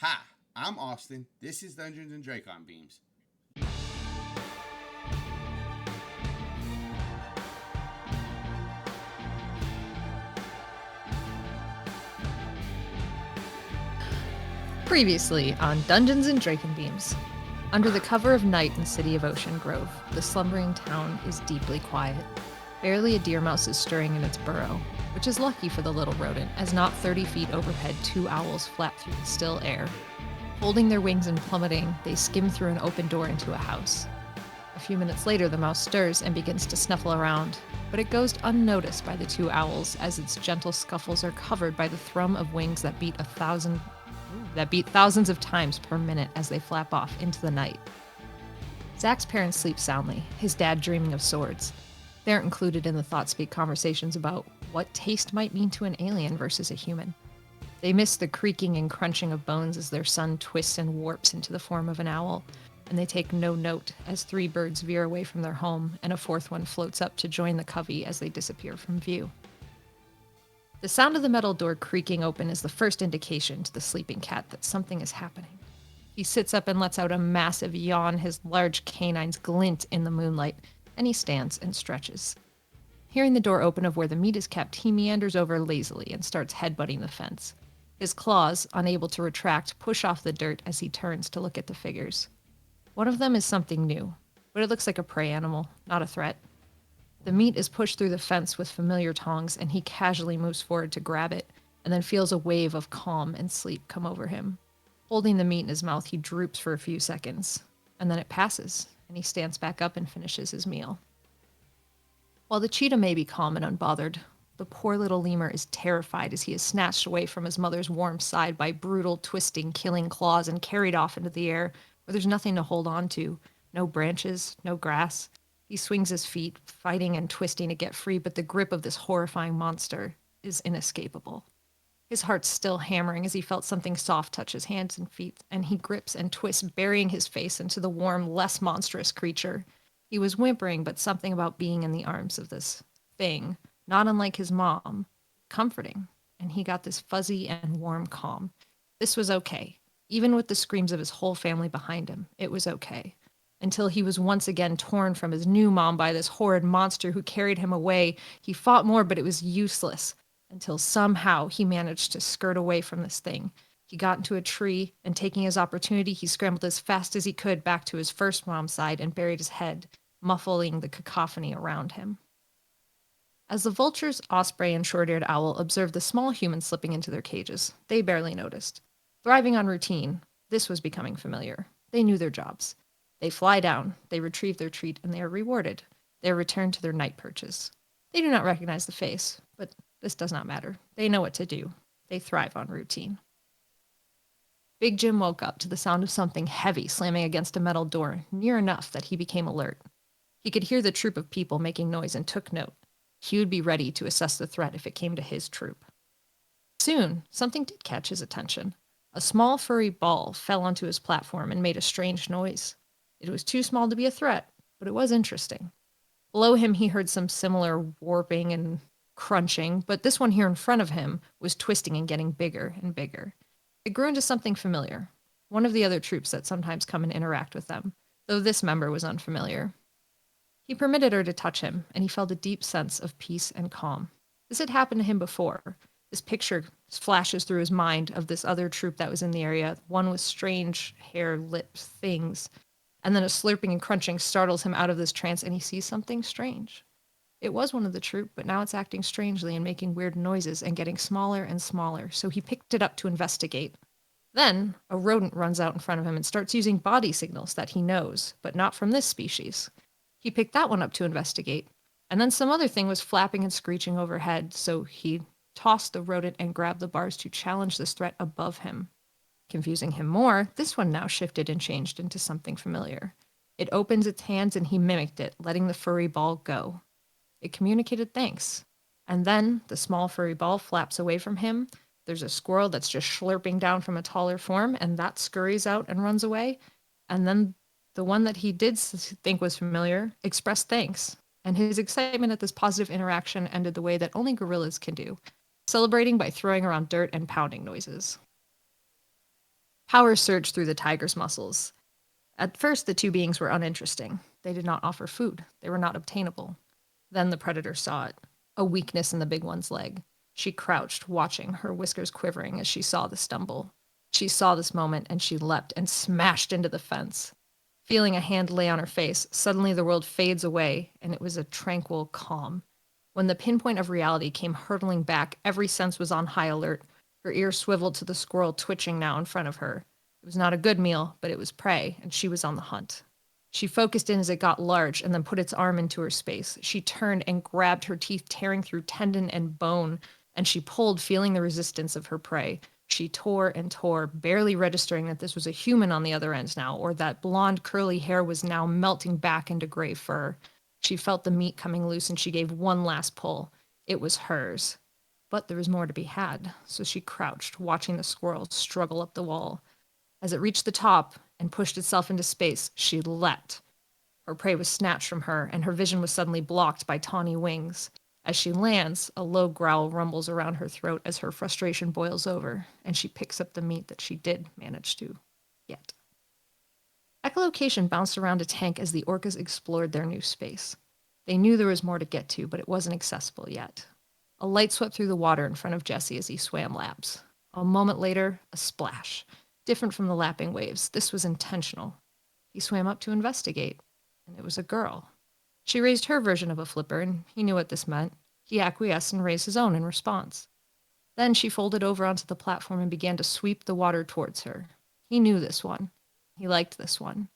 Hi, I'm Austin. This is Dungeons and Dracon Beams. Previously on Dungeons and Dracon Beams. Under the cover of night in the city of Ocean Grove, the slumbering town is deeply quiet. Barely a deer mouse is stirring in its burrow, which is lucky for the little rodent, as not 30 feet overhead 2 owls flap through the still air. Holding their wings and plummeting, they skim through an open door into a house. A few minutes later, the mouse stirs and begins to snuffle around, but it goes unnoticed by the 2 owls as its gentle scuffles are covered by the thrum of wings that beat thousands of times per minute as they flap off into the night. Zac's parents sleep soundly, his dad dreaming of swords. They aren't included in the thought-speak conversations about what taste might mean to an alien versus a human. They miss the creaking and crunching of bones as their son twists and warps into the form of an owl, and they take no note as 3 birds veer away from their home and a 4th one floats up to join the covey as they disappear from view. The sound of the metal door creaking open is the first indication to the sleeping cat that something is happening. He sits up and lets out a massive yawn, his large canines glint in the moonlight, and he stands and stretches. Hearing the door open of where the meat is kept, he meanders over lazily and starts headbutting the fence. His claws, unable to retract, push off the dirt as he turns to look at the figures. One of them is something new, but it looks like a prey animal, not a threat. The meat is pushed through the fence with familiar tongs, and he casually moves forward to grab it, and then feels a wave of calm and sleep come over him. Holding the meat in his mouth, he droops for a few seconds, and then it passes, and he stands back up and finishes his meal. While the cheetah may be calm and unbothered, the poor little lemur is terrified as he is snatched away from his mother's warm side by brutal, twisting, killing claws and carried off into the air where there's nothing to hold on to. No branches, no grass. He swings his feet, fighting and twisting to get free, but the grip of this horrifying monster is inescapable. His heart's still hammering as he felt something soft touch his hands and feet, and he grips and twists, burying his face into the warm, less monstrous creature. He was whimpering, but something about being in the arms of this thing, not unlike his mom, comforting, and he got this fuzzy and warm calm. This was okay. Even with the screams of his whole family behind him, it was okay. Until he was once again torn from his new mom by this horrid monster who carried him away. He fought more, but it was useless. Until somehow he managed to skirt away from this thing. He got into a tree, and taking his opportunity, he scrambled as fast as he could back to his first mom's side and buried his head, muffling the cacophony around him. As the vultures, osprey, and short-eared owl observed the small humans slipping into their cages, they barely noticed. Thriving on routine, this was becoming familiar. They knew their jobs. They fly down, they retrieve their treat, and they are rewarded. They are returned to their night perches. They do not recognize the face, but this does not matter. They know what to do. They thrive on routine. Big Jim woke up to the sound of something heavy slamming against a metal door, near enough that he became alert. He could hear the troop of people making noise and took note. He would be ready to assess the threat if it came to his troop. Soon, something did catch his attention. A small furry ball fell onto his platform and made a strange noise. It was too small to be a threat, but it was interesting. Below him, he heard some similar warping and crunching, but this one here in front of him was twisting and getting bigger and bigger. It grew into something familiar, one of the other troops that sometimes come and interact with them, though this member was unfamiliar. He permitted her to touch him, and he felt a deep sense of peace and calm. This had happened to him before. This picture flashes through his mind of this other troop that was in the area, one with strange hair, lips, things. And then a slurping and crunching startles him out of this trance, and he sees something strange. It was one of the troop, but now it's acting strangely and making weird noises and getting smaller and smaller, so he picked it up to investigate. Then, a rodent runs out in front of him and starts using body signals that he knows, but not from this species. He picked that one up to investigate, and then some other thing was flapping and screeching overhead, so he tossed the rodent and grabbed the bars to challenge this threat above him. Confusing him more, this one now shifted and changed into something familiar. It opens its hands and he mimicked it, letting the furry ball go. It communicated thanks. And then the small furry ball flaps away from him. There's a squirrel that's just slurping down from a taller form, and that scurries out and runs away. And then the one that he did think was familiar expressed thanks. And his excitement at this positive interaction ended the way that only gorillas can do, celebrating by throwing around dirt and pounding noises. Power surged through the tiger's muscles. At first, the two beings were uninteresting. They did not offer food. They were not obtainable. Then the predator saw it, a weakness in the big one's leg. She crouched, watching, her whiskers quivering as she saw the stumble. She saw this moment, and she leapt and smashed into the fence. Feeling a hand lay on her face, suddenly the world fades away, and it was a tranquil calm. When the pinpoint of reality came hurtling back, every sense was on high alert. Her ear swiveled to the squirrel twitching now in front of her. It was not a good meal, but it was prey, and she was on the hunt. She focused in as it got large and then put its arm into her space. She turned and grabbed, her teeth tearing through tendon and bone, and she pulled, feeling the resistance of her prey. She tore and tore, barely registering that this was a human on the other end now, or that blonde curly hair was now melting back into gray fur. She felt the meat coming loose, and she gave one last pull. It was hers. But there was more to be had, so she crouched, watching the squirrel struggle up the wall. As it reached the top and pushed itself into space, she leapt. Her prey was snatched from her, and her vision was suddenly blocked by tawny wings. As she lands, a low growl rumbles around her throat as her frustration boils over, and she picks up the meat that she did manage to get. Echolocation bounced around a tank as the orcas explored their new space. They knew there was more to get to, but it wasn't accessible yet. A light swept through the water in front of Jesse as he swam laps. A moment later, a splash. Different from the lapping waves, this was intentional. He swam up to investigate, and it was a girl. She raised her version of a flipper, and he knew what this meant. He acquiesced and raised his own in response. Then she folded over onto the platform and began to sweep the water towards her. He knew this one. He liked this one.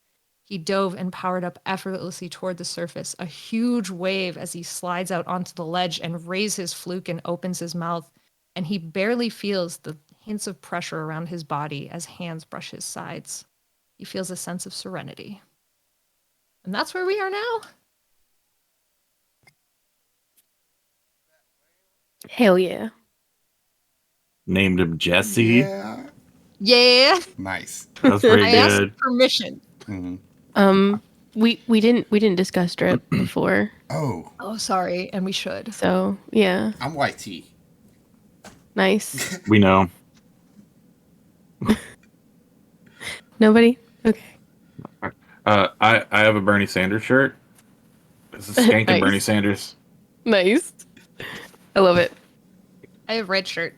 He dove and powered up effortlessly toward the surface, a huge wave as he slides out onto the ledge and raises his fluke and opens his mouth, and he barely feels the hints of pressure around his body as hands brush his sides. He feels a sense of serenity. And that's where we are now. Hell yeah. Named him Jesse. Yeah. Yeah. Nice. That's pretty I good. asked permission. Mm-hmm. We didn't discuss drip before, Oh, Oh, sorry, and we should. so yeah, I'm white tea. nice. We know. Nobody? Okay. I have a Bernie Sanders shirt. This is skanking Nice. Bernie Sanders. Nice. I love it. I have red shirt.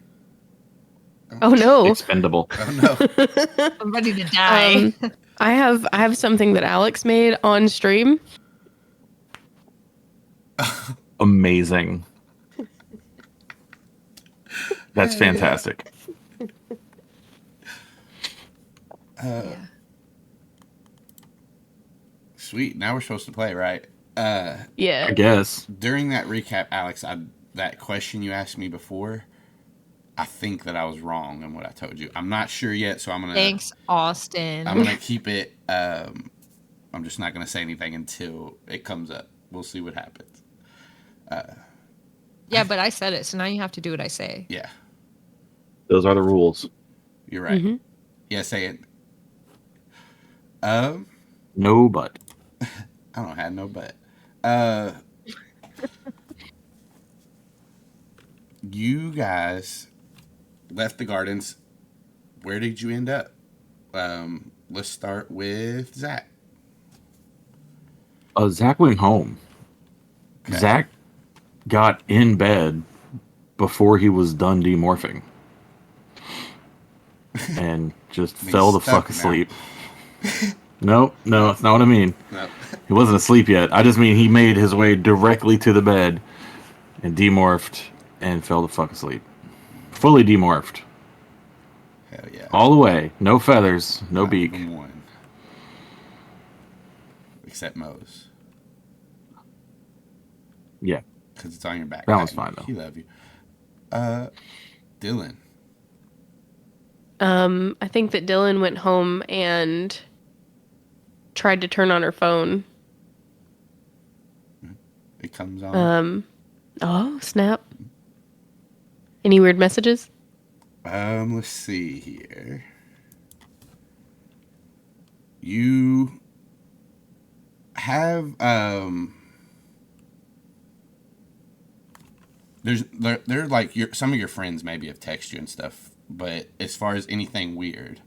Oh no. Expendable. Oh no. I'm ready to die. I have something that Alex made on stream. Amazing. That's fantastic. Yeah. Sweet. Now we're supposed to play, right? Yeah. I guess. During that recap, Alex, that question you asked me before, I think that I was wrong in what I told you. I'm not sure yet, so I'm gonna. Thanks, Austin. I'm gonna keep it. I'm just not gonna say anything until it comes up. We'll see what happens. Yeah, but I said it, so now you have to do what I say. Yeah, Those are the rules. you're right. Mhm. Yeah, say it. No, but. I don't have no but. You guys left the gardens. Where did you end up? Let's start with Zac. Zach went home. Okay. Zach got in bed before he was done demorphing. And just He's fell the stuck fuck now. asleep. No, that's not what I mean. No. He wasn't asleep yet. I just mean he made his way directly to the bed and demorphed and fell the fuck asleep. Fully demorphed. Hell yeah. All the way. No feathers, no Not beak. even one. Except Moe's. Yeah. Because it's on your back. That one's fine, though. He love you. Dylan. I think that Dylan went home and tried to turn on her phone. It comes on. Oh, snap. Any weird messages? Let's see here. You have they're like some of your friends maybe have texted you and stuff, but as far as anything weird,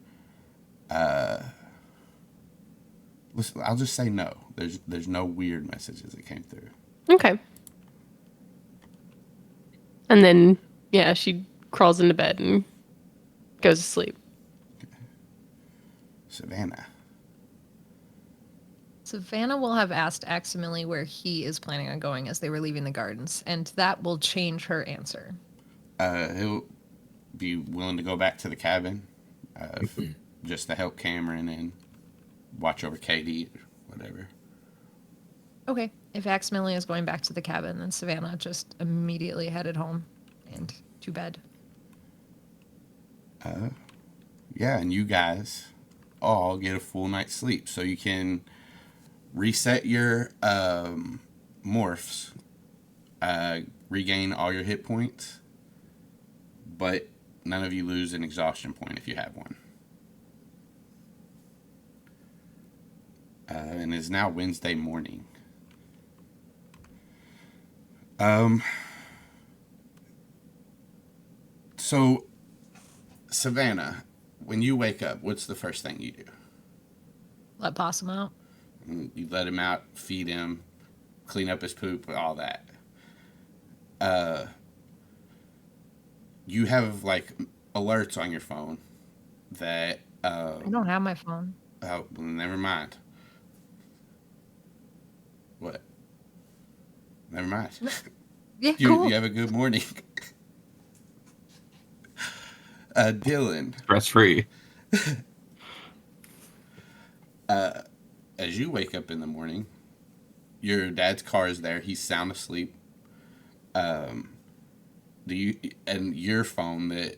Listen, I'll just say no. There's no weird messages that came through. Okay. And then, yeah, she crawls into bed and goes to sleep. Savannah. Savannah will have asked Aximili where he is planning on going as they were leaving the gardens, and that will change her answer. He'll be willing to go back to the cabin, just to help Kamren and watch over Katie or whatever. Okay, if Aximili is going back to the cabin, then Savannah just immediately headed home and to bed. Yeah, and you guys all get a full night's sleep, so you can reset your morphs, regain all your hit points, but none of you lose an exhaustion point if you have one. And it's now Wednesday morning. So, Savannah, when you wake up, what's the first thing you do? Let Possum out. You let him out, feed him, clean up his poop, all that. You have like alerts on your phone that. I don't have my phone. Oh, well, never mind. What? Never mind. Yeah, You cool. have a good morning. Dylan. Stress free. As you wake up in the morning, your dad's car is there. He's sound asleep. And your phone that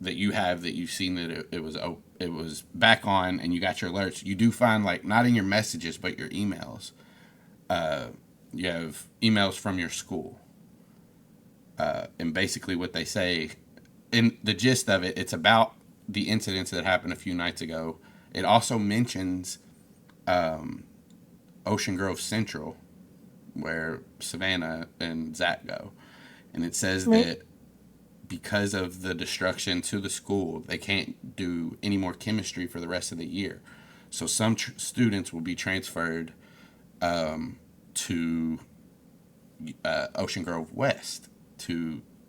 you have that you've seen that it was back on and you got your alerts. You do find like not in your messages but your emails. You have emails from your school, and basically what they say, in the gist of it, it's about the incidents that happened a few nights ago. It also mentions Ocean Grove Central, where Savannah and Zac go. And it says that because of the destruction to the school, they can't do any more chemistry for the rest of the year. So some students will be transferred to Ocean Grove West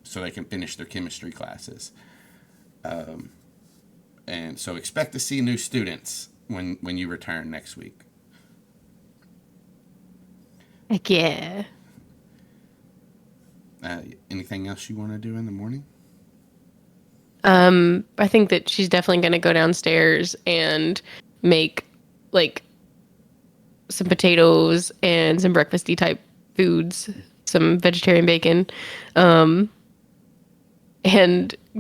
so they can finish their chemistry classes. And so expect to see new students when you return next week. Heck yeah. Anything else you want to do in the morning? I think that she's definitely going to go downstairs and make like some potatoes and some breakfasty type foods, some vegetarian bacon, and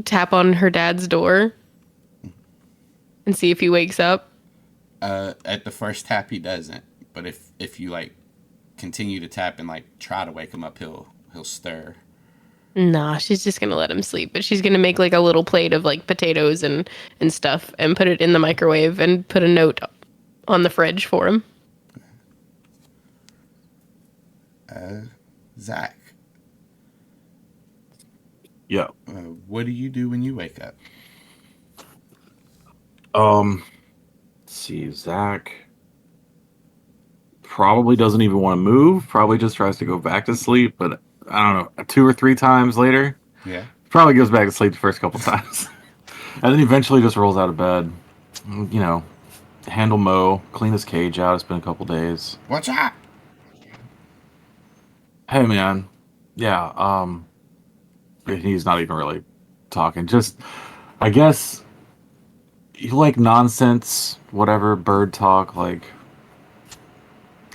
tap on her dad's door and see if he wakes up. At the first tap, he doesn't. But if you like continue to tap and like try to wake him up, he'll stir. Nah, she's just gonna let him sleep. But she's gonna make like a little plate of like potatoes and stuff and put it in the microwave and put a note on the fridge for him. Zac. Yeah. What do you do when you wake up? Let's see, Zac probably doesn't even want to move. Probably just tries to go back to sleep. But I don't know, 2 or 3 times later, Yeah. probably goes back to sleep the first couple times, and then eventually just rolls out of bed. You know, handle Mo, clean his cage out. It's been a couple days. Watch out! Hey man, yeah. He's not even really talking. Just, I guess, you like nonsense, whatever bird talk. Like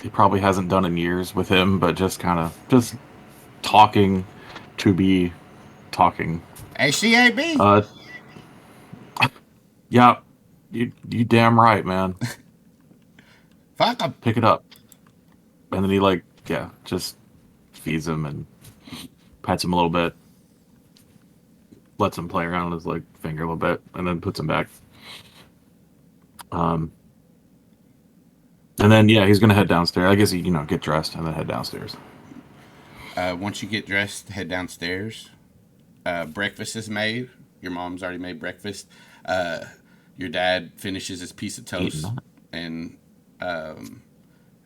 he probably hasn't done in years with him, but just kind of just talking to be talking. ACAB. Yeah, you damn right, man. Fuck him. Pick it up, and then he just feeds him and pets him a little bit, lets him play around with his finger a little bit, and then puts him back. And then he's gonna head downstairs. I guess get dressed and then head downstairs. Once you get dressed, head downstairs. Breakfast is made. Your mom's already made breakfast. Your dad finishes his piece of toast, Eating that. and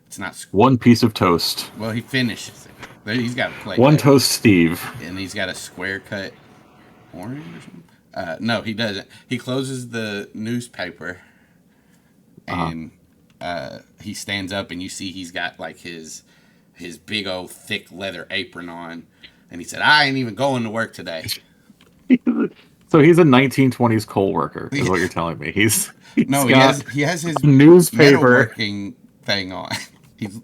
it's not. One piece of toast. Well, he finishes it. He's got a plate One there, toast, Steve. and he's got a square cut orange or something. No, he doesn't. He closes the newspaper, and he stands up, and you see he's got like his big old thick leather apron on, and he said, "I ain't even going to work today." So he's a 1920s coal worker, is what you're telling me. He's No, got he has his newspaper. metalworking thing on. He's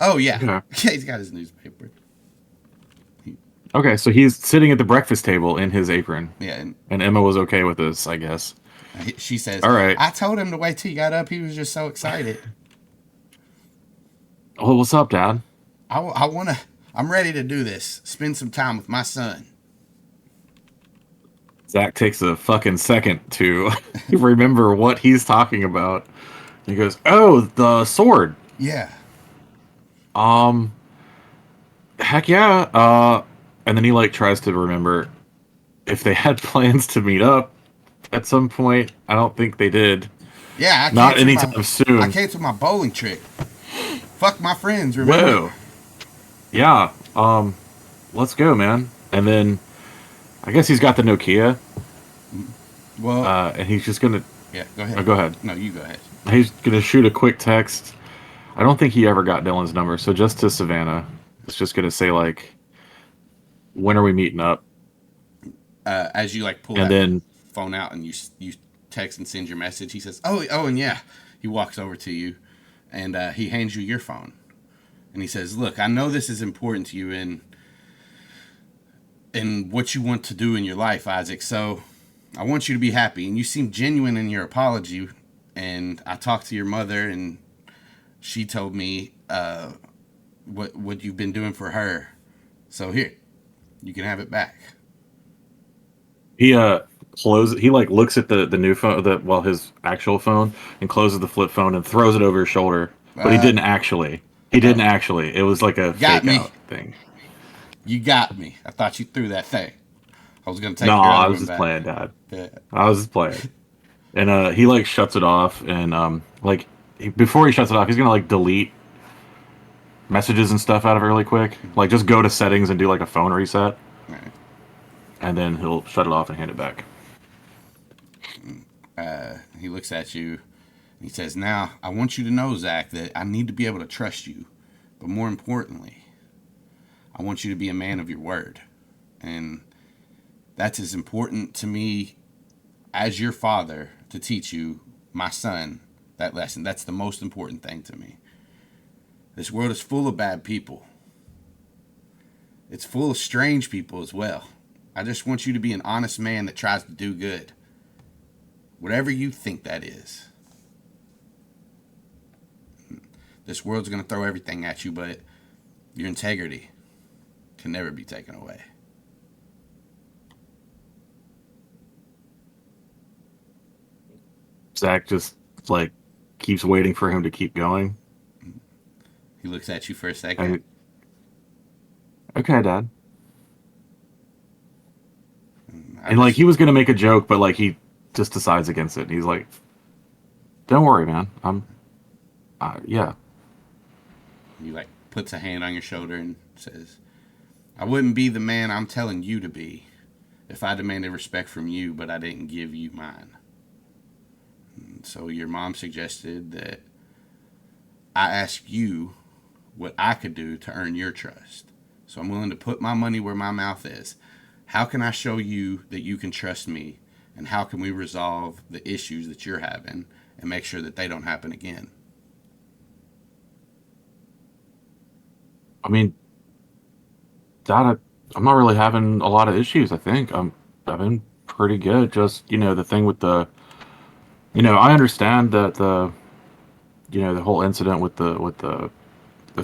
oh yeah, Okay. yeah, he's got his newspaper. Okay, so he's sitting at the breakfast table in his apron, Yeah, and Emma was okay with this, I guess. she says, All right. "I told him to wait till you got up. He was just so excited." Oh, what's up, Dad? I wanna. I'm ready to do this. Spend some time with my son. Zach takes a fucking second to remember what he's talking about. He goes, "Oh, the sword. Yeah. Um, heck yeah." And then he like tries to remember if they had plans to meet up at some point. I don't think they did. Yeah. Not anytime soon. I canceled my bowling trip. Fuck my friends. Remember? Whoa. Yeah. Let's go, man. And then I guess he's got the Nokia. Well. And he's just gonna. Yeah. Go ahead. Oh, go ahead. No, you go ahead. He's gonna shoot a quick text. I don't think he ever got Dylan's number, so just to Savannah, it's just gonna say like, "When are we meeting up?" As you like pull And that then phone out and you text and send your message, he says, "Oh, and yeah." He walks over to you, and he hands you your phone, and he says, "Look, I know this is important to you in what you want to do in your life, Isaac. So I want you to be happy, and you seem genuine in your apology. And I talked to your mother, and she told me what you've been doing for her. So here, you can have it back." he closes. He like looks at the new phone, his actual phone, and closes the flip phone and throws it over his shoulder. But he didn't actually. He didn't actually. It was like a Got fake me. out thing. You got me. I thought you threw that thing. I was gonna take No, your other I was one just back. playing, Dad. Yeah. I was just playing. And he like shuts it off, and before he shuts it off, he's gonna like delete messages and stuff out of it really quick. Like just go to settings and do like a phone reset, Right. and then he'll shut it off and hand it back. He looks at you and he says, "Now, I want you to know, Zach, that I need to be able to trust you. But more importantly, I want you to be a man of your word. And that's as important to me as your father to teach you, my son, that lesson. That's the most important thing to me. This world is full of bad people. It's full of strange people as well. I just want you to be an honest man that tries to do good. Whatever you think that is. This world's going to throw everything at you, but your integrity can never be taken away." Zach just like keeps waiting for him to keep going. He looks at you for a second. Okay, Dad. I And like just- he was gonna make a joke, but like he just decides against it. He's like, "Don't worry, man. Yeah." He like puts a hand on your shoulder and says, "I wouldn't be the man I'm telling you to be if I demanded respect from you, but I didn't give you mine. And so your mom suggested that I ask you what I could do to earn your trust. So I'm willing to put my money where my mouth is. How can I show you that you can trust me? And how can we resolve the issues that you're having and make sure that they don't happen again?" I mean, Dad, I'm not really having a lot of issues. I think I've been pretty good. Just the thing with I understand that the whole incident with the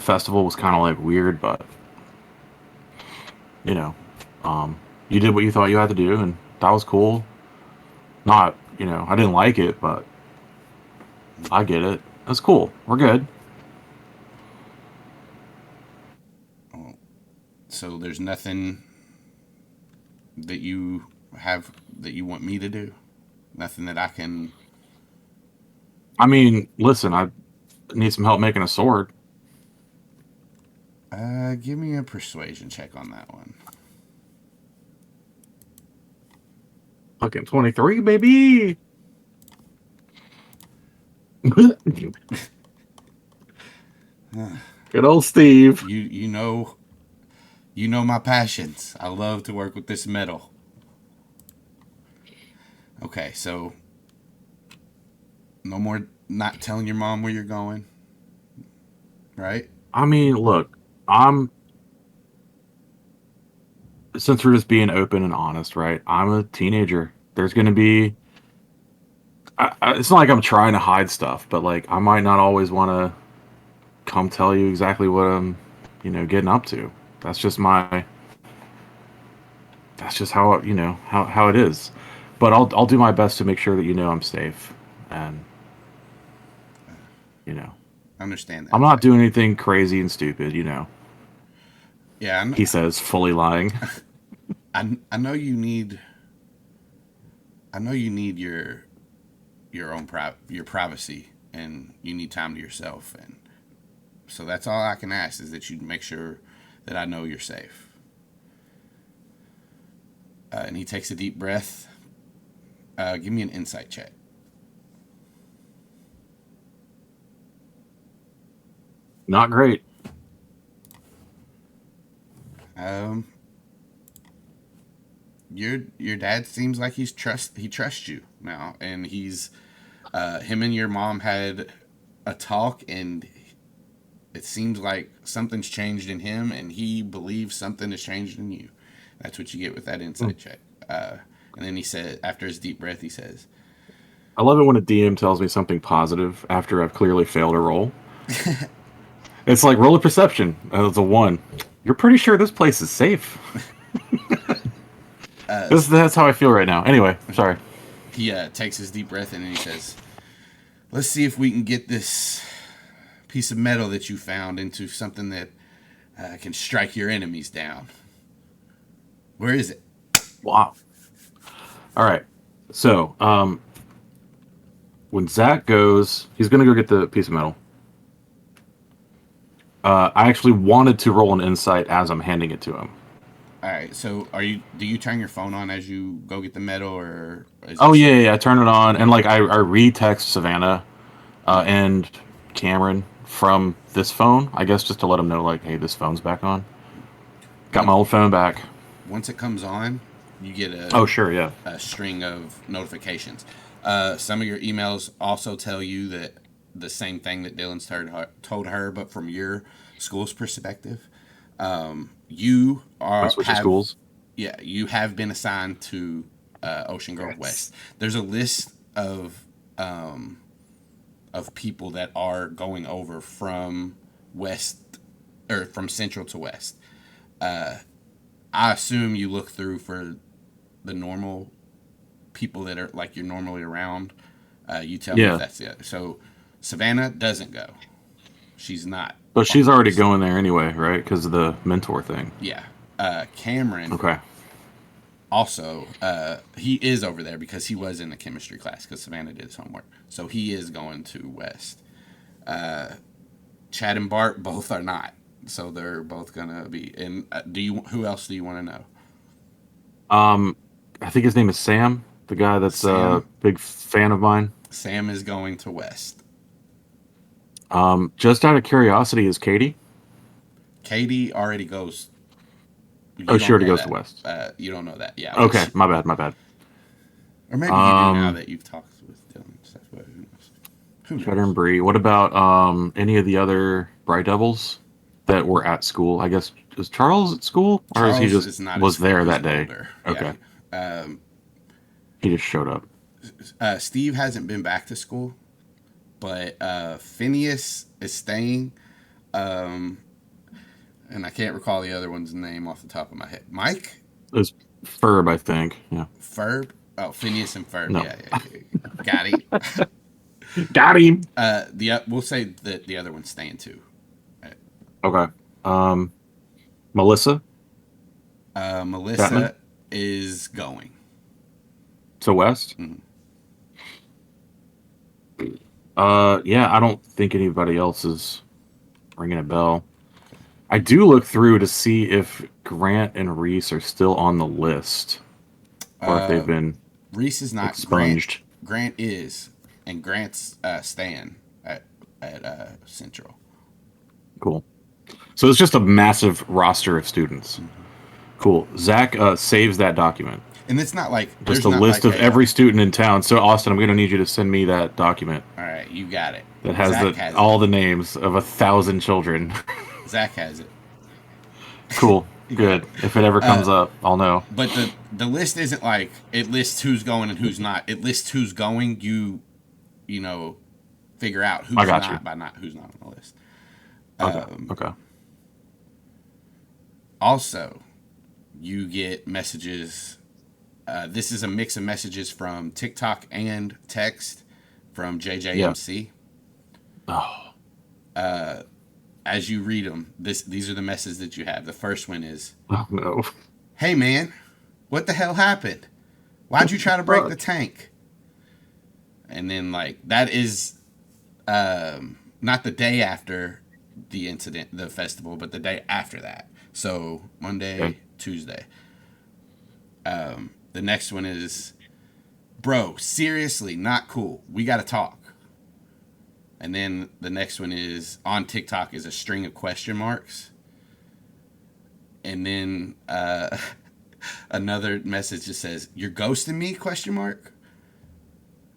festival was kind of like weird, but you know, you did what you thought you had to do, and that was cool. Not, I didn't like it, but I get it. That's cool. We're good. So there's nothing that you have that you want me to do? Nothing that I can. I mean, listen, I need some help making a sword. Give me a persuasion check on that one. Fucking 23, baby. Good old Steve. You know my passions. I love to work with this metal. Okay, so no more not telling your mom where you're going, right? I mean, look, since we're just being open and honest, right? I'm a teenager. There's going to be, it's not like I'm trying to hide stuff, but like I might not always want to come tell you exactly what I'm, getting up to. That's just how, how it is. But I'll do my best to make sure that I'm safe, and I understand that. I'm not doing anything crazy and stupid, Yeah, he says, fully lying. I know you need. I know you need your own your privacy, and you need time to yourself, and so that's all I can ask is that you make sure that I know you're safe. And he takes a deep breath. Give me an insight check. Not great. Your dad seems like he trusts you now, and he's him and your mom had a talk, and it seems like something's changed in him, and he believes something has changed in you. That's what you get with that insight check. And then he said, after his deep breath, he says, I love it when a DM tells me something positive after I've clearly failed a roll. It's like roll of perception. It's a 1. You're pretty sure this place is safe. That's how I feel right now. Anyway, sorry. He takes his deep breath and then he says, let's see if we can get this piece of metal that you found into something that can strike your enemies down. Where is it? Wow. All right. So, when Zac goes, he's going to go get the piece of metal. I actually wanted to roll an insight as I'm handing it to him. All right. So, do you turn your phone on as you go get the metal, or? Yeah. I turn it on, and like I re-text Savannah and Kamren from this phone, I guess, just to let them know, like, hey, this phone's back on. Got my old phone back. Once it comes on, you get a string of notifications. Some of your emails also tell you that the same thing that Dylan's told her, but from your school's perspective. You schools. Yeah, you have been assigned to Ocean Grove West. There's a list of people that are going over from west or from central to west. I assume you look through for the normal people that are like you're normally around. You tell me if that's it. So Savannah doesn't go. She's not. But she's already going there anyway, right? Because of the mentor thing. Yeah. Kamren. Okay. Also, he is over there because he was in the chemistry class because Savannah did his homework. So he is going to West. Chad and Bart both are not. So they're both gonna be. And who else do you want to know? I think his name is Sam, the guy that's a big fan of mine. Sam is going to West. Just out of curiosity, is Katie? Katie already goes. She already goes to West. You don't know that, yeah. Okay, my bad. Or maybe you do now that you've talked with Dylan and stuff. But who knows? Cheddar and Bree. What about any of the other Bright Devils that were at school? I guess, is Charles at school? Or is he just was there that day? Older. Okay. Yeah. He just showed up. Steve hasn't been back to school, but Phineas is staying. And I can't recall the other one's name off the top of my head. Mike? It was Ferb, I think. Yeah. Ferb? Oh, Phineas and Ferb. No. Yeah. Got him. Got him. We'll say that the other one's staying too. Okay. Melissa? Melissa Batman? is going. To West? Mm-hmm. Yeah, I don't think anybody else is ringing a bell. I do look through to see if Grant and Reese are still on the list, or if they've been Reese is not. expunged. Grant is, and Grant's staying at Central. Cool. So it's just a massive roster of students. Cool. Zach saves that document. And it's not like Just a there's not list like of every student in town. So Austin, I'm going to need you to send me that document All right, you got it. that has Zach all the names of 1,000 children. Zach has it. Cool. Good. If it ever comes up, I'll know. But the list isn't like it lists who's going and who's not. It lists who's going. You know, figure out who's not by not who's not on the list. Okay. Also, you get messages. This is a mix of messages from TikTok and text from JJMC. Oh. As you read them, these are the messages that you have. The first one is, Oh, no. "Hey man, what the hell happened? Why'd you try to break the tank?" And then like that is not the day after the incident, the festival, but the day after that. So Monday, Okay. Tuesday. The next one is, "Bro, seriously, not cool. We got to talk." And then the next one is on TikTok is a string of question marks. And then another message that says, "You're ghosting me?" question mark.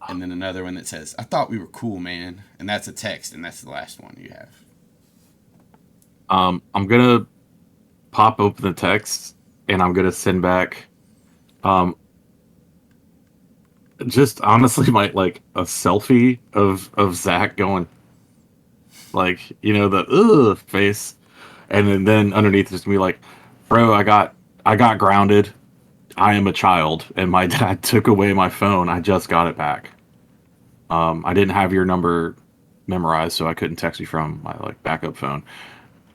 And then another one that says, "I thought we were cool, man." And that's a text, and that's the last one you have. I'm going to pop open the text, and I'm going to send back just honestly a selfie of Zach going like, the face, and then underneath is gonna be like, "Bro, I got grounded. I am a child, and my dad took away my phone. I just got it back. I didn't have your number memorized, so I couldn't text you from my backup phone.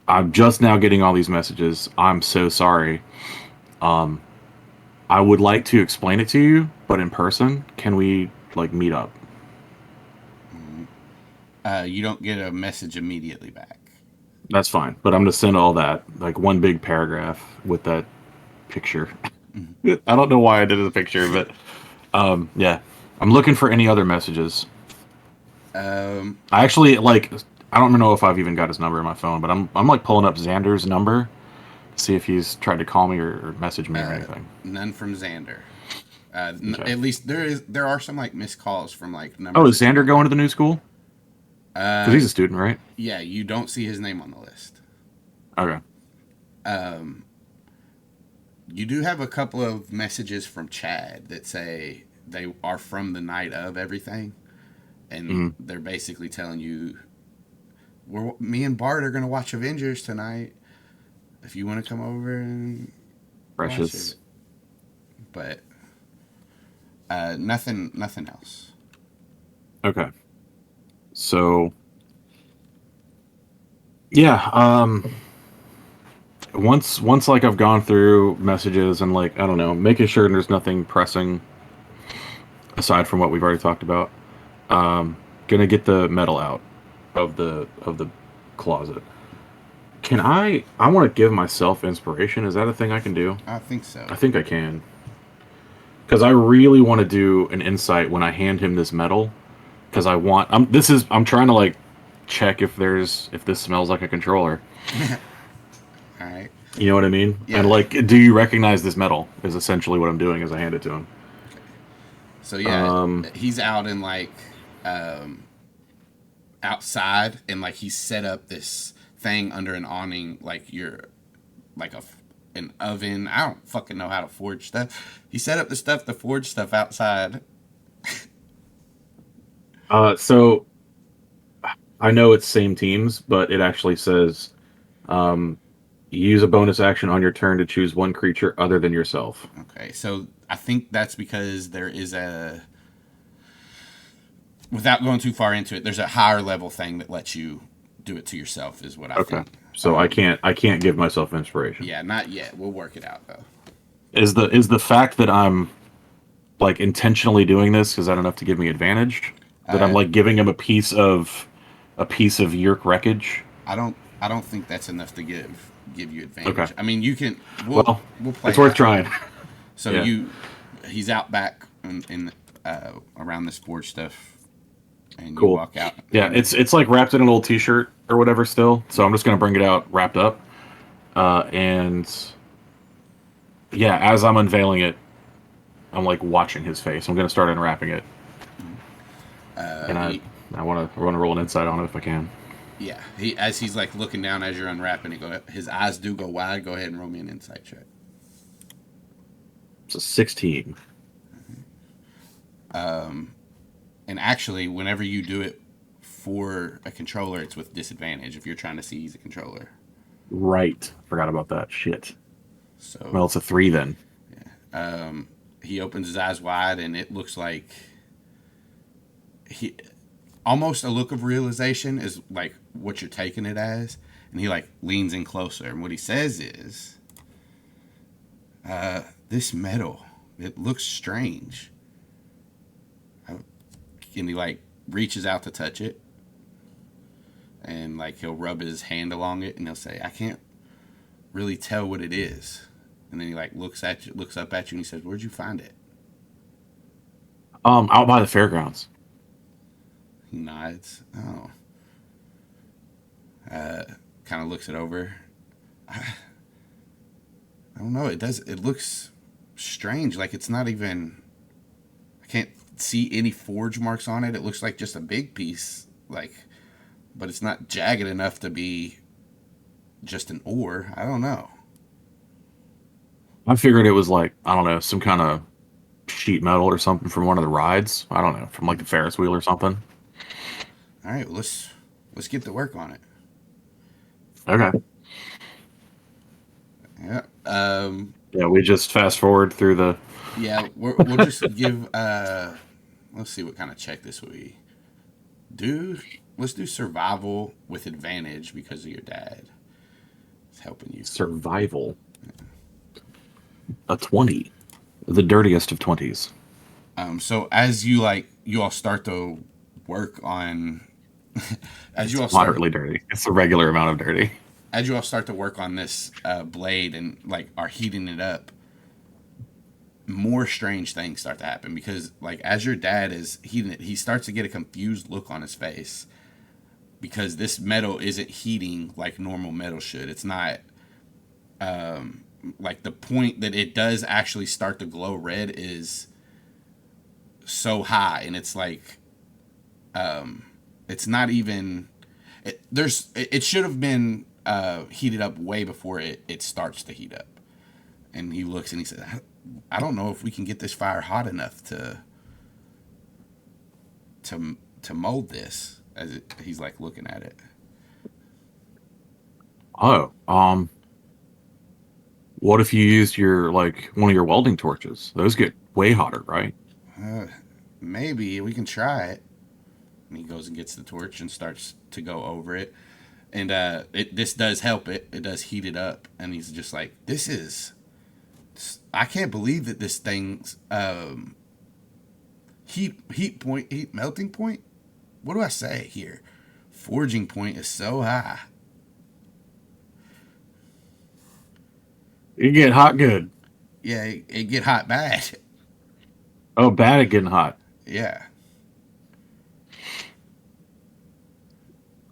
I'm just now getting all these messages. I'm so sorry. I would like to explain it to you, but in person, can we meet up?" You don't get a message immediately back. That's fine, but I'm gonna send all that one big paragraph with that picture. I don't know why I did the picture, but yeah, I'm looking for any other messages. I actually I don't know if I've even got his number in my phone, but I'm pulling up Xander's number to see if he's tried to call me or message me or anything. None from Xander. Okay. At least there are some missed calls from numbers. Oh, is Xander going to the new school? Because he's a student, right? Yeah, you don't see his name on the list. Okay. You do have a couple of messages from Chad that say they are from the night of everything, and they're basically telling you, me and Bart are going to watch Avengers tonight. If you want to come over and Precious. watch it. But nothing else. Okay. So yeah, once I've gone through messages and I don't know, making sure there's nothing pressing aside from what we've already talked about, gonna get the metal out of the closet. Can I want to give myself inspiration. Is that a thing I can do? I think so. I think I can. Because I really want to do an insight when I hand him this metal. Because I'm trying to check if this smells like a controller. All right. You know what I mean? Yeah. And do you recognize this metal? Is essentially what I'm doing as I hand it to him. So yeah, he's out in outside, and he's set up this thing under an awning, an oven. I don't fucking know how to forge stuff. He set up the stuff to forge stuff outside. So I know it's same teams, but it actually says use a bonus action on your turn to choose one creature other than yourself. Okay, so I think that's because there is without going too far into it, there's a higher level thing that lets you do it to yourself, is what I think. So I can't give myself inspiration. Yeah, not yet. We'll work it out though. Is the fact that I'm intentionally doing this, is that enough to give me advantage? That I'm like giving him a piece of Yeerk wreckage. I don't think that's enough to give you Okay. advantage. I mean, you can. Well, We'll play it's worth after. trying. So Yeah. he's out back in around this forge stuff, and you Cool. walk out. Yeah, it's like wrapped in an old T-shirt or whatever still. So I'm just gonna bring it out wrapped up, and yeah, as I'm unveiling it, I'm like watching his face. I'm gonna start unwrapping it, and He, I want to roll an insight on it if I can. yeah, as he's like looking down as you're unwrapping it, his eyes do go wide. Go ahead and roll me an insight check. It's a 16. And actually, whenever you do it for a controller, it's with disadvantage if you're trying to seize a controller. Right. Forgot about that. Shit. So Well, it's a 3 then. he opens his eyes wide, and it looks like he almost a look of realization is like what you're taking it as, and he like leans in closer, and what he says is, "This metal, it looks strange." And he like reaches out to touch it, and like he'll rub his hand along it, and he'll say, "I can't really tell what it is." And then he like looks up at you, and he says, "Where'd you find it?" Out by the fairgrounds. He nods. Oh. Kind of looks it over. I don't know. It looks strange. Like it's not even. I can't see any forge marks on it. It looks like just a big piece, but it's not jagged enough to be just an ore. I don't know. I figured it was like, I don't know, some kind of sheet metal or something from one of the rides. I don't know, from like the Ferris wheel or something. All right, well, let's get to work on it. Okay. Yeah. Yeah, we just fast forward through the. Yeah, we'll just give. Let's see what kind of check this we do. Let's do survival with advantage because of your dad. It's helping you. Survival. A 20. The dirtiest of 20s. So as you all start to work on, Moderately dirty. It's a regular amount of dirty. As you all start to work on this blade and like are heating it up, more strange things start to happen because like as your dad is heating it, he starts to get a confused look on his face because this metal isn't heating like normal metal should. It's not. Like the point that it does actually start to glow red is so high, and it's like it's not even it should have been heated up way before it starts to heat up. And he looks and he says, I don't know if we can get this fire hot enough to mold this. He's like looking at it. Oh, what if you used your like one of your welding torches? Those get way hotter, right? Maybe we can try it. And he goes and gets the torch and starts to go over it. And this does help it. It does heat it up. And he's just like, I can't believe that this thing's heat melting point. What do I say here? Forging point is so high. It get hot good. Yeah, it get hot bad. Oh, bad at getting hot. Yeah.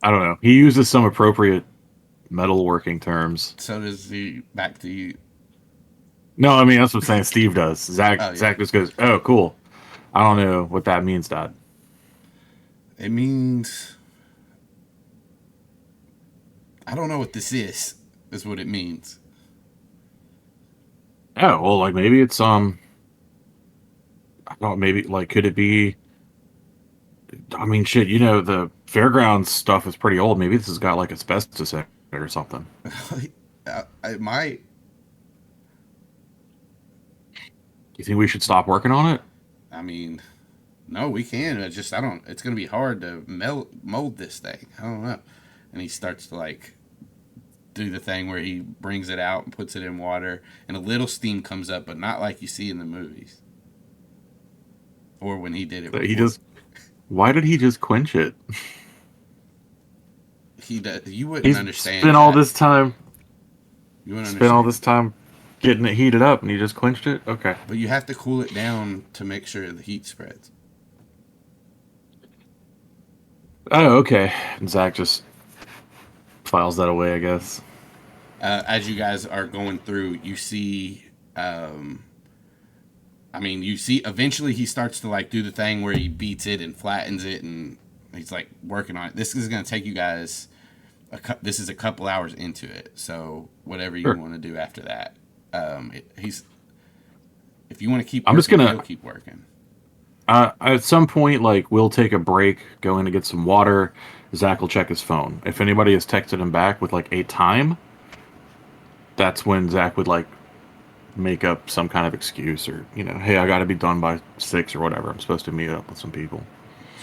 I don't know. He uses some appropriate metalworking terms. So does he back to you. No, I mean that's what I'm saying. Steve does. Zach Oh, yeah. Zach just goes, "Oh, cool. I don't know what that means, Dad." It means I don't know what this is what it means. Oh, well, like maybe it's I don't know, maybe like could it be? I mean, shit. The fairgrounds stuff is pretty old. Maybe this has got like asbestos in it or something. It might. You think we should stop working on it? I mean, no, we can. I don't. It's gonna be hard to mold this thing. I don't know. And he starts to like do the thing where he brings it out and puts it in water, and a little steam comes up, but not like you see in the movies or when he did it. He just Why did he just quench it? He does. You wouldn't He's understand. spent all this time. You wouldn't Spent all understand. this time getting it heated up, and he just quenched it. Okay. But you have to cool it down to make sure the heat spreads. Oh, okay. And Zach just files that away, I guess. As you guys are going through, you see. You see. Eventually, he starts to like do the thing where he beats it and flattens it, and he's like working on it. This is going to take you guys. This is a couple hours into it, so whatever you Sure. want to do after that. He's. If you want to keep, I'm just gonna. he'll keep working. At some point, like we'll take a break, go in to get some water. Zach will check his phone. If anybody has texted him back with like a time, that's when Zach would like make up some kind of excuse or hey, I got to be done by 6 or whatever. I'm supposed to meet up with some people.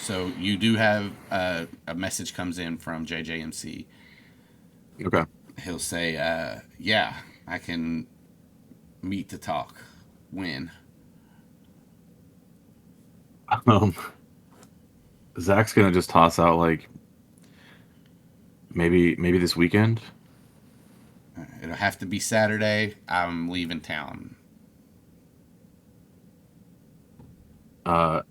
So you do have a message comes in from JJMC. Okay. He'll say, "Yeah, I can meet to talk. When?" Um, Zach's gonna just toss out like maybe this weekend. It'll have to be Saturday. I'm leaving town. Uh,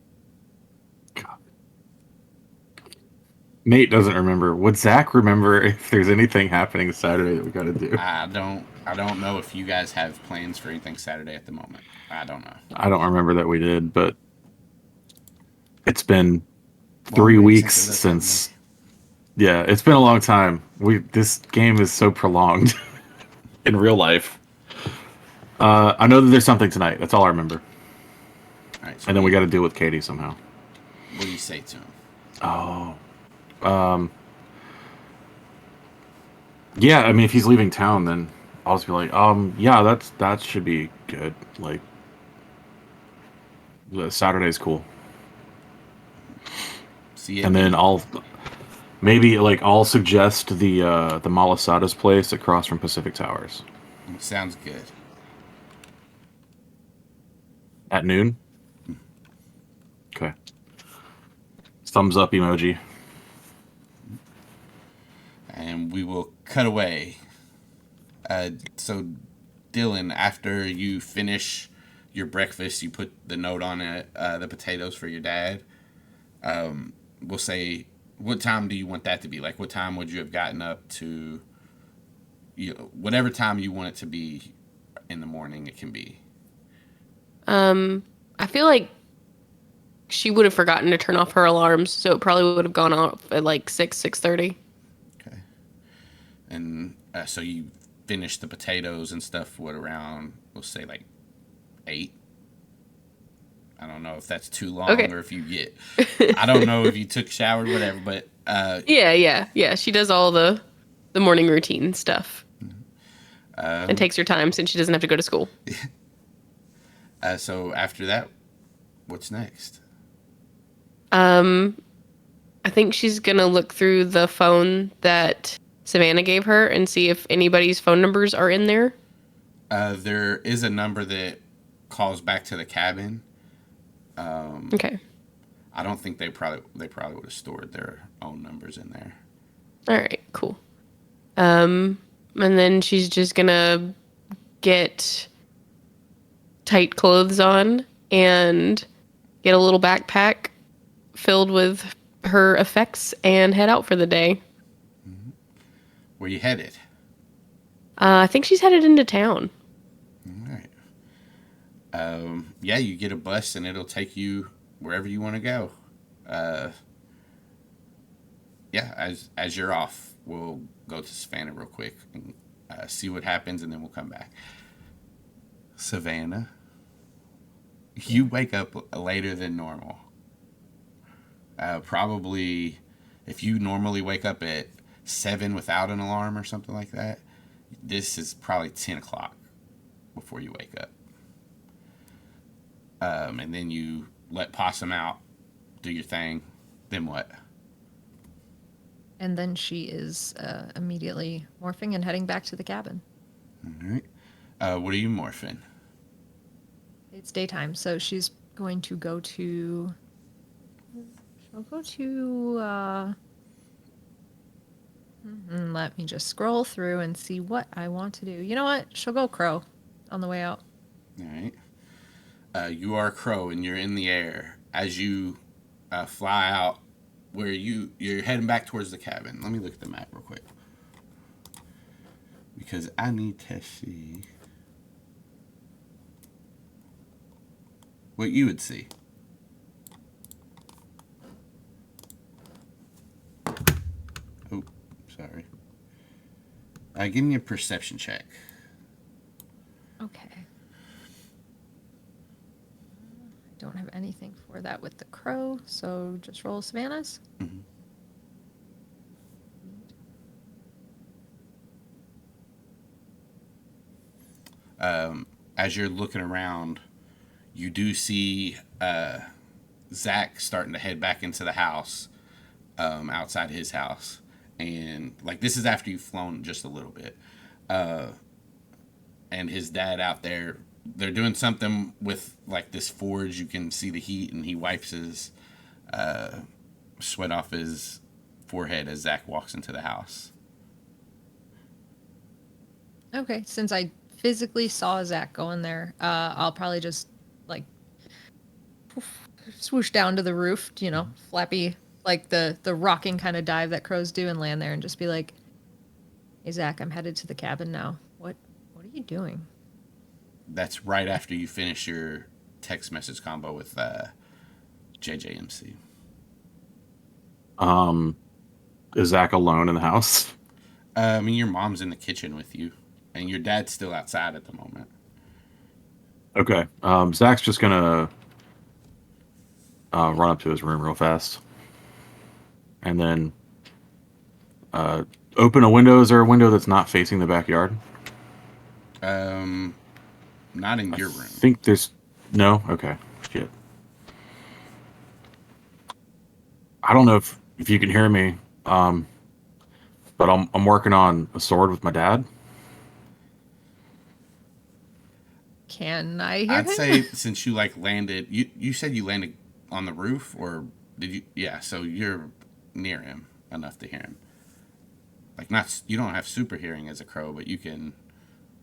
Nate doesn't remember. Would Zach remember if there's anything happening Saturday that we got to do? I don't know if you guys have plans for anything Saturday at the moment. I don't know. I don't remember that we did, but it's been Long 3 week weeks since it does since. Yeah, it's been a long time. This game is so prolonged in real life. I know that there's something tonight. That's all I remember. All right, so And then we got to deal with Katie somehow. what do you say to him? Oh, yeah. I mean, if he's leaving town, then I'll just be like, yeah, that should be good. Like, Saturday's cool. See, And then I'll suggest the Malasada's place across from Pacific Towers sounds good. at noon. Okay. Thumbs up emoji. And we will cut away. So, Dylan, after you finish your breakfast, you put the note on it, the potatoes for your dad. We'll say, what time do you want that to be? Like, what time would you have gotten up to? Whatever time you want it to be in the morning, it can be. I feel like she would have forgotten to turn off her alarms, so it probably would have gone off at like 6:30. Okay. And so you finish the potatoes and stuff, what, around, we'll say like 8? I don't know if that's too long Okay. or if you get, I don't know if you took a shower or whatever, but. Yeah. She does all the morning routine stuff. And takes her time since she doesn't have to go to school. So after that, what's next? I think she's gonna look through the phone that Savannah gave her and see if anybody's phone numbers are in there. There is a number that calls back to the cabin. Okay. I don't think they probably would have stored their own numbers in there. All right. Cool. And then she's just gonna get tight clothes on and get a little backpack filled with her effects and head out for the day. Where you headed? I think she's headed into town. All right. Yeah, you get a bus and it'll take you wherever you want to go. Yeah, as you're off, we'll go to Savannah real quick and see what happens, and then we'll come back. Savannah, you wake up later than normal. Probably, if you normally wake up at 7 without an alarm or something like that, this is probably 10 o'clock before you wake up. And then you let Possum out, do your thing. Then what? And then she is immediately morphing and heading back to the cabin. All right. What are you morphing? It's daytime, so she's going to go to... I'll go to. Let me just scroll through and see what I want to do. You know what? She'll go Crow on the way out. All right. You are Crow, and you're in the air as you fly out. Where you're heading back towards the cabin. Let me look at the map real quick because I need to see what you would see. Oh, sorry. Give me a perception check. Okay. I don't have anything for that with the crow, so just roll Savannah's. Mm-hmm. As you're looking around, you do see Zac starting to head back into the house, outside his house. And, like, this is after you've flown just a little bit. And his dad out there, they're doing something with, like, this forge. You can see the heat, and he wipes his sweat off his forehead as Zac walks into the house. Okay, since I physically saw Zac go in there, I'll probably just, like, poof, swoosh down to the roof, you know, flappy, like the rocking kind of dive that crows do, and land there and just be like, hey, Zac, I'm headed to the cabin now. What are you doing? That's right after you finish your text message combo with JJMC. Is Zac alone in the house? I mean, your mom's in the kitchen with you, and your dad's still outside at the moment. Okay. Zac's just gonna run up to his room real fast, and then open a window. Is there a window that's not facing the backyard? Not in your room. I think there's no. Okay. Shit. I don't know if you can hear me, but I'm working on a sword with my dad. Can I hear I'd him? say since you like landed, you said you landed on the roof, or did you? Yeah, so you're near him enough to hear him. Like, not, you don't have super hearing as a crow, but you can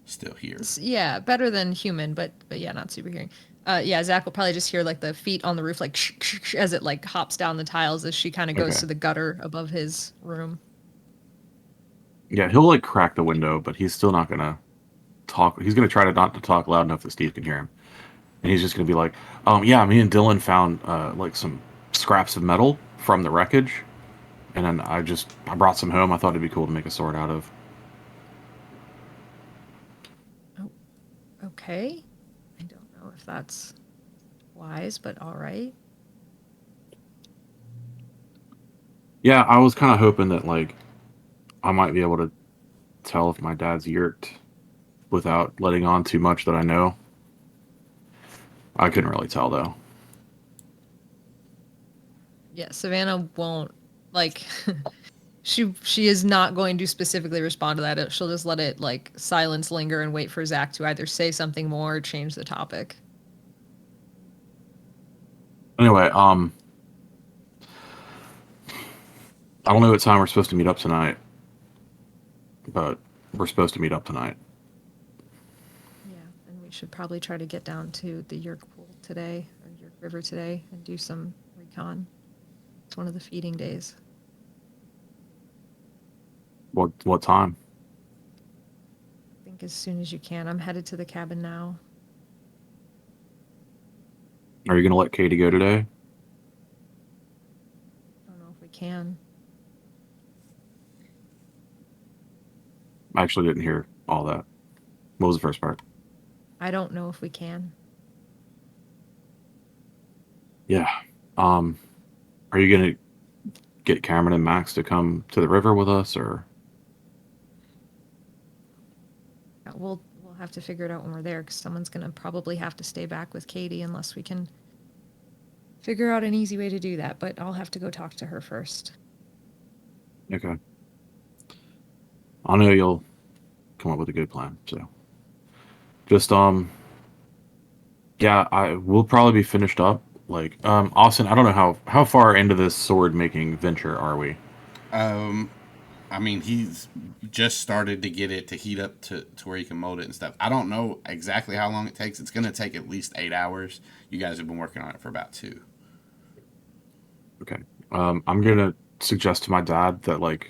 still hear. Yeah, better than human, but yeah, not super hearing. Yeah, Zac will probably just hear like the feet on the roof, like as it like hops down the tiles as she kind of goes Okay. to the gutter above his room. Yeah, he'll like crack the window, but he's still not gonna talk. He's gonna try to not to talk loud enough that Steve can hear him, and he's just gonna be like, yeah, me and Dylan found like some scraps of metal from the wreckage, and then I brought some home. I thought it'd be cool to make a sword out of. Oh, okay. I don't know if that's wise, but all right. Yeah, I was kind of hoping that like I might be able to tell if my dad's yeerked without letting on too much that I know. I couldn't really tell though. Yeah, Savannah won't like she is not going to specifically respond to that. She'll just let it like silence linger and wait for Zac to either say something more or change the topic. Anyway, I don't know what time we're supposed to meet up tonight, but we're supposed to meet up tonight. Yeah, and we should probably try to get down to the Yeerk pool today, or Yeerk River today, and do some recon. It's one of the feeding days. What time? I think as soon as you can. I'm headed to the cabin now. Are you gonna let Katie go today? I don't know if we can. I actually didn't hear all that. What was the first part? I don't know if we can. Yeah. Are you gonna get Kamren and Max to come to the river with us, or? We'll have to figure it out when we're there, because someone's gonna probably have to stay back with Katie unless we can figure out an easy way to do that. But I'll have to go talk to her first. Okay. I know you'll come up with a good plan. So, just yeah, I will probably be finished up Like, Austin, I don't know how far into this sword making venture are we? Um, I mean, he's just started to get it to heat up to where you can mold it and stuff. I don't know exactly how long it takes. It's going to take at least 8 hours. You guys have been working on it for about 2. Okay. I'm gonna suggest to my dad that like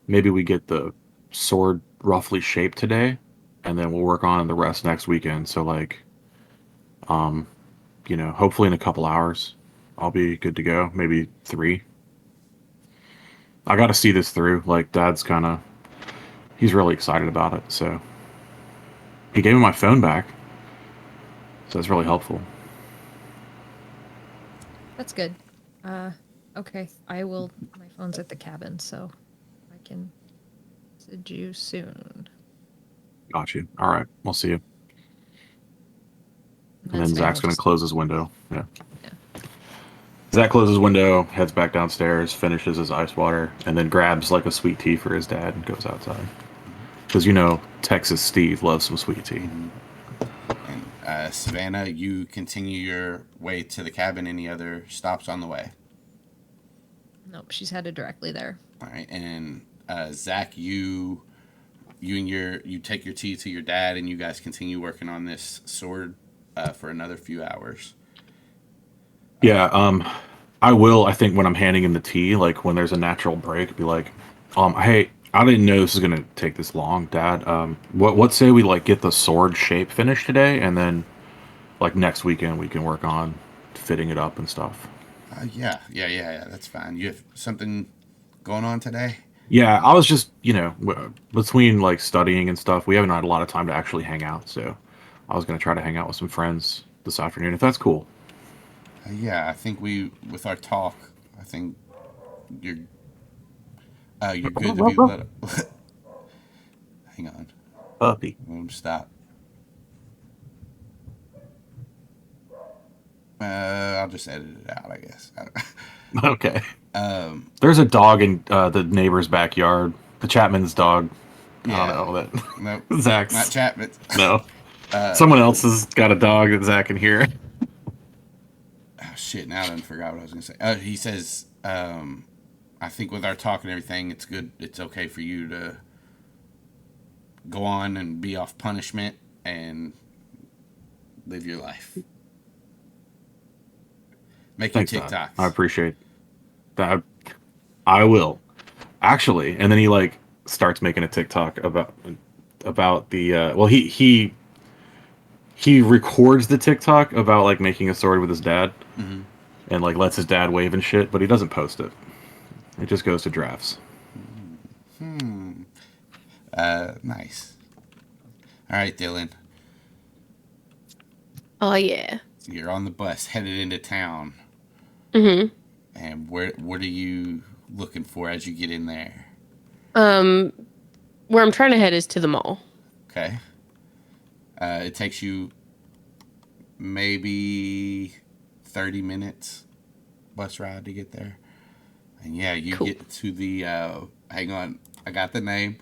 maybe we get the sword roughly shaped today, and then we'll work on the rest next weekend. So like, um, hopefully in a couple hours, I'll be good to go. Maybe 3. I got to see this through. Like, Dad's he's really excited about it. So he gave me my phone back, so it's really helpful. That's good. Okay. I will. My phone's at the cabin, so I can message you soon. Got you. All right, we'll see you. And then Savannah Zach's gonna just- close his window. Yeah. Yeah. Zach closes his window, heads back downstairs, finishes his ice water, and then grabs like a sweet tea for his dad and goes outside. Because Texas Steve loves some sweet tea. And Savannah, you continue your way to the cabin. Any other stops on the way? Nope, she's headed directly there. All right, and Zach, you take your tea to your dad, and you guys continue working on this sword for another few hours. Yeah, I will. I think when I'm handing him the tea, like when there's a natural break, be like, hey, I didn't know this was gonna take this long, Dad. What say we like get the sword shape finished today, and then like next weekend we can work on fitting it up and stuff. Yeah. That's fine. You have something going on today? Yeah, I was just between like studying and stuff, we haven't had a lot of time to actually hang out, so I was gonna try to hang out with some friends this afternoon if that's cool. Yeah, I think with our talk, I think you're good to be let up. Hang on. Puppy. Stop. I'll just edit it out, I guess. Okay. There's a dog in the neighbor's backyard. The Chapman's dog. Yeah. I don't know that. Nope. Zach's. Not Chapman. No. Someone else has got a dog that Zach can hear. Oh, shit, now I done forgot what I was going to say. He says, I think with our talk and everything, it's good. It's okay for you to go on and be off punishment and live your life. Make your Thanks, Dad. TikToks. I appreciate that. I will. Actually, and then he like starts making a TikTok about the well he records the TikTok about like making a sword with his dad, and like lets his dad wave and shit, but he doesn't post it. It just goes to drafts. Nice. All right, Dylan. Oh yeah. You're on the bus headed into town. Mhm. And what are you looking for as you get in there? Where I'm trying to head is to the mall. Okay. It takes you maybe 30 minutes bus ride to get there. And yeah, you Cool. get to the hang on, I got the name.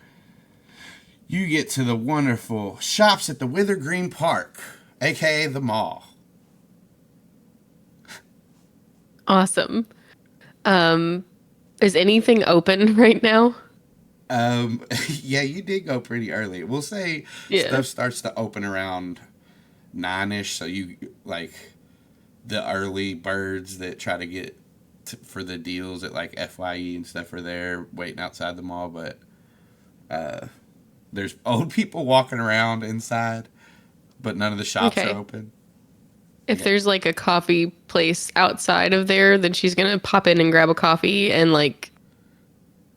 You get to the wonderful Shops at the Withergreen Park, aka the mall. Awesome. Is anything open right now? Yeah, you did go pretty early. We'll say Yeah. stuff starts to open around 9ish, so you like the early birds that try to get for the deals at like FYE and stuff are there waiting outside the mall, but there's old people walking around inside, but none of the shops Okay. are open. If there's like a coffee place outside of there, then she's gonna pop in and grab a coffee and like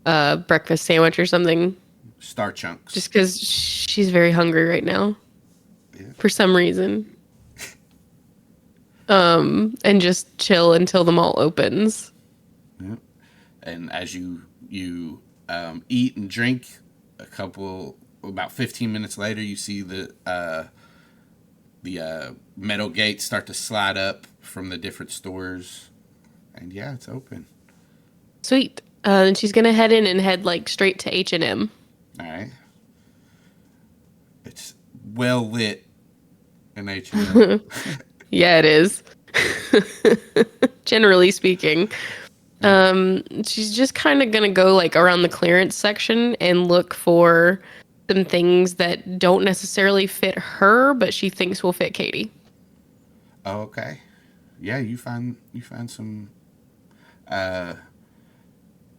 a breakfast sandwich or something. Star chunks. Just because she's very hungry right now. Yeah. For some reason. And just chill until the mall opens. Yeah. And as you eat and drink, about 15 minutes later, you see the metal gates start to slide up from the different stores, and yeah, it's open. Sweet. And she's gonna head in and head like straight to H&M. All right. It's well lit in H&M. Yeah, it is. Generally speaking. She's just kind of gonna go like around the clearance section and look for some things that don't necessarily fit her, but she thinks will fit Katie. Oh, okay. Yeah, you find some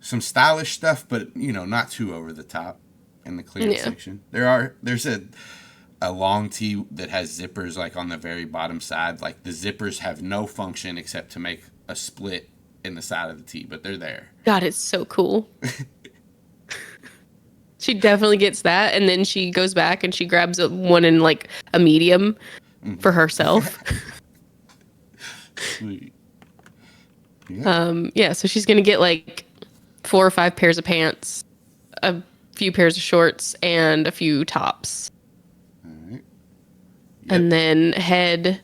stylish stuff, but not too over the top in the clearance section. There's a long tee that has zippers like on the very bottom side. Like the zippers have no function except to make a split in the side of the tee, but they're there. God, it's so cool. She definitely gets that, and then she goes back and she grabs one in like a medium for herself. Sweet. Yeah. Yeah, so she's gonna get like 4 or 5 pairs of pants, a few pairs of shorts, and a few tops. All right. Yep. And then head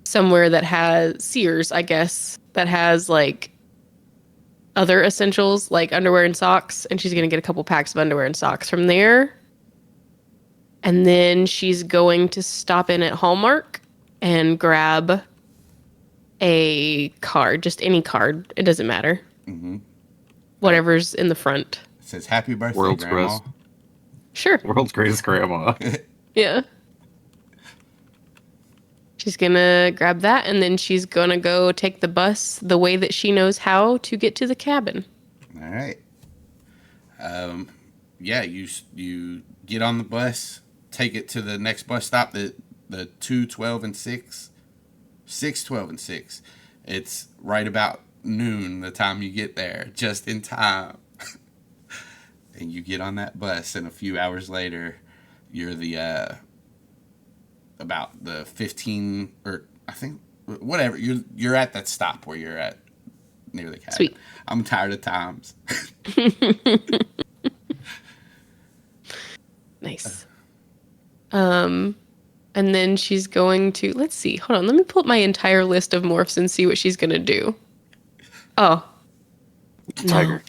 somewhere that has Sears, I guess, that has like other essentials like underwear and socks, and she's gonna get a couple packs of underwear and socks from there. And then she's going to stop in at Hallmark and grab a card, just any card. It doesn't matter. Mm-hmm. Whatever's in the front. It says happy birthday, World's Grandma. best. Sure. World's greatest grandma. Yeah. She's gonna grab that, and then she's gonna go take the bus the way that she knows how to get to the cabin. All right. Yeah, you get on the bus, take it to the next bus stop, the 2, 12, and 6. 6, 12, and 6. It's right about noon the time you get there, just in time. And you get on that bus, and a few hours later, you're about the 15, or I think, whatever, you're at that stop where you're at near the cabin. Sweet. I'm tired of times. Nice. And then she's going to, let's see, hold on, let me pull up my entire list of morphs and see what she's gonna do. Oh. Tiger.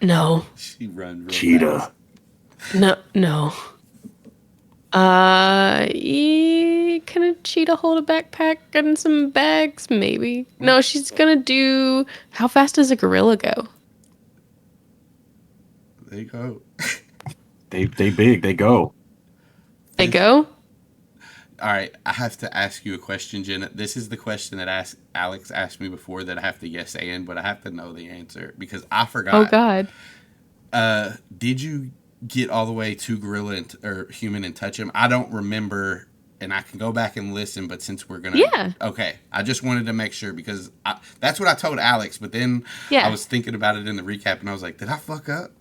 No. She run real Cheetah. fast. No. Can a cheetah hold a backpack and some bags? Maybe. No, she's gonna do. How fast does a gorilla go? There you go. They big. They go. They go? All right, I have to ask you a question, Jenna. This is the question that Alex asked me before that I have to yes and, but I have to know the answer because I forgot. Oh God. Did you get all the way to gorilla or human and touch him? I don't remember, and I can go back and listen. But since we're gonna, Yeah. Okay. I just wanted to make sure because that's what I told Alex. But then I was thinking about it in the recap, and I was like, did I fuck up?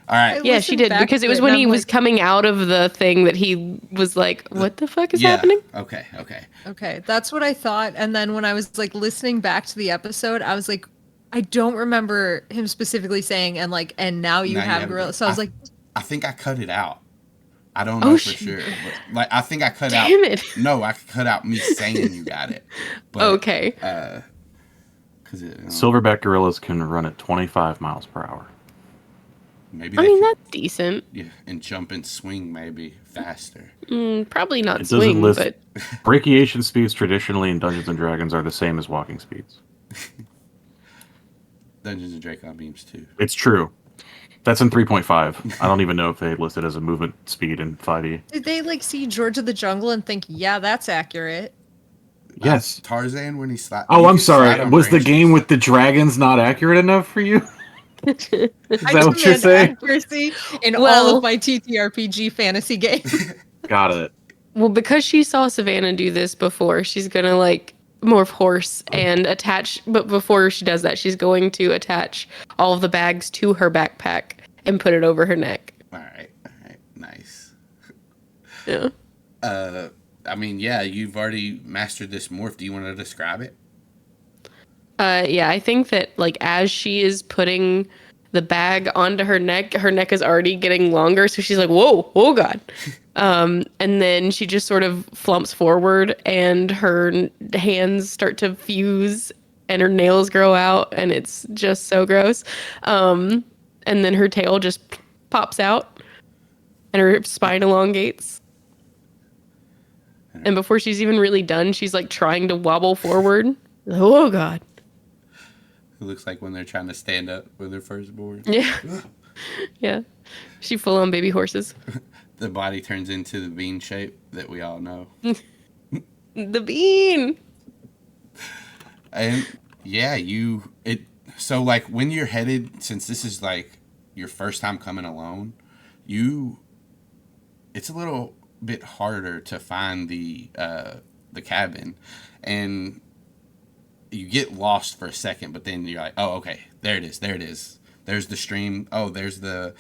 All right. Yeah, she did because it was when he was coming out of the thing that he was like, "What the fuck is happening?" Okay. Okay, that's what I thought. And then when I was like listening back to the episode, I was like, I don't remember him specifically saying, and now you have gorilla. So I was like, I think I cut it out. I don't know for sure. But, I think I cut out. Damn it. No, I cut out me saying you got it. But, okay. Silverback gorillas can run at 25 miles per hour. Maybe that's decent. Yeah, and jump and swing maybe faster. Probably not swing, but brachiation speeds traditionally in Dungeons and Dragons are the same as walking speeds. Dungeons and Dracon Beams too. It's true. That's in 3.5. I don't even know if they listed as a movement speed in 5e. Did they see George of the Jungle and think, yeah, that's accurate? Yes. Tarzan when he slapped. Oh, I'm sorry. Was the game with the dragons not accurate enough for you? Is that what you're saying? Accuracy in all of my TTRPG fantasy games. Got it. Well, because she saw Savannah do this before, she's gonna morph horse and attach. But before she does that, she's going to attach all of the bags to her backpack and put it over her neck. All right, nice. Yeah. You've already mastered this morph. Do you want to describe it? Yeah, I think that as she is putting the bag onto her neck is already getting longer. So she's like, whoa, oh God. And then she just sort of flumps forward and her hands start to fuse and her nails grow out and it's just so gross. And then her tail just pops out and her spine elongates. And before she's even really done, she's like trying to wobble forward. Oh God. It looks like when they're trying to stand up with their firstborn. Yeah. Yeah. She full on baby horses. The body turns into the bean shape that we all know. The bean. And yeah, so like when you're headed, since this is like your first time coming alone, it's a little bit harder to find the cabin, and you get lost for a second, but then you're like, oh, okay, there it is. There's the stream. Oh, there's the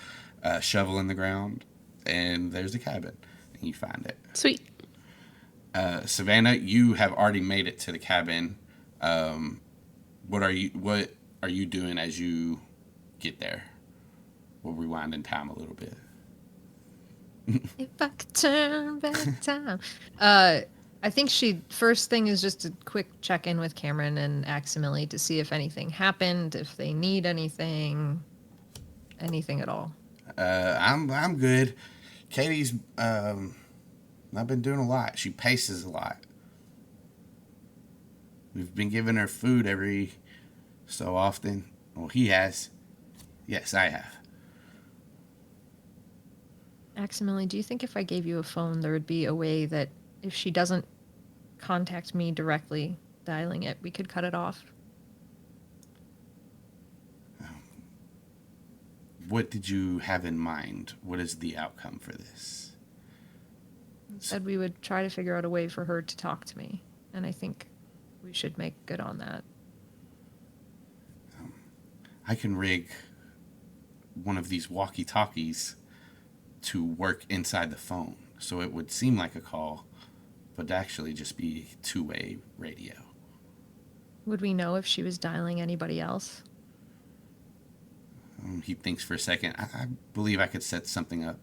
shovel in the ground, and there's the cabin, and you find it. Sweet. Savannah, you have already made it to the cabin. What are you doing as you get there? We'll rewind in time a little bit. If I could turn back time. I think first thing is just a quick check in with Kamren and Aximili to see if anything happened, if they need anything at all. I'm good. Katie's not been doing a lot. She paces a lot. We've been giving her food every so often. Well, he has. Yes, I have. Aximili, do you think if I gave you a phone, there would be a way that if she doesn't contact me directly, dialing it, we could cut it off? What did you have in mind? What is the outcome for this? Said we would try to figure out a way for her to talk to me, and I think we should make good on that. I can rig one of these walkie-talkies to work inside the phone, so it would seem like a call, but actually just be two-way radio. Would we know if she was dialing anybody else? He thinks for a second. I believe I could set something up.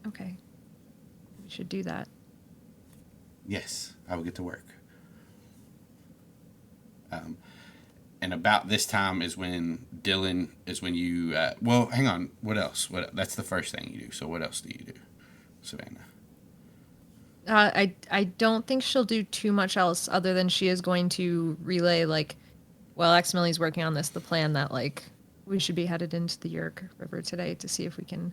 Okay. We should do that. Yes, I will get to work. And about this time is when you, well, hang on. What else? That's the first thing you do. So what else do you do, Savannah? I don't think she'll do too much else other than she is going to relay, like, well, Aximili's working on this, the plan that, like, we should be headed into the Yeerk River today to see if we can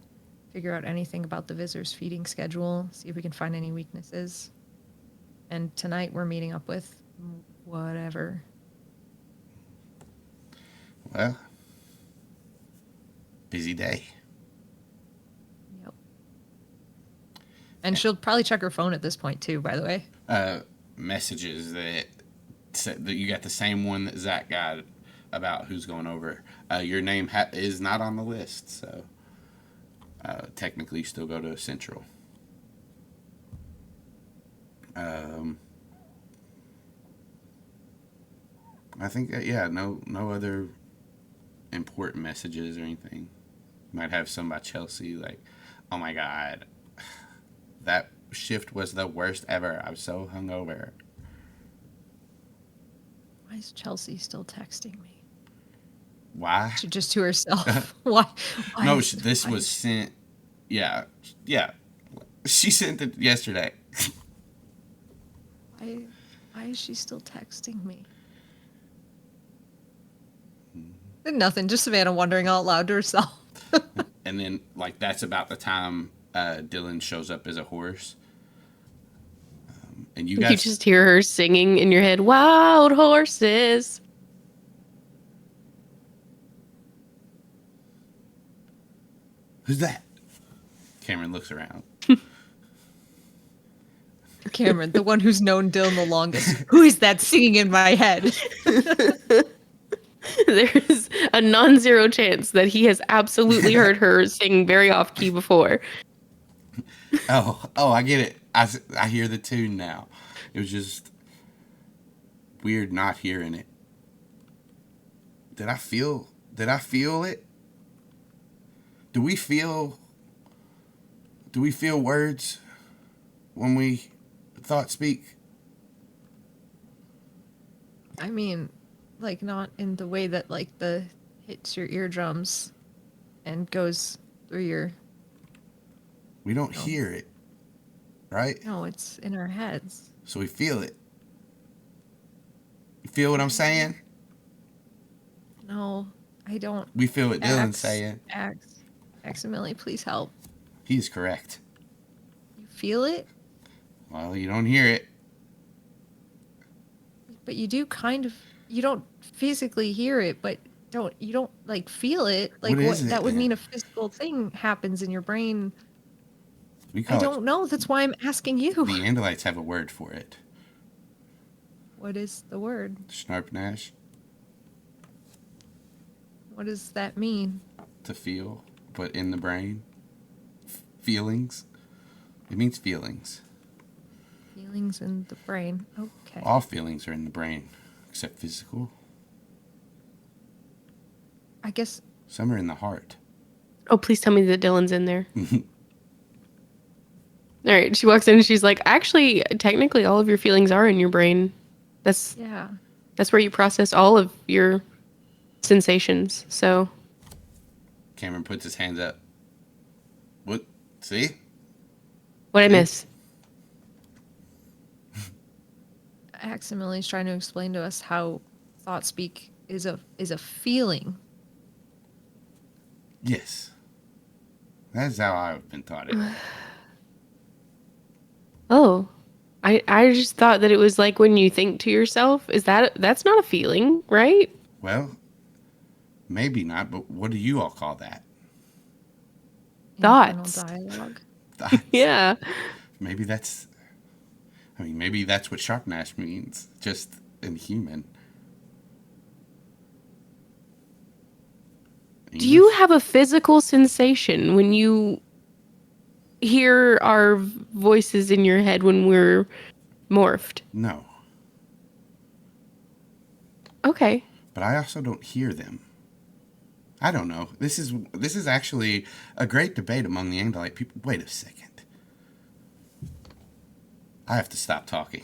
figure out anything about the Visser's feeding schedule, see if we can find any weaknesses. And tonight we're meeting up with whatever. Well, busy day. Yep. And she'll probably check her phone at this point too, by the way. Messages that you got the same one that Zac got about who's going over. Your name is not on the list, so technically you still go to Central. I think, no other important messages or anything. Might have some by Chelsea, like, oh my God, that shift was the worst ever. I was so hungover. Why is Chelsea still texting me? Why? Just to herself. Why No, this was sent. Yeah. She sent it yesterday. Why is she still texting me? Nothing, just Savannah wondering out loud to herself. And then, like, that's about the time Dylan shows up as a horse. And you guys just hear her singing in your head, "Wild horses." Who's that? Kamren looks around. Kamren, the one who's known Dylan the longest. Who is that singing in my head? There's a non-zero chance that he has absolutely heard her sing very off-key before. Oh, I get it. I hear the tune now. It was just weird not hearing it. Did I feel it? Do we feel words when we thought speak? I mean, like, not in the way that, like, the hits your eardrums and goes through your... We don't hear it. right? No, it's in our heads. So we feel it. You feel what I'm saying? No, I don't. We feel what Dylan's saying. Aximili, please help. He's correct. You feel it, Well, you don't hear it. but you do kind of. You don't physically hear it, but you don't like feel it. Like What is it that would then? mean a physical thing happens in your brain. We I call don't know. That's why I'm asking you. The Andalites have a word for it. What is the word? Snarpnash. What does that mean? To feel, but in the brain. Feelings. It means feelings. Feelings in the brain. Okay. All feelings are in the brain, except physical. I guess. Some are in the heart. Oh, please tell me that Dylan's in there. All right. She walks in and she's like, actually, technically, all of your feelings are in your brain. That's where you process all of your sensations. So Kamren puts his hands up. What? See? What'd I miss? Aximili's trying to explain to us how thought speak is a feeling. Yes. That's how I've been taught it. Oh, I just thought that it was like when you think to yourself. That's not a feeling, right? Well, maybe not, but what do you all call that? Thoughts. Internal dialogue. Thoughts. Yeah. Maybe that's what Sharpnash means, just in human. Do you have a physical sensation when you hear our voices in your head when we're morphed? No. Okay. But I also don't hear them. I don't know. This is actually a great debate among the Andalite people. Wait a second. I have to stop talking.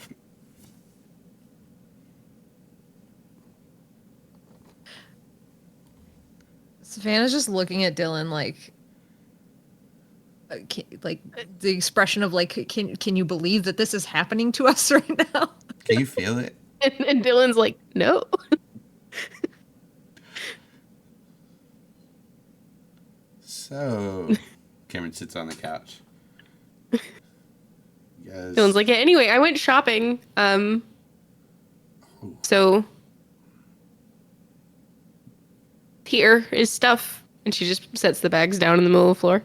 Savannah's just looking at Dylan like the expression of like, can you believe that this is happening to us right now? Can you feel it? And Dylan's like, no. So, Kamren sits on the couch. Yes. Dylan's like, yeah, anyway, I went shopping. So here is stuff. And she just sets the bags down in the middle of the floor.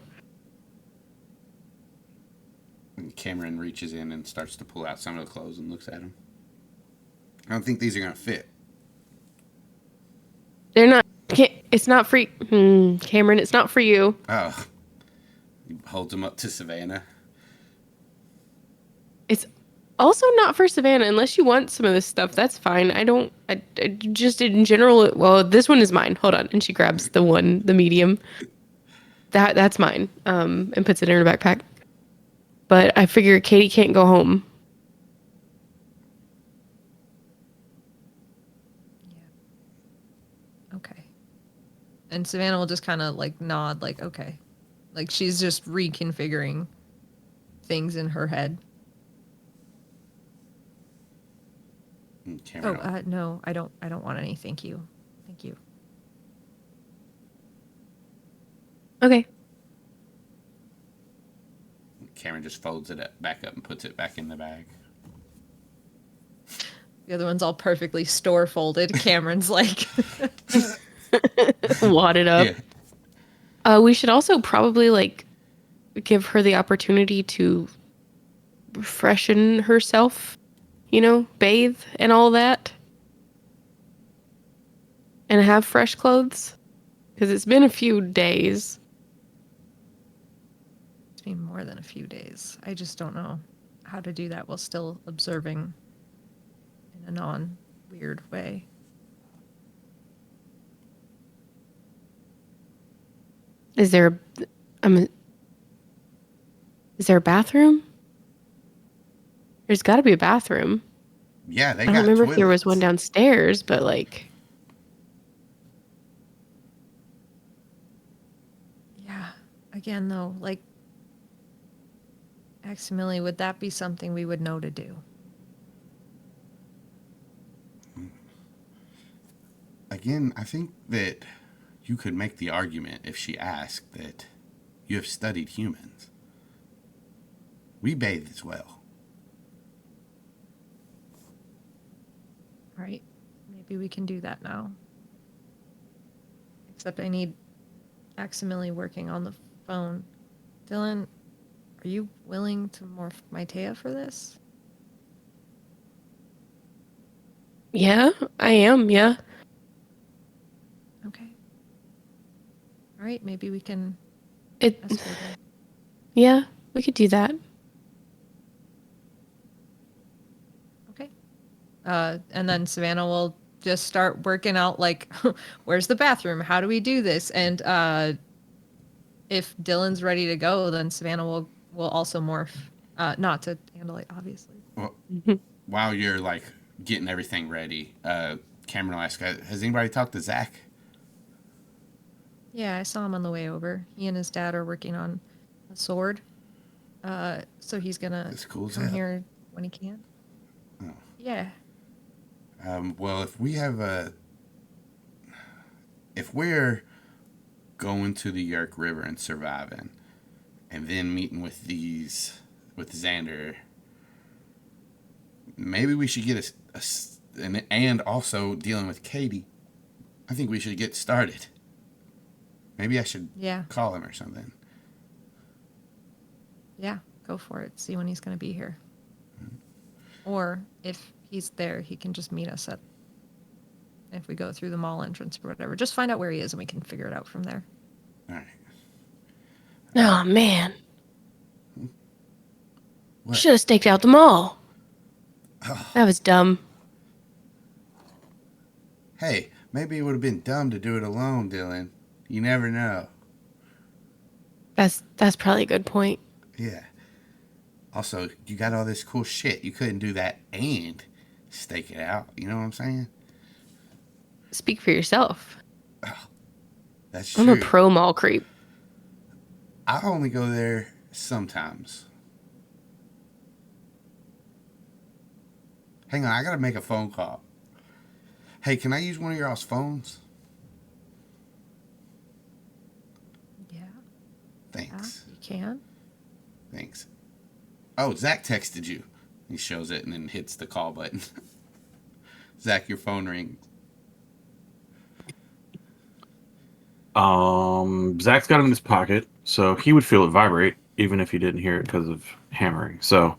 And Kamren reaches in and starts to pull out some of the clothes and looks at them. I don't think these are going to fit. They're not. It's not for Kamren, it's not for you. Oh. He holds them up to Savannah. It's also not for Savannah unless you want some of this stuff. That's fine. I just in general. Well, this one is mine. Hold on, and she grabs the medium. That's mine. And puts it in her backpack. But I figure Katie can't go home. Yeah. Okay. And Savannah will just kind of like nod, like okay, like she's just reconfiguring things in her head. No, I don't want any. Thank you. Okay. Kamren just folds it back up and puts it back in the bag. The other one's all perfectly store folded. Cameron's like wadded up. Yeah. We should also probably like give her the opportunity to freshen herself, bathe and all that. And have fresh clothes. Because it's been a few days. It's been more than a few days. I just don't know how to do that while still observing in a non-weird way. Is there a bathroom? There's got to be a bathroom. Yeah, they got I don't remember toilets. if there was one downstairs, but like... Yeah. Again, though, like... Aximili, would that be something we would know to do? Again, I think that you could make the argument if she asked that you have studied humans. We bathe as well. All right. Maybe we can do that now. Except I need Aximili working on the phone. Dylan, are you willing to morph my Taya for this? Yeah, I am. Yeah. Okay. All right. Maybe we can It. escort her. Yeah, we could do that. Okay. And then Savannah will just start working out, like, where's the bathroom? How do we do this? And if Dylan's ready to go, then Savannah will also morph. Not to handle it, obviously. Well, while you're like getting everything ready, Cameron will ask, has anybody talked to Zac? Yeah, I saw him on the way over. He and his dad are working on a sword. So he's gonna That's cool as come hell. here when he can. Oh. Yeah. Well, if we're going to the Yeerk River and surviving, and then meeting with Xander, maybe we should get and also dealing with Katie. I think we should get started. Maybe I should call him or something. Yeah, go for it. See when he's gonna be here. Or if he's there, he can just meet us if we go through the mall entrance or whatever. Just find out where he is and we can figure it out from there. All right. Oh man. What? Should have staked out the mall. Oh. That was dumb. Hey, maybe it would have been dumb to do it alone, Dylan. You never know. That's probably a good point. Yeah. Also, you got all this cool shit. You couldn't do that and stake it out. You know what I'm saying? Speak for yourself. Oh, that's true. I'm a pro mall creep. I only go there sometimes. Hang on, I gotta make a phone call. Hey, can I use one of y'all's phones? Yeah. Thanks. You can. Thanks. Oh, Zac texted you. He shows it and then hits the call button. Zac, your phone rings. Zach's got it in his pocket, so he would feel it vibrate even if he didn't hear it because of hammering. So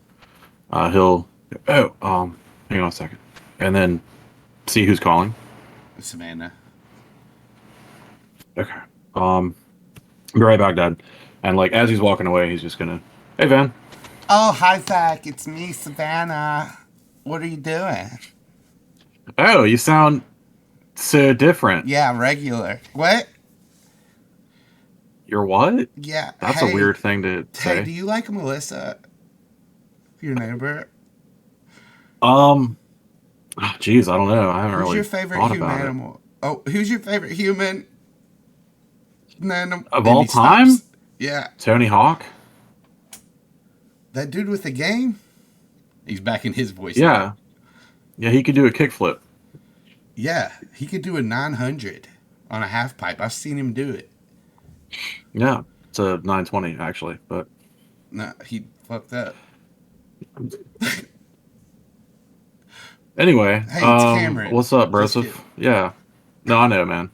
he'll hang on a second, and then see who's calling. Savannah. Okay. Be right back, Dad. And like as he's walking away, he's just gonna, hey Van. Oh, hi Zac. It's me, Savannah. What are you doing? Oh, you sound so different. Yeah, regular. What? You're what? Yeah. That's a weird thing to say. Hey, do you like Melissa? Your neighbor? Geez, I don't know. I haven't Who's really your favorite thought human about animal? Oh, who's your favorite human? Of all time? Yeah. Tony Hawk? That dude with the game? He's back in his voice. Yeah. Now. Yeah, he could do a kickflip. Yeah, he could do a 900 on a half pipe. I've seen him do it. Yeah, it's a 920 actually, but No, he fucked up. Anyway, Hey, it's Kamren. what's up, Broseph? Yeah. No, I know, man.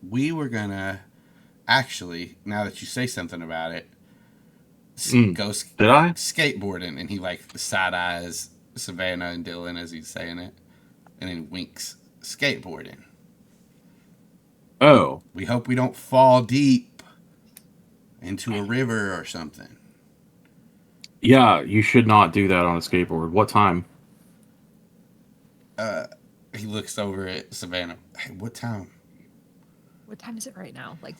We were gonna actually, now that you say something about it, go Did I? skateboarding, and he like side eyes Savannah and Dylan as he's saying it, and then winks. Skateboarding. Oh. We hope we don't fall deep into a river or something. Yeah, you should not do that on a skateboard. What time? He looks over at Savannah. Hey, what time? What time is it right now? Like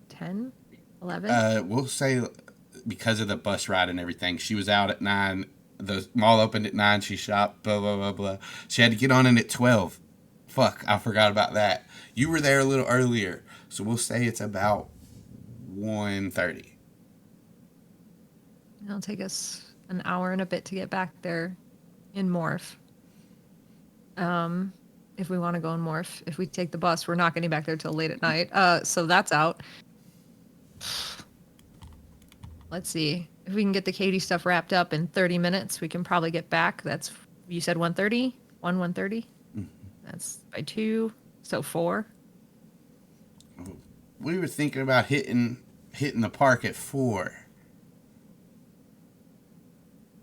10? 11? We'll say because of the bus ride and everything, she was out at 9. The mall opened at 9. She shopped, blah, blah, blah, blah. She had to get on in at 12. Fuck, I forgot about that. You were there a little earlier, so we'll say it's about 1:30. It'll take us an hour and a bit to get back there in Morph. If we want to go in Morph. If we take the bus, we're not getting back there till late at night. So that's out. Let's see. If we can get the Katie stuff wrapped up in 30 minutes, we can probably get back. That's, you said 1:30? 1:30? Mm-hmm. That's by 2, so 4. We were thinking about hitting the park at 4.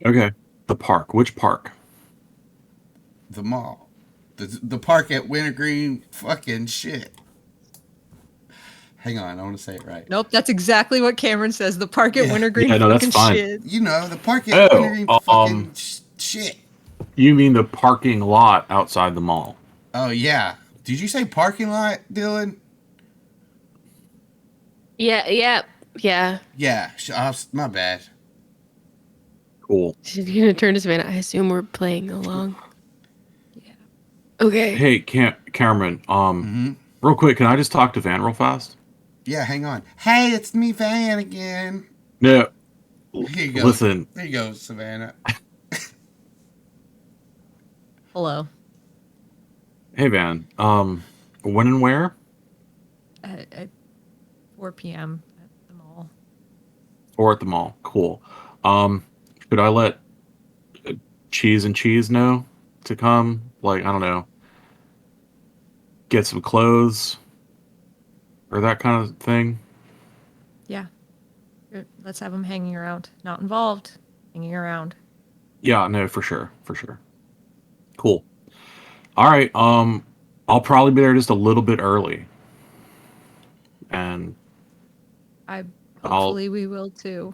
Okay. The park. Which park? The mall. The park at Wintergreen fucking shit. Hang on, I want to say it right. Nope, that's exactly what Cameron says. The park at Wintergreen Yeah, no, that's fucking fine. shit. You know, the park at Wintergreen fucking shit. You mean the parking lot outside the mall? Oh, yeah. Did you say parking lot, Dylan? Yeah. Yeah, my bad. Cool. She's gonna turn to Savannah. I assume we're playing along. Yeah. Okay. Hey, Cameron. Real quick, can I just talk to Van real fast? Yeah, hang on. Hey, it's me, Van, again. Yeah. Here you go. Listen. There you go, Savannah. Hello. Hey, Van. When and where? At 4 p.m. at the mall. Or at the mall. Cool. Could I let Cheese and Cheese know to come? Like, I don't know. Get some clothes? Or that kind of thing? Yeah. Let's have them hanging around. Not involved. Hanging around. Yeah, no, for sure. For sure. Cool. All right. I'll probably be there just a little bit early. And Hopefully we will too.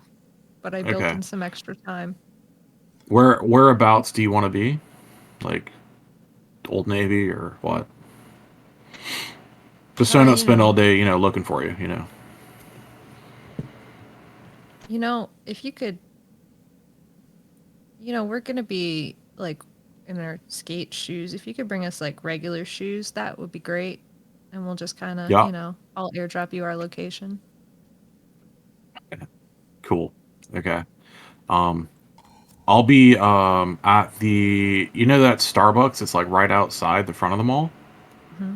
But I built Okay. in some extra time. whereabouts do you want to be? Like Old Navy or what? Just so I don't spend all day, looking for you, You know, if you could, we're going to be like in our skate shoes. If you could bring us like regular shoes, that would be great. And we'll just kind of, Yeah. I'll airdrop you our location. Cool. Okay. I'll be at the that Starbucks. It's like right outside the front of the mall. Mm-hmm.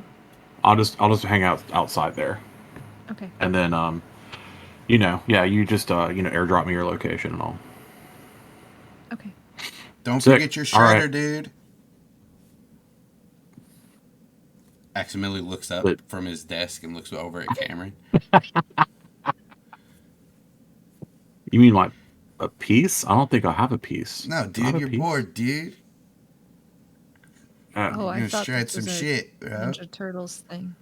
I'll just hang out outside there, Okay. and then you just airdrop me your location and all. Okay. Don't Sick. forget your All shredder, right. dude. Aximili looks up from his desk and looks over at Cameron. You mean like a piece? I don't think I have a piece. No, Do I have dude, a you're piece? bored, dude. Oh, You're I gonna thought shred this some was a shit, bro. Ninja Turtles thing.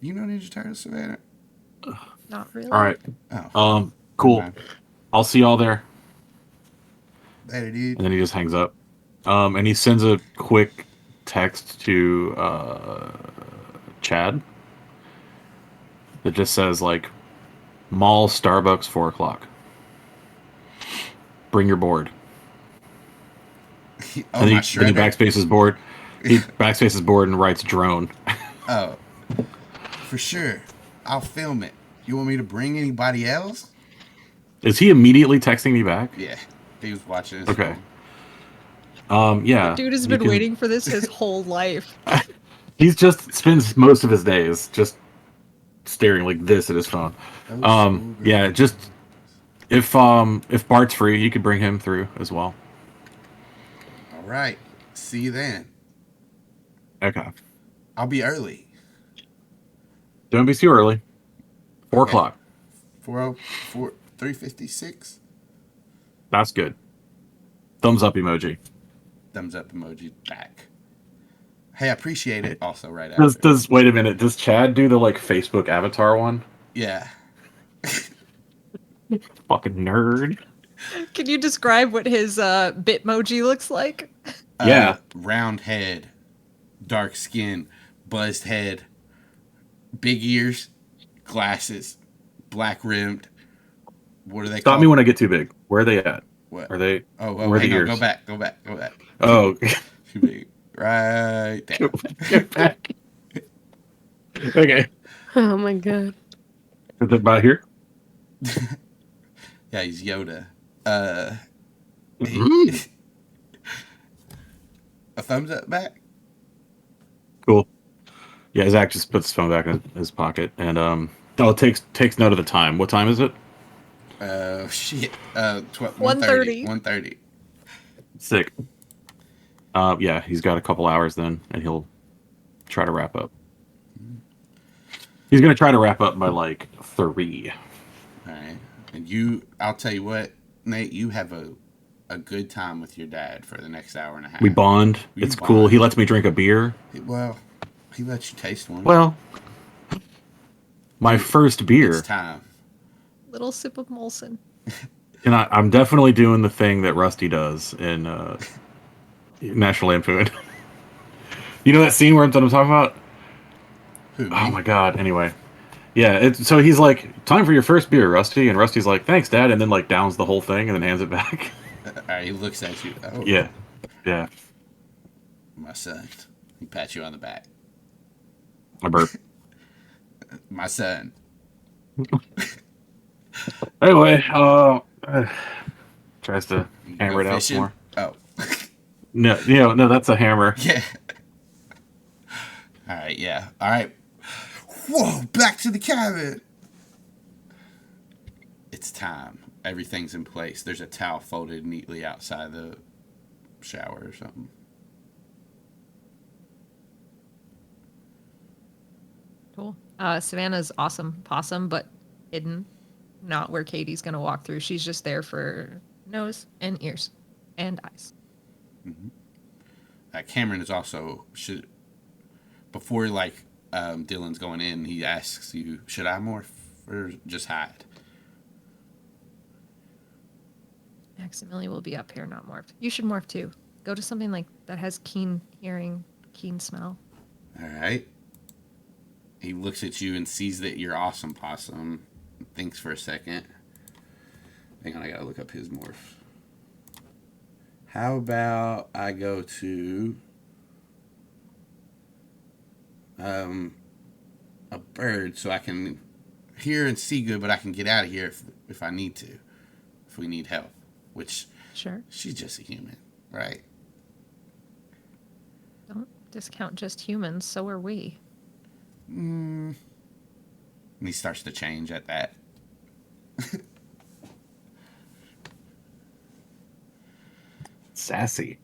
You know Ninja Turtles, Savannah? Not really. All right. Oh. Cool. Never mind. I'll see y'all there. Later, dude. And then he just hangs up. And he sends a quick text to Chad that just says like mall Starbucks 4:00. Bring your board. Oh, and my then he shredder. backspaces his board. He backspaces his board and writes drone. Oh, for sure. I'll film it. You want me to bring anybody else? Is he immediately texting me back? Yeah. He was watching his Okay. phone. Yeah. Dude has you been can- waiting for this his whole life. He's just spends most of his days just staring like this at his phone. Yeah, just if Bart's free, you could bring him through as well. All right. See you then. Okay. I'll be early. Don't be too early. 4:00. 4:04, 3:56. That's good. Thumbs up emoji. Thumbs up emoji back. Hey, I appreciate it. Also, right after. Does wait a minute? Does Chad do the like Facebook avatar one? Yeah. Fucking nerd. Can you describe what his Bitmoji looks like? Yeah. Round head, dark skin, buzzed head, big ears, glasses, black rimmed. What are they Stop called? me when I get too big. Where are they at? What? Are they? Oh, where are the hang on. ears? Go back. Oh. Too big. Right there. Get back. Okay. Oh my god. Is it by here? Yeah, he's Yoda. A thumbs up back. Cool. Yeah, Zach just puts his phone back in his pocket and takes note of the time. What time is it? Shit. 1:30. 1:30. Sick. Yeah, he's got a couple hours then, and he'll try to wrap up. He's gonna try to wrap up by like 3. All right. And I'll tell you what, Nate, you have a good time with your dad for the next hour and a half. We bond. It's cool. He lets me drink a beer. Well, he lets you taste one. Well, my first beer. It's time. Little sip of Molson. And I'm definitely doing the thing that Rusty does in National Lampoon. You know that scene where I'm talking about? Who, oh my god. Anyway. Yeah, so he's like, time for your first beer, Rusty. And Rusty's like, thanks, Dad. And then like downs the whole thing and then hands it back. All right, he looks at you. Oh. Yeah. Yeah. My son. He pats you on the back. I burp. My son. Anyway, tries to hammer it out some more. Oh. No, that's a hammer. Yeah. All right, yeah. All right. Whoa, back to the cabin. It's time. Everything's in place. There's a towel folded neatly outside the shower or something. Cool. Savannah's awesome possum, but hidden. Not where Katie's going to walk through. She's just there for nose and ears and eyes. Mm-hmm. Kamren is also... Before, Dylan's going in, he asks you, should I morph or just hide? Aximili will be up here, not morphed. You should morph too. Go to something like that has keen hearing, keen smell. All right. He looks at you and sees that you're awesome possum. Thinks for a second. Hang on, I gotta look up his morph. How about I go to a bird so I can hear and see good, but I can get out of here if I need to, if we need help. Which, sure, she's just a human, right? Don't discount just humans. So are we. And he starts to change at that. Sassy.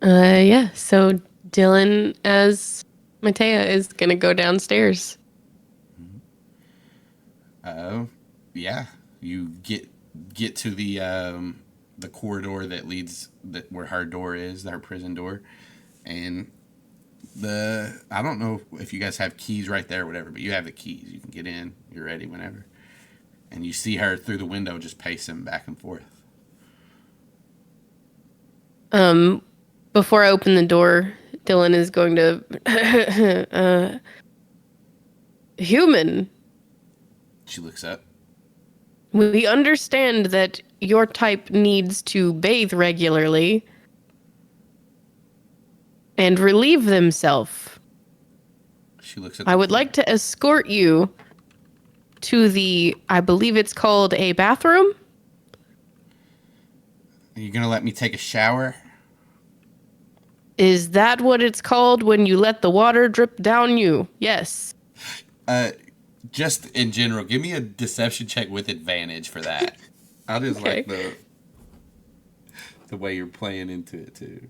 Yeah. So Dylan as Matea is gonna go downstairs. Yeah. You get to the corridor that leads where her door is, her prison door, and I don't know if you guys have keys right there or whatever, but you have the keys. You can get in. You're ready whenever. And you see her through the window just pacing back and forth. Before I open the door, Dylan is going to human. She looks up. We understand that your type needs to bathe regularly and relieve themselves. She looks at I would like to escort you to I believe it's called a bathroom. Are you going to let me take a shower? Is that what it's called when you let the water drip down you? Yes. Just in general, give me a deception check with advantage for that. I just like the way you're playing into it too.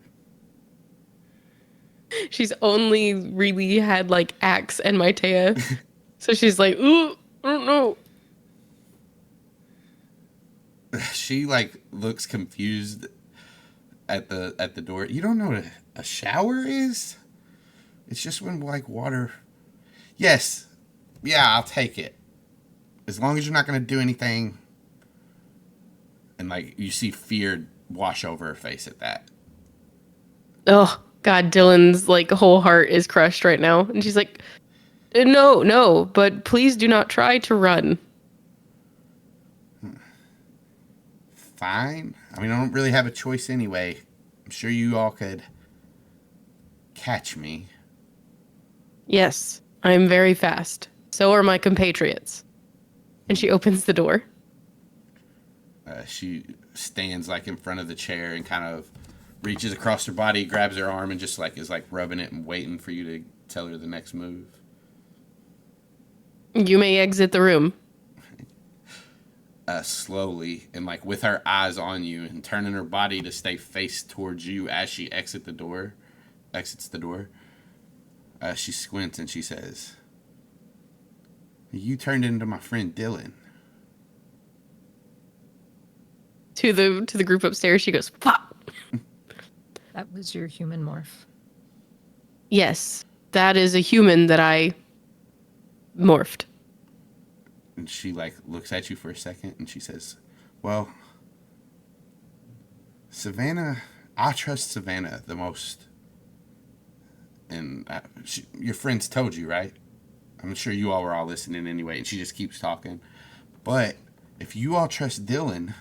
She's only really had like Axe and Matea. So she's like, ooh, I don't know. She looks confused at the door. You don't know what a shower is? It's just when water. Yes. Yeah, I'll take it. As long as you're not going to do anything. And you see fear wash over her face at that. Oh God, Dylan's whole heart is crushed right now. And she's like, no, but please do not try to run. Fine. I mean, I don't really have a choice anyway. I'm sure you all could catch me. Yes, I'm very fast. So are my compatriots. And she opens the door. She stands like in front of the chair and kind of reaches across her body, grabs her arm, and just like is like rubbing it and waiting for you to tell her the next move. You may exit the room. Slowly and like with her eyes on you and turning her body to stay faced towards you as she exits the door. She squints and she says, "You turned into my friend Dylan." To the group upstairs, she goes, "Pop." That was your human morph. Yes, that is a human that I morphed. And she like looks at you for a second and she says, "Well, Savannah, I trust Savannah the most. And your friends told you, right? I'm sure you all were all listening anyway." And she just keeps talking. "But if you all trust Dylan,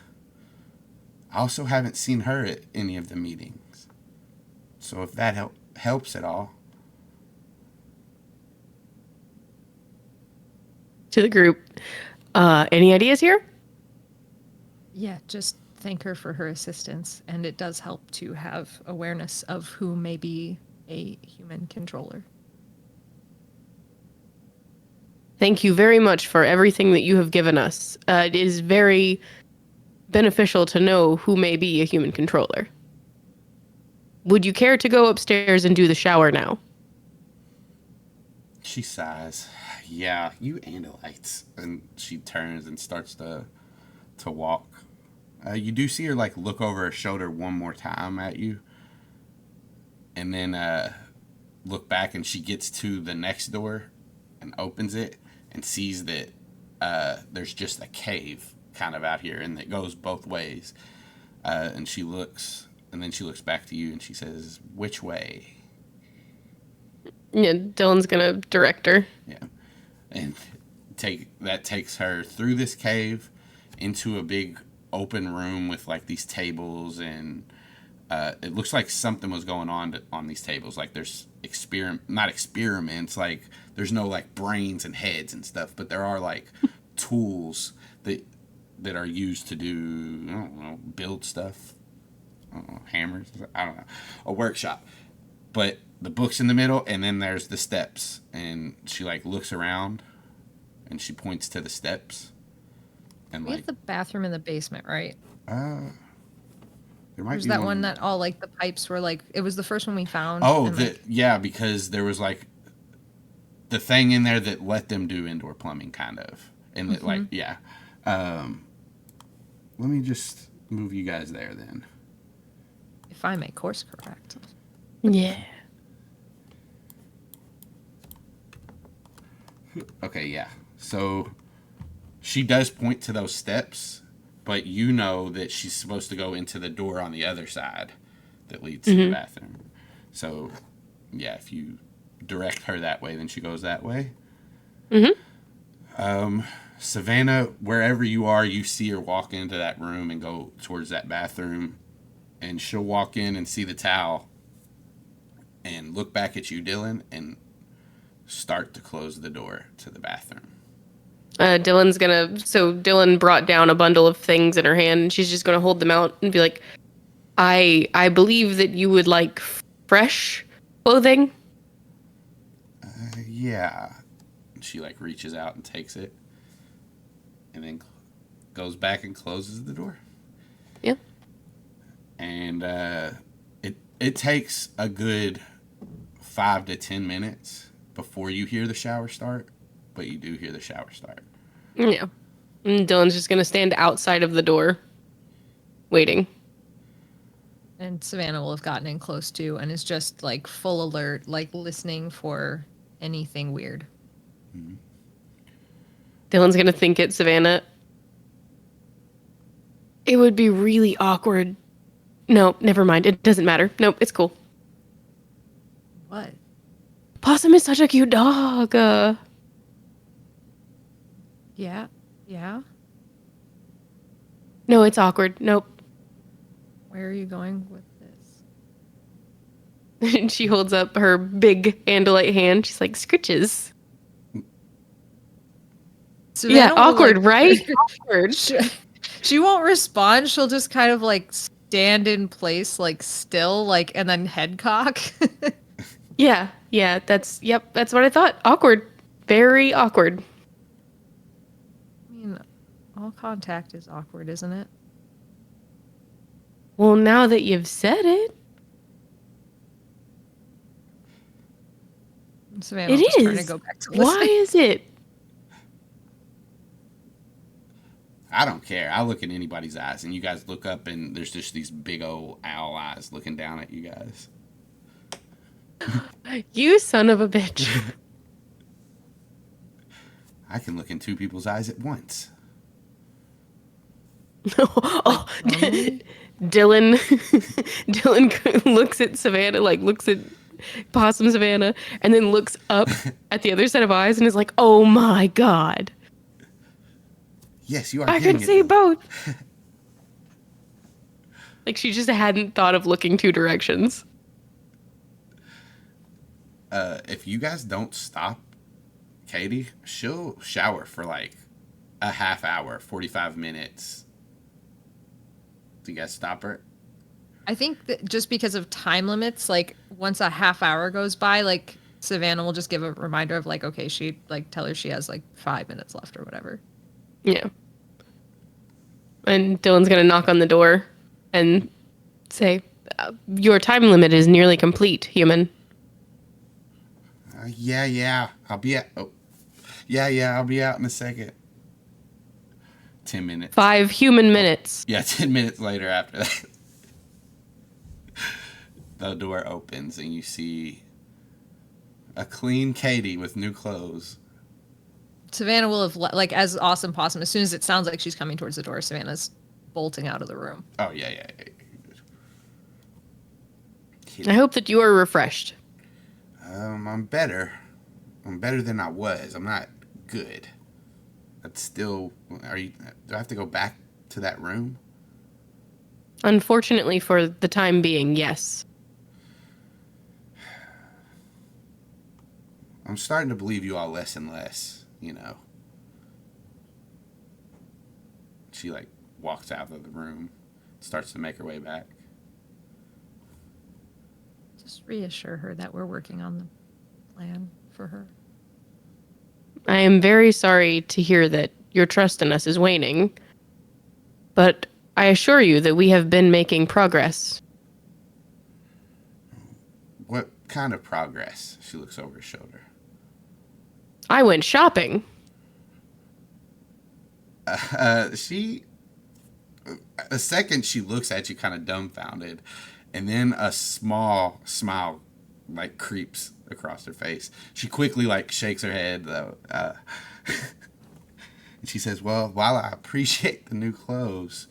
I also haven't seen her at any of the meetings. So if that helps at all." To the group, any ideas here? Yeah, just thank her for her assistance, and it does help to have awareness of who may be a human controller. Thank you very much for everything that you have given us. It is very beneficial to know who may be a human controller. Would you care to go upstairs and do the shower now? She sighs. "Yeah, you Andalites." And she turns and starts to walk. You do see her like look over her shoulder one more time at you. And then look back, and she gets to the next door and opens it and sees that there's just a cave kind of out here and that goes both ways. And she looks, and then she looks back to you and she says, "Which way?" Yeah, Dylan's gonna direct her. Yeah. And takes her through this cave into a big open room with like these tables, and it looks like something was going on these tables. Like there's not experiments, like there's no like brains and heads and stuff, but there are like tools that are used to do, I don't know, build stuff. I don't know, hammers, I don't know, a workshop. But the book's in the middle, and then there's the steps, and she like looks around and she points to the steps. And We have the bathroom in the basement, right? there might There's be that one that all like the pipes were like, it was the first one we found. Oh, and, like, yeah, because there was like the thing in there that let them do indoor plumbing, kind of, and that like yeah. Let me just move you guys there then. if I may course correct. Yeah. Okay, yeah. So she does point to those steps, but you know that she's supposed to go into the door on the other side that leads to the bathroom. So, yeah, if you direct her that way, then she goes that way. Savannah, wherever you are, you see her walk into that room and go towards that bathroom, and she'll walk in and see the towel and look back at you, Dylan, and start to close the door to the bathroom. Dylan brought down a bundle of things in her hand, and she's just gonna hold them out and be like, I believe that you would like fresh clothing. Yeah. She like reaches out and takes it, and then goes back and closes the door. Yeah. And it takes a good 5 to 10 minutes before you hear the shower start, but you do hear the shower start. Yeah. And Dylan's just gonna stand outside of the door, waiting. And Savannah will have gotten in close too and is just like full alert, like listening for anything weird. Dylan's gonna think at Savannah. It would be really awkward. No, never mind. It doesn't matter. Nope, it's cool. What? Possum is such a cute dog. Yeah. No, it's awkward. Nope. Where are you going with this? And she holds up her big Andalite hand. She's like, scritches. Savannah will, awkward, like, right? Awkward. She won't respond. She'll just kind of like stand in place, like still, like, and then head cock. Yeah, that's what I thought. Awkward. Very awkward. I mean, all contact is awkward, isn't it? Well, now that you've said it, Savannah it will just turn is. and go back to Why listening. is it? I don't care. I look in anybody's eyes, and you guys look up, and there's just these big old owl eyes looking down at you guys. You son of a bitch. I can look in two people's eyes at once. Oh, Dylan Dylan looks at Savannah, like looks at Possum Savannah, and then looks up at the other set of eyes and is like, "Oh my god. Yes, you are. I getting can it, see though. both." Like she just hadn't thought of looking two directions. If you guys don't stop Katie, she'll shower for like a half hour, 45 minutes. Do you guys stop her? I think that just because of time limits, like once a half hour goes by, like Savannah will just give a reminder of like, okay, she like tell her she has like 5 minutes left or whatever. Yeah. And Dylan's gonna knock on the door and say, "Your time limit is nearly complete, human." Yeah. I'll be out. Oh, yeah. I'll be out in a second. 10 minutes. 5 human minutes. Yeah, 10 minutes later after that. The door opens and you see a clean Katie with new clothes. Savannah will have like as Awesome Possum. As soon as it sounds like she's coming towards the door, Savannah's bolting out of the room. Oh, yeah. I hope that you are refreshed. I'm better. I'm better than I was. I'm not good. That's still. Do I have to go back to that room? Unfortunately, for the time being, yes. I'm starting to believe you all less and less, She, like, walks out of the room, starts to make her way back. Just reassure her that we're working on the plan for her. I am very sorry to hear that your trust in us is waning, but I assure you that we have been making progress. What kind of progress? She looks over her shoulder. I went shopping. A second she looks at you kind of dumbfounded, and then a small smile like creeps across her face. She quickly like shakes her head though, and she says, "Well, while I appreciate the new clothes,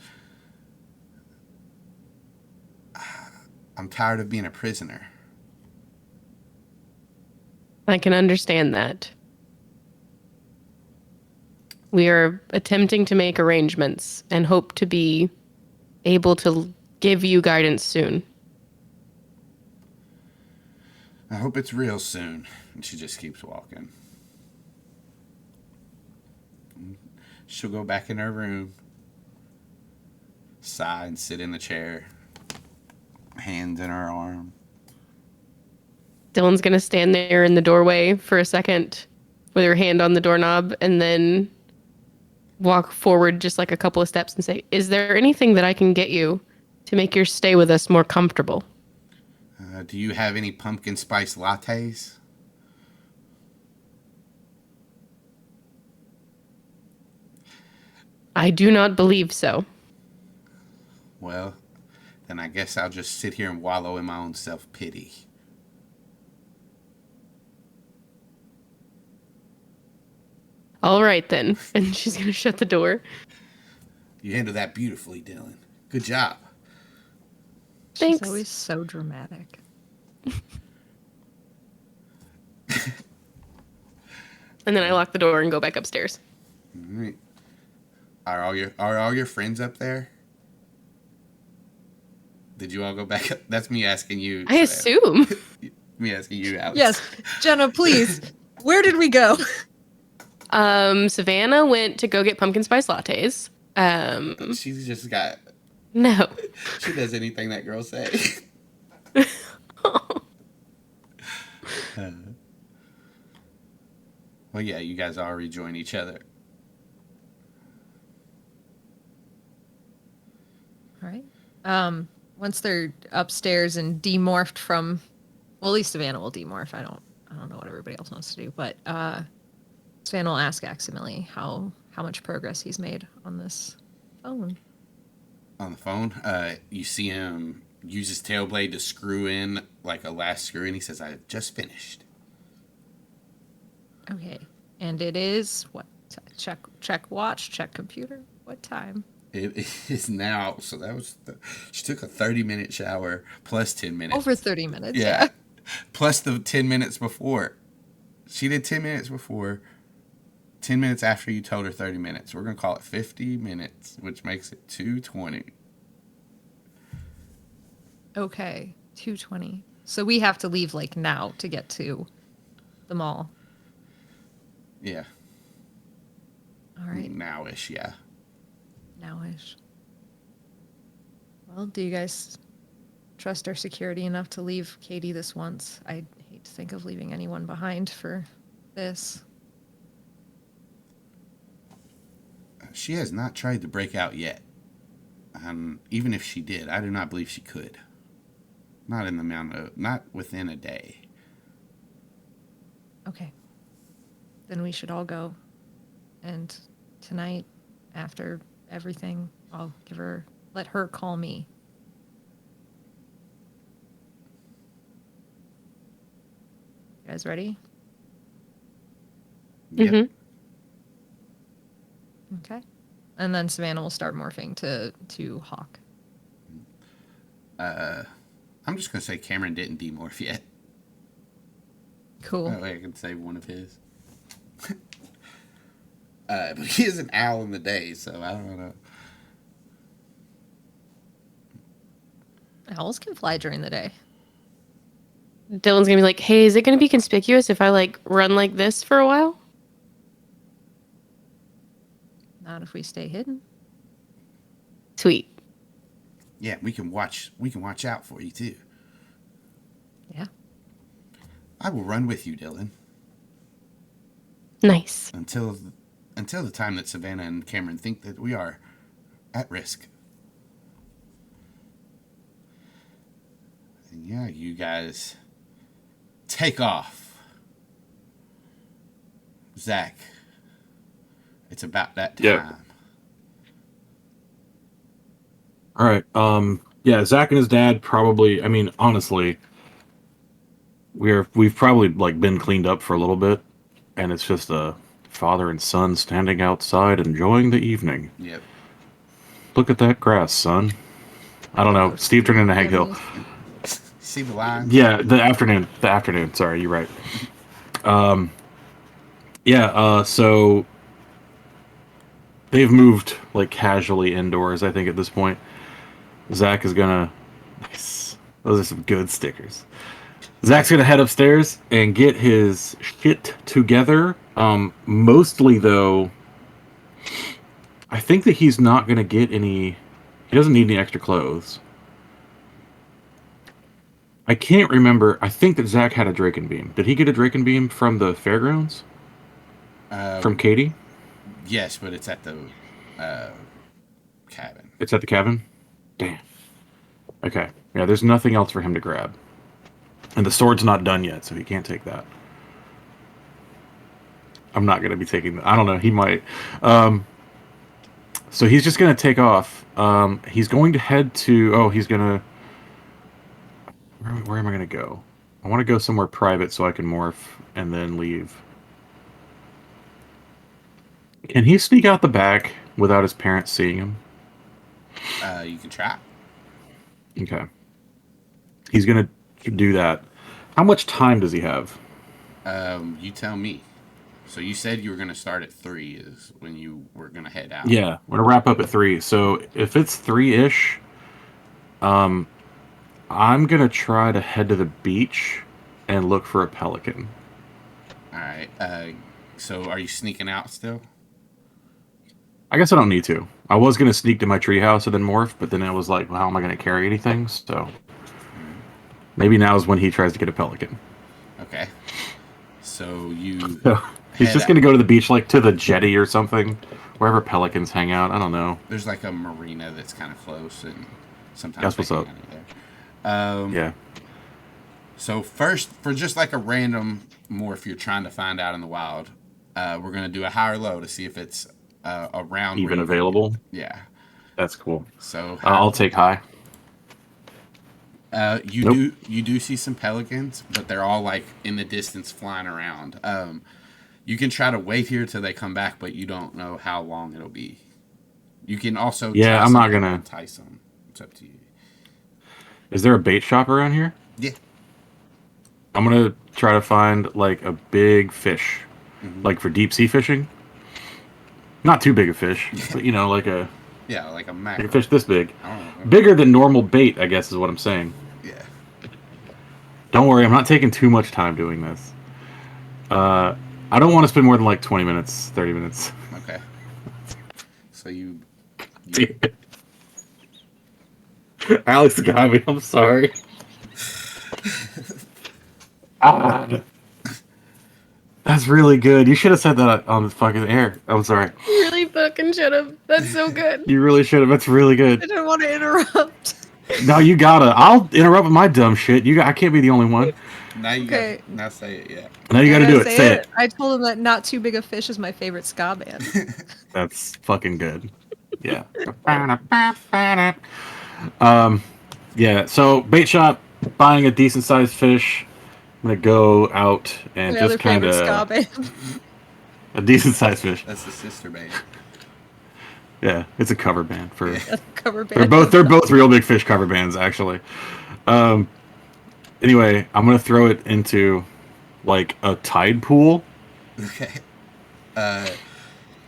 I'm tired of being a prisoner." I can understand that. We are attempting to make arrangements and hope to be able to give you guidance soon. I hope it's real soon. And she just keeps walking. She'll go back in her room, sigh and sit in the chair, hands in her arm. Dylan's going to stand there in the doorway for a second with her hand on the doorknob and then walk forward just like a couple of steps and say, "Is there anything that I can get you to make your stay with us more comfortable?" Do you have any pumpkin spice lattes? I do not believe so. Well, then I guess I'll just sit here and wallow in my own self-pity. All right, then. And she's going to shut the door. You handled that beautifully, Dylan. Good job. Thanks. She's always so dramatic. And then I lock the door and go back upstairs. All right. Are all your friends up there? Did you all go back up? That's me asking you. I assume. Me asking you, Alex. Yes, Jenna, please. Where did we go? Savannah went to go get pumpkin spice lattes. She's just got. No. She does anything that girl say. Well, yeah, you guys all rejoin each other. All right. Once they're upstairs and demorphed from, well, at least Savannah will demorph. I don't know what everybody else wants to do, but Savannah will ask Aximili how much progress he's made on this phone. On the phone, you see him use his tail blade to screw in like a last screw, and he says, "I just finished." Okay. And it is what? Check watch, check computer. What time? It is now. So that was. She took a 30-minute shower plus 10 minutes. Over 30 minutes. Yeah. Plus the 10 minutes before. She did 10 minutes before. 10 minutes after you told her 30 minutes. We're going to call it 50 minutes, which makes it 2:20. Okay. 2:20. So we have to leave like now to get to the mall. Yeah. All right. Now-ish, yeah. Now-ish. Well, do you guys trust our security enough to leave Katie this once? I hate to think of leaving anyone behind for this. She has not tried to break out yet. Even if she did, I do not believe she could. Not within a day. Okay. Then we should all go. And tonight, after everything, I'll let her call me. You guys ready? Yep. Mm-hmm. Okay. And then Savannah will start morphing to Hawk. I'm just going to say Kamren didn't demorph yet. Cool. That way I can save one of his. But he is an owl in the day, so I don't know. Owls can fly during the day. Dylan's gonna be like, "Hey, is it gonna be conspicuous if I like run like this for a while?" Not if we stay hidden. Sweet. Yeah, we can watch out for you too. Yeah. I will run with you, Dylan. Nice. Until the time that Savannah and Kamren think that we are at risk. And yeah, you guys take off. Zac, it's about that time. Yeah. All right. Yeah, Zac and his dad probably. I mean, honestly, we've probably like been cleaned up for a little bit, and it's just a father and son standing outside enjoying the evening. Yep. Look at that grass, son. I don't know. Steve turned into Hank Hill. See the line? Yeah, the afternoon. Sorry, you're right. So they've moved like casually indoors, I think, at this point. Zac is gonna. Nice. Those are some good stickers. Zac's gonna head upstairs and get his shit together. Mostly though, I think that he's not gonna get any. He doesn't need any extra clothes. I can't remember. I think that Zac had a Dracon Beam. Did he get a Dracon Beam from the fairgrounds? From Katie? Yes, but it's at the cabin. It's at the cabin? Damn. Okay. Yeah, there's nothing else for him to grab. And the sword's not done yet, so he can't take that. I'm not going to be taking that. I don't know. He might. So he's just going to take off. He's going to head to... Oh, he's going to... Where am I going to go? I want to go somewhere private so I can morph and then leave. Can he sneak out the back without his parents seeing him? You can try. Okay. He's going to do that. How much time does he have? You tell me. So you said you were going to start at 3 is when you were going to head out. Yeah, we're going to wrap up at 3. So if it's 3-ish, I'm going to try to head to the beach and look for a pelican. All right. So are you sneaking out still? I guess I don't need to. I was gonna sneak to my treehouse and then morph, but then I was like, well, how am I gonna carry anything? So maybe now is when he tries to get a pelican. Okay. So you So he's head just out. gonna go to the beach, like to the jetty or something, wherever pelicans hang out. I don't know. There's like a marina that's kind of close, and sometimes That's they what's hang up. out there. Yeah. So first, for just like a random morph you're trying to find out in the wild, we're gonna do a high or low to see if it's around where Even you can available. get. Yeah. That's cool. So I'll take high. you Nope. do see some pelicans, but they're all like in the distance flying around. You can try to wait here till they come back, but you don't know how long it'll be. You can also Yeah, try I'm not something to gonna. entice them. It's up to you. Is there a bait shop around here? Yeah. I'm gonna try to find like a big fish, Mhm. like for deep sea fishing. Not too big a fish, but you know, like a Yeah, like a mackerel. fish this big, I don't know. bigger than normal bait. I guess is what I'm saying. Yeah. Don't worry, I'm not taking too much time doing this. I don't want to spend more than like 20 minutes, 30 minutes. Okay. So you Alex got me. I'm sorry. Ah. That's really good. You should have said that on the fucking air. I'm sorry. You really fucking should have. That's so good. You really should have. That's really I good. didn't want to interrupt. No, you gotta. I'll interrupt with my dumb shit. I can't be the only one. now you Okay. got now say it. Yeah. Now you gotta Can I do it. Say it. I told him that Not Too Big a Fish is my favorite ska band. That's fucking good. Yeah. Yeah. So bait shop, buying a decent sized fish. I'm gonna go out and My other just kind favorite ska of band. a decent sized fish. That's the sister band. Yeah, it's a cover band for. Yeah. Cover band. They're both real big fish cover bands actually. Anyway, I'm gonna throw it into like a tide pool. Okay.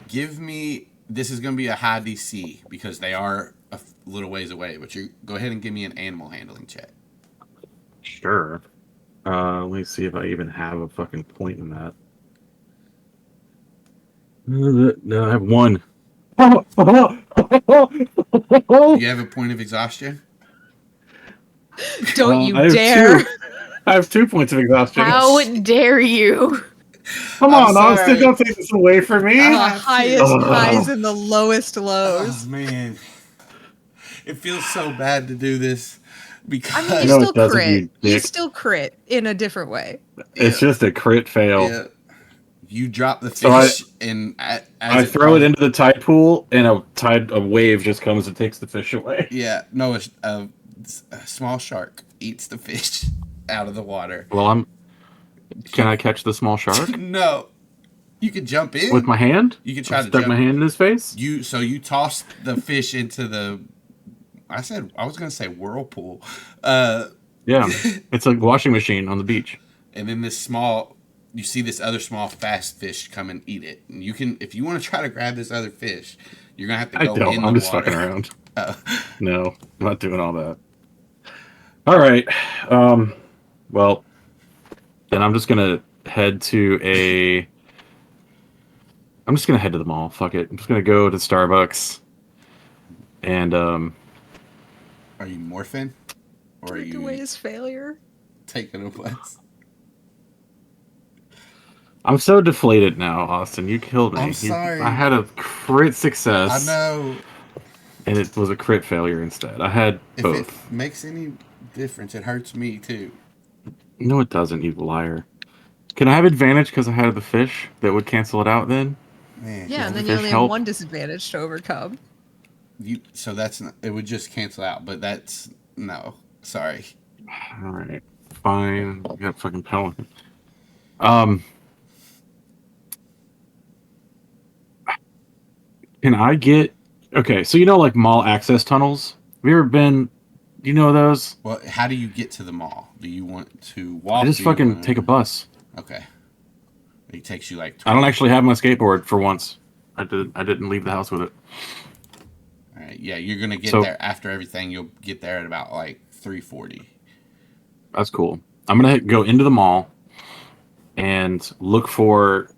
Give me. This is going to be a high DC because they are a little ways away. But you go ahead and give me an animal handling check. Sure. Let me see if I even have a fucking point in that. No, I have one. Do you have a point of exhaustion? Don't you I have dare. two. I have 2 points of exhaustion. How dare you? Come I'm on, Austin, sorry. don't take this away from me. The have to. highest Oh. highs and the lowest lows. Oh man, it feels so bad to do this because I mean, you No, it still doesn't, crit. you You dick. still crit in a different way. It's just a crit fail. yeah, you drop the So fish and as I throw it into the tide pool, and a wave just comes and takes the fish away. Yeah, no, a small shark eats the fish out of the water. Well, Can I catch the small shark No, you could jump in with my hand? You can try to Stuck jump. my hand in his face. You toss the fish into the. I was gonna say whirlpool, Yeah, it's a washing machine on the beach. and then you see this other small fast fish come and eat it. And you can, if you want to try to grab this other fish, you're gonna have to I go don't. in I'm the just water. fucking around. Oh. No, I'm not doing all that. All right. Well, then I'm just gonna head to a. I'm just gonna head to the mall. Fuck it. I'm just gonna go to Starbucks. And Are you morphing, or are Take you away his failure. taking a place? I'm so deflated now, Austin. You killed me. I'm sorry. I had a crit success. I know. And it was a crit failure instead. I had If both. it makes any difference, it hurts me too. No, it doesn't, you liar. Can I have advantage because I had the fish that would cancel it out then? Man. Yeah, and the then you fish only help? have one disadvantage to overcome. So that's not, it would just cancel out, but that's no. Sorry. All right, fine. I got fucking pelican. Can I get? Okay, so you know, like mall access tunnels. Have you ever been? Do you know those? Well, how do you get to the mall? Do you want to walk? I just Do you fucking wanna- take a bus. Okay. It takes you like. I don't actually have my skateboard for once. I didn't leave the house with it. All right. Yeah, you're gonna get So- there after everything. You'll get there at about like 3:40. That's cool. I'm gonna go into the mall and look for,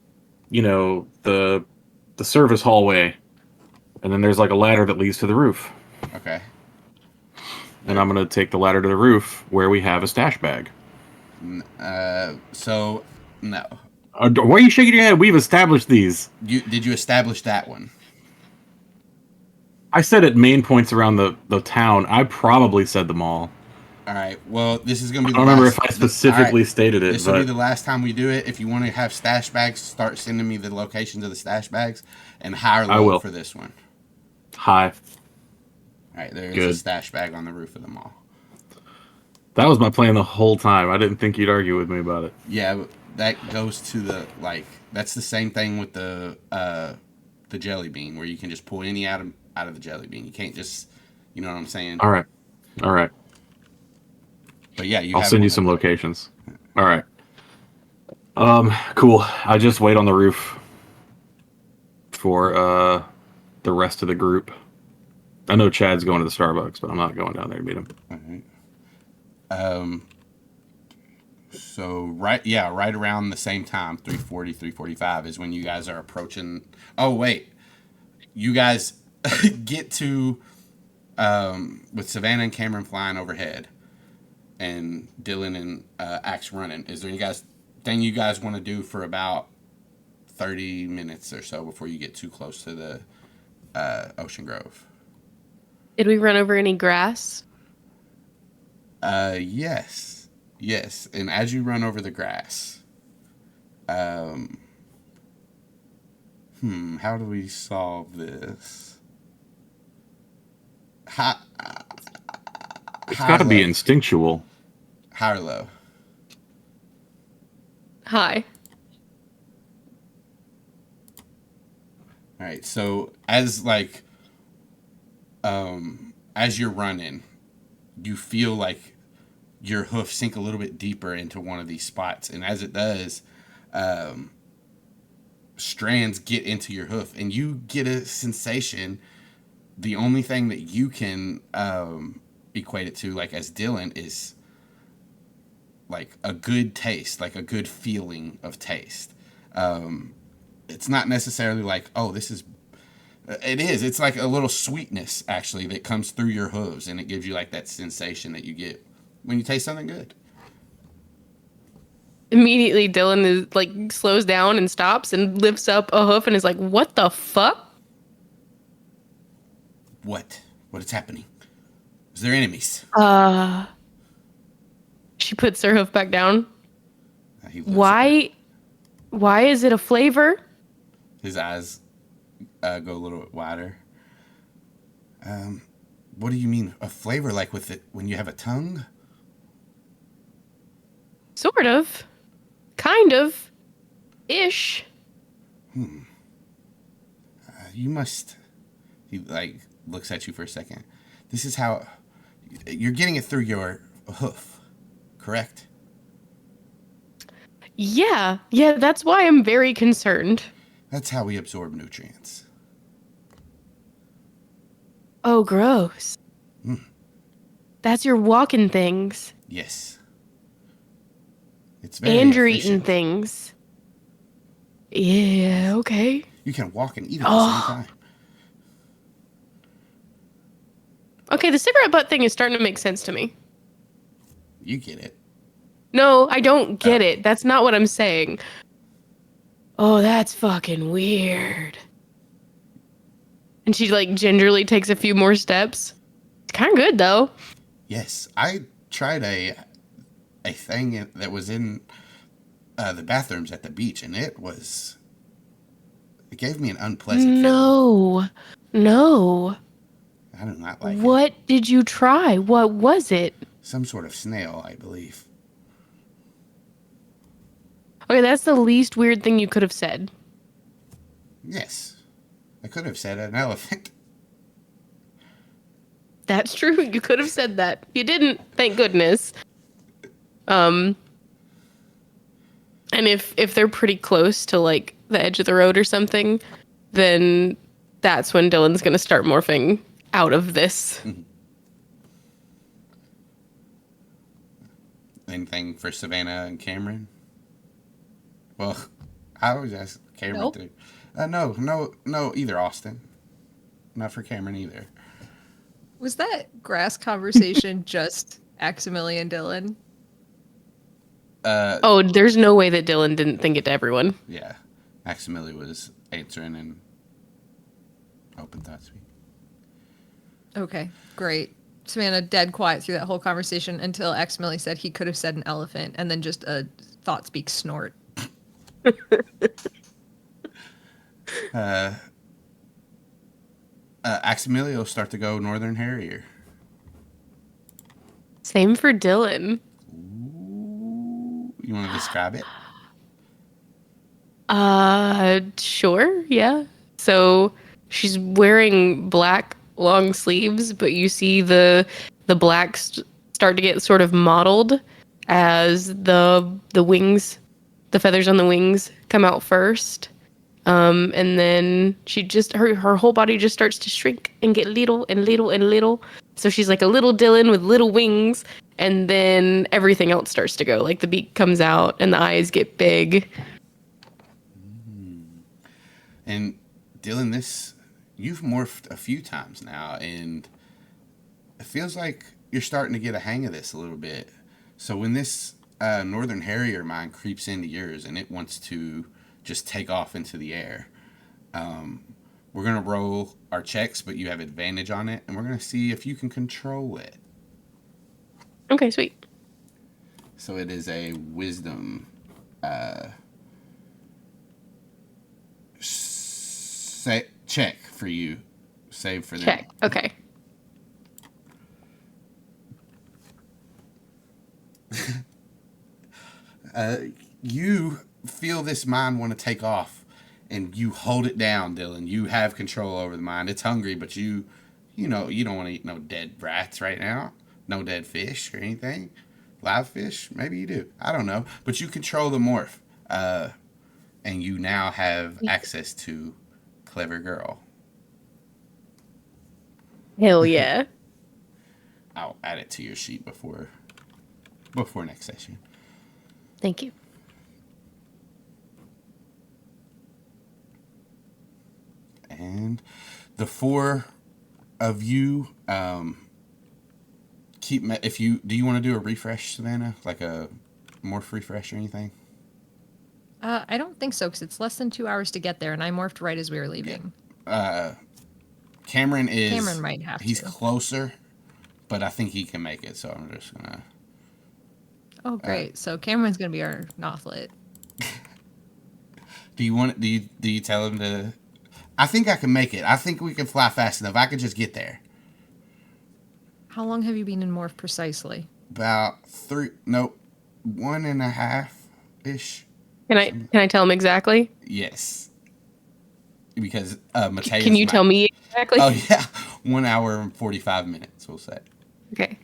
the service hallway and then there's like a ladder that leads to the roof. Okay. And I'm gonna take the ladder to the roof where we have a stash bag. So no. Why are you shaking your head? We've established these. Did you establish that one? I said at main points around the town. I probably said them all. All right. Well, this is going to be I don't remember if I specifically stated it. This will be the last time we do it. If you want to have stash bags, start sending me the locations of the stash bags and high or low for this one. High. All right. There is a stash bag on the roof of the mall. That was my plan the whole time. I didn't think you'd argue with me about it. Yeah, but that goes to the that's the same thing with the jelly bean where you can just pull any out of the jelly bean. You can't just, you know what I'm saying? All right. But yeah, I'll send you some locations. All right. Cool. I just wait on the roof for the rest of the group. I know Chad's going to the Starbucks, but I'm not going down there to meet him. All right. So right around the same time, 3:40, 3:45 is when you guys are approaching. Oh wait, you guys get to with Savannah and Kamren flying overhead, and Dylan and Axe running. Is there anything you guys want to do for about 30 minutes or so before you get too close to the Ocean Grove? Did we run over any grass? Yes. And as you run over the grass, how do we solve this? It's got to be instinctual. High or low? High. All right. So as you're running, you feel like your hoof sink a little bit deeper into one of these spots, and as it does, strands get into your hoof, and you get a sensation. The only thing that you can equate it to, like as Dylan, is like a good taste, like a good feeling of taste. It's not necessarily like, oh, this is. It is. It's like a little sweetness actually that comes through your hooves, and it gives you like that sensation that you get when you taste something good. Immediately, Dylan is like slows down and stops and lifts up a hoof and is like, "What the fuck? What is happening? Is there enemies?" She puts her hoof back down. Why is it a flavor? His eyes go a little bit wider. What do you mean a flavor? Like with it when you have a tongue? Sort of. Kind of. Ish. You must. He looks at you for a second. This is how you're getting it through your hoof, correct? Yeah, that's why I'm very concerned. That's how we absorb nutrients. Oh, gross. That's your walking things. Yes. It's very and you're efficient. eating things. Yeah, okay. You can walk and eat at the same time. Okay, the cigarette butt thing is starting to make sense to me. You get it. No, I don't get it. That's not what I'm saying. Oh, that's fucking weird. And she gingerly takes a few more steps. It's kind of good though. Yes, I tried a thing that was in the bathrooms at the beach, and it gave me an unpleasant feeling. No. I do not like it. What did you try? What was it? Some sort of snail, I believe. Okay, that's the least weird thing you could have said. Yes. I could have said an elephant. That's true. You could have said that. You didn't, thank goodness. And if they're pretty close to the edge of the road or something, then that's when Dylan's going to start morphing out of this. Anything for Savannah and Kamren? Well, I always ask Kamren Nope. to. No, either Austin. Not for Kamren either. Was that grass conversation just Aximili and Dylan? Oh, there's no way that Dylan didn't think it to everyone. Yeah. Aximili was answering in open thought speak. Okay, great. Savannah dead quiet through that whole conversation until Aximili said he could have said an elephant, and then just a thought speak snort. Aximili will start to go Northern Harrier. Same for Dylan. Ooh, you want to describe it? Sure, yeah. So she's wearing black long sleeves, but you see the blacks start to get sort of mottled as the wings, the feathers on the wings come out first. And then she just her whole body just starts to shrink and get little and little and little. So she's like a little Dylan with little wings, and then everything else starts to go. Like the beak comes out and the eyes get big. And Dylan, you've morphed a few times now, and it feels like you're starting to get a hang of this a little bit. So when this Northern Harrier mind creeps into yours and it wants to just take off into the air, we're going to roll our checks, but you have advantage on it, and we're going to see if you can control it. Okay, sweet. So it is a wisdom check for you. Save for them. Check. Okay. You feel this mind want to take off, and you hold it down, Dylan. You have control over the mind. It's hungry, but you don't want to eat no dead rats right now. No dead fish or anything. Live fish? Maybe you do. I don't know. But you control the morph. And you now have access to Clever Girl. Hell yeah. I'll add it to your sheet before next session. Thank you. And the four of you do you want to do a refresh, Savannah? Like a morph refresh or anything? I don't think so, because it's less than 2 hours to get there, and I morphed right as we were leaving. Kamren might have he's to. closer, but I think he can make it, so I'm just gonna. Oh, great! So Kamren's gonna be our Nothlit. Do you tell him to? I think I can make it. I think we can fly fast enough. I could just get there. How long have you been in morph precisely? About 1.5 ish. Can I tell him exactly? Yes. Because Mateus. Can you tell me exactly? Oh yeah, 1 hour and 45 minutes. We'll say. Okay.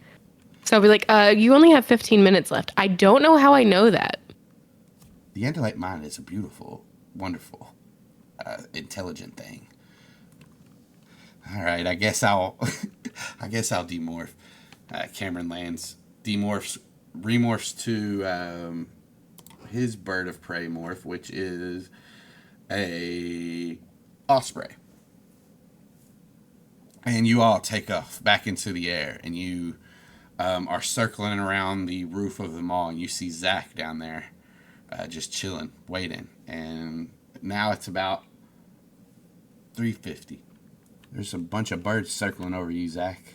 So I'll be like, you only have 15 minutes left. I don't know how I know that. The Andalite mind is a beautiful, wonderful, intelligent thing. All right, I guess I'll demorph. Kamren lands, remorphs to his bird of prey morph, which is a osprey. And you all take off back into the air, and you are circling around the roof of the mall, and you see Zac down there, just chilling, waiting. And now it's about 3:50. There's a bunch of birds circling over you, Zac.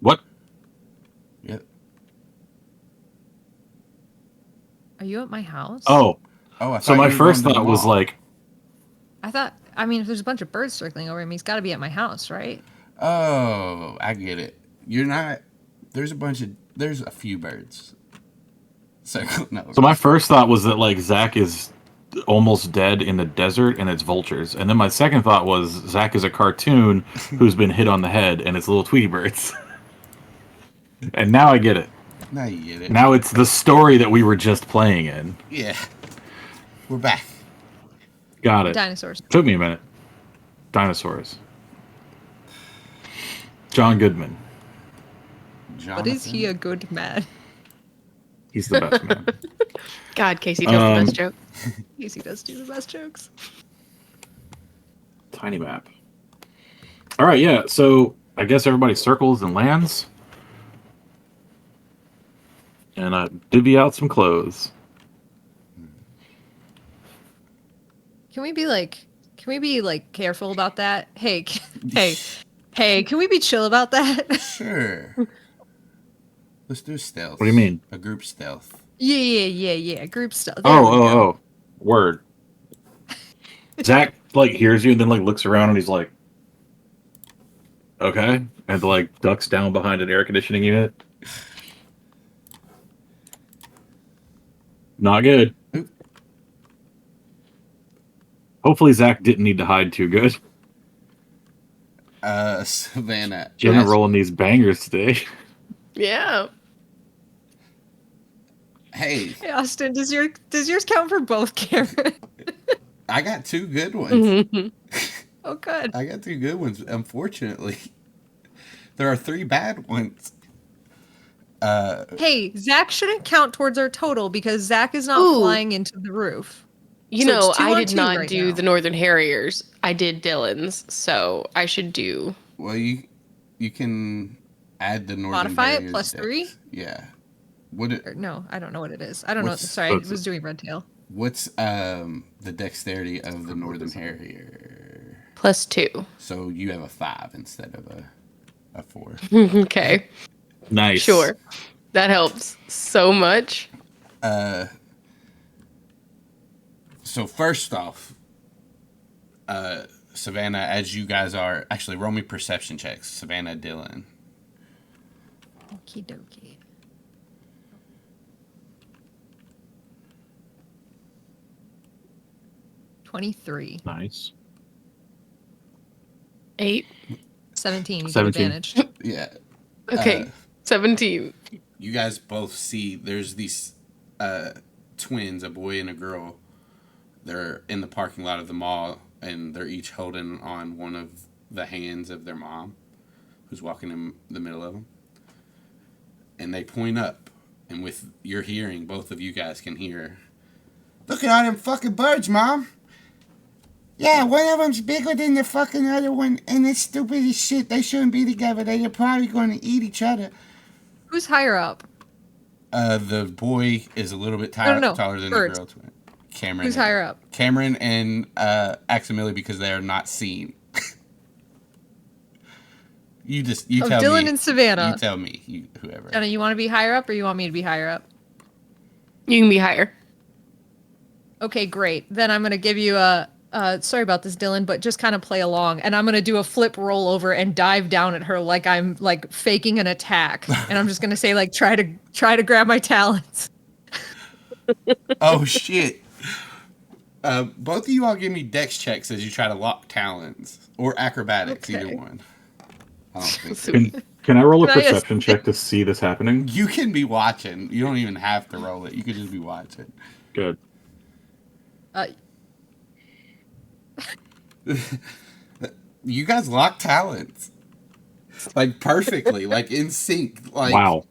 What? Yep. Are you at my house? Oh, I so thought my you were first going to the thought was mall. like, if there's a bunch of birds circling over him, he's got to be at my house, right? Oh, I get it. You're not. There's a few birds circling over. so my first thought was that like Zac is almost dead in the desert and it's vultures, and then my second thought was Zac is a cartoon who's been hit on the head and it's little Tweety birds. And now I get it. Now you get it. Now it's the story that we were just playing in. Yeah. We're back. Got it. Dinosaurs. Took me a minute. Dinosaurs. John Goodman. But is he a good man? He's the best man. God, Casey tells the best joke. Casey does do the best jokes. Tiny map. All right, yeah. So I guess everybody circles and lands, and divvy out some clothes. Can we be like careful about that? Hey, hey, can we be chill about that? Sure. Let's do stealth. What do you mean? A group stealth. Yeah. Group stuff. There we go. Oh. Word. Zac like hears you and then like looks around and he's like, okay, and like ducks down behind an air conditioning unit. Not good. Oop. Hopefully Zac didn't need to hide too good. Savannah. Jenna rolling these bangers today. Yeah. Hey, Hey, Austin, does yours count for both, Karen? I got 2 good ones. Oh, good. I got 2 good ones. Unfortunately, there are 3 bad ones. Hey, Zac shouldn't count towards our total because Zac is not Ooh. flying into the roof. You So know, it's 2 I on did 2 not right do now. the Northern Harriers. I did Dylan's, so I should do. Well, you can add the Northern Modify it Harriers plus dex. 3? Yeah. What it, Or, no, I don't know what it is. I don't know. What's- Sorry, I was doing Red Tail. What's the dexterity of the Northern Harrier? +2. So you have a 5 instead of a 4. Okay. Nice. Sure. That helps so much. So first off, Savannah, as you guys are actually roll me perception checks. Savannah, Dylan. Okie dokie. $23. Nice. 8. 17. You get 17. advantage. Yeah. Okay. 17. You guys both see there's these twins, a boy and a girl. They're in the parking lot of the mall, and they're each holding on one of the hands of their mom, who's walking in the middle of them. And they point up, and with your hearing, both of you guys can hear, "Look at all them fucking birds, Mom. Yeah, one of them's bigger than the fucking other one, and it's stupid as shit. They shouldn't be together. They're probably going to eat each other." Who's higher up? The boy is a little bit No. taller than Birds. the girl twin. Kamren. Who's higher up? Kamren and Aximili, because they are not seen. you tell Dylan me. and Savannah. You tell me, whoever. Jenna, you want to be higher up or you want me to be higher up? You can be higher. Okay, great. Then I'm going to give you a sorry about this, Dylan, but just kind of play along. And I'm going to do a flip rollover and dive down at her like I'm like faking an attack. And I'm just going to say like, try to grab my talons. Oh shit! Both of you all give me dex checks as you try to lock talons or acrobatics, Okay. either one. I don't think so. Can I roll a Can I perception check to see this happening? You can be watching. You don't even have to roll it. You could just be watching. Good. You guys lock talons like perfectly, like in sync. Like Wow.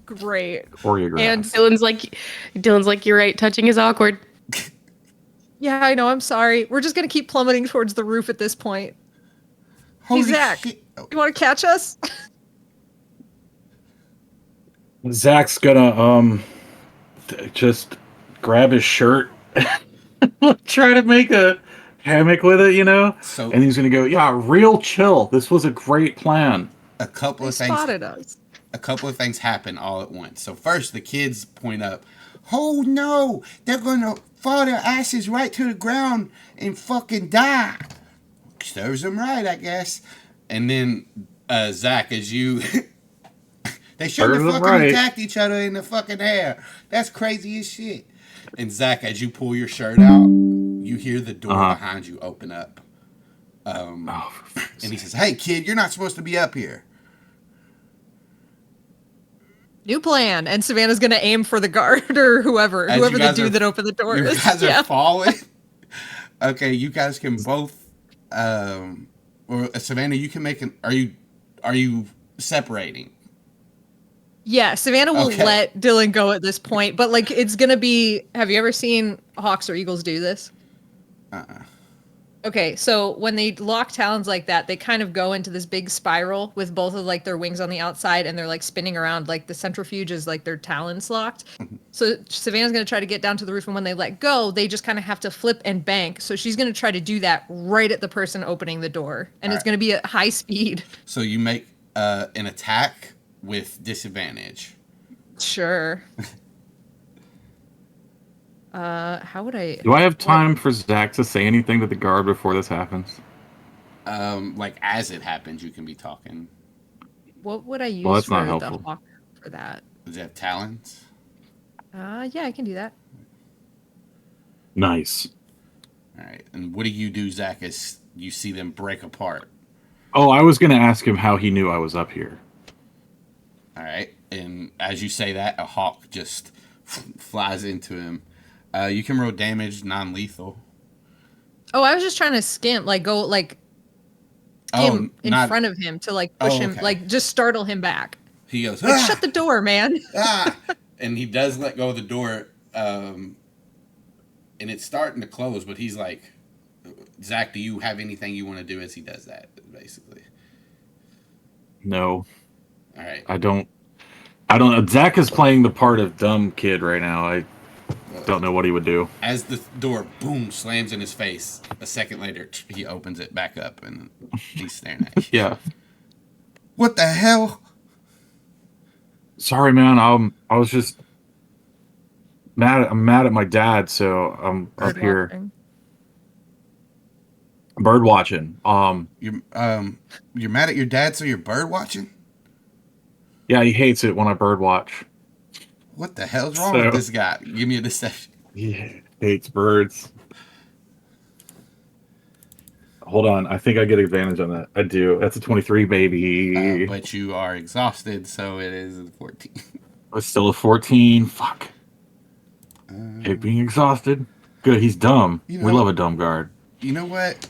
Great. Choreographed. And Dylan's like, you're right. Touching is awkward. yeah, I know. I'm sorry. We're just going to keep plummeting towards the roof at this point. holy Hey, Zac. shit. Oh, You want to catch us? Zac's gonna just grab his shirt, try to make a hammock with it, you know. So And he's gonna go, yeah, real chill. This was a great plan. a couple They of things. spotted us. A couple of things happen all at once. So first, the kids point up. Oh no! They're gonna fall their asses right to the ground and fucking die. Serves them right, I guess. And then Zac, as you, they shouldn't have Serves 'em fucking right. attacked each other in the fucking hair. That's crazy as shit. And Zac, as you pull your shirt out, you hear the door behind you open up. Oh, And he says, "Hey, kid, you're not supposed to be up here." New plan. And Savannah's going to aim for the guard or whoever As you the guys dude are- that opened the door You is. guys are Yeah. falling. Okay, you guys can both. Or Savannah, you can make an. Are you separating? Yeah, Savannah will Okay. let Dylan go at this point, but like it's gonna be. Have you ever seen Hawks or Eagles do this? Okay, so when they lock talons like that, they kind of go into this big spiral with both of like their wings on the outside and they're like spinning around like the centrifuge is like their talons locked. So Savannah's going to try to get down to the roof and when they let go, they just kind of have to flip and bank. So she's going to try to do that right at the person opening the door and it's going to be at high speed. So you make an attack with disadvantage. Sure. How would I... Do I have time for Zac to say anything to the guard before this happens? Like as it happens, you can be talking. What would I use that's for not the helpful. hawk for that? Does it have talents? Yeah, I can do that. Nice. All right. And what do you do, Zac, as you see them break apart? Oh, I was going to ask him how he knew I was up here. All right. And as you say that, a hawk just flies into him. You can roll damage non-lethal. Oh, I was just trying to skimp, like go like skim in front of him to like push him, like just startle him back. He goes, like, shut the door, man. And he does let go of the door, and it's starting to close, but he's like, Zac, do you have anything you want to do as he does that, basically? No. All right. I don't. Zac is playing the part of dumb kid right now. I don't know what he would do. As the door, boom, slams in his face, a second later, he opens it back up, and he's staring at you. Yeah. What the hell? Sorry, man. I was just mad. I'm mad at my dad, so I'm up here. Bird watching. You're mad at your dad, so you're bird watching? Yeah, he hates it when I bird watch. What the hell's wrong with this guy? Give me a deception. He hates birds. Hold on, I think I get advantage on that. I do. That's a 23, baby. But you are exhausted, so it is a 14. It's still a 14. Fuck. Hate being exhausted. Good, he's dumb. We love a dumb guard. You know what?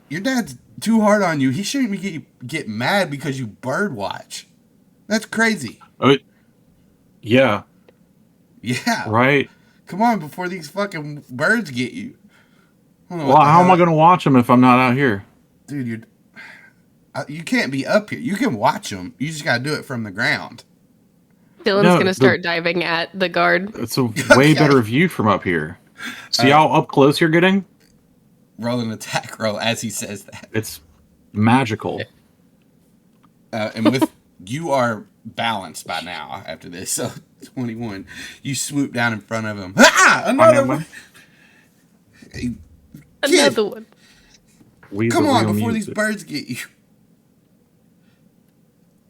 Your dad's too hard on you. He shouldn't get mad because you bird watch. That's crazy. Yeah. Yeah. Right? Come on, before these fucking birds get you. Well, how am I going to watch them if I'm not out here? Dude, you can't be up here. You can watch them. You just got to do it from the ground. Dylan's going to start diving at the guard. It's a way better view from up here. See how up close you're getting? Roll an attack roll as he says that. It's magical. And with you are balanced by now after this. So 21. You swoop down in front of him. Another one. Another one. Come on, before these birds get you.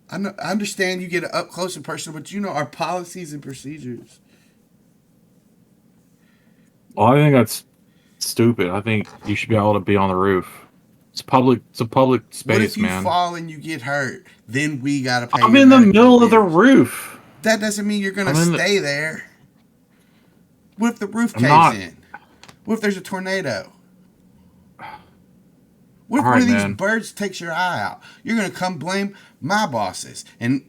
I understand you get an up close and personal, but you know our policies and procedures. Well, I think that's stupid. I think you should be able to be on the roof. It's public. It's a public space, man. What if you fall and you get hurt? Then we gotta pay. I'm in the middle of the roof. That doesn't mean you're gonna stay there. What if the roof caves in? What if there's a tornado? What if one of these birds takes your eye out? You're going to come blame my bosses. And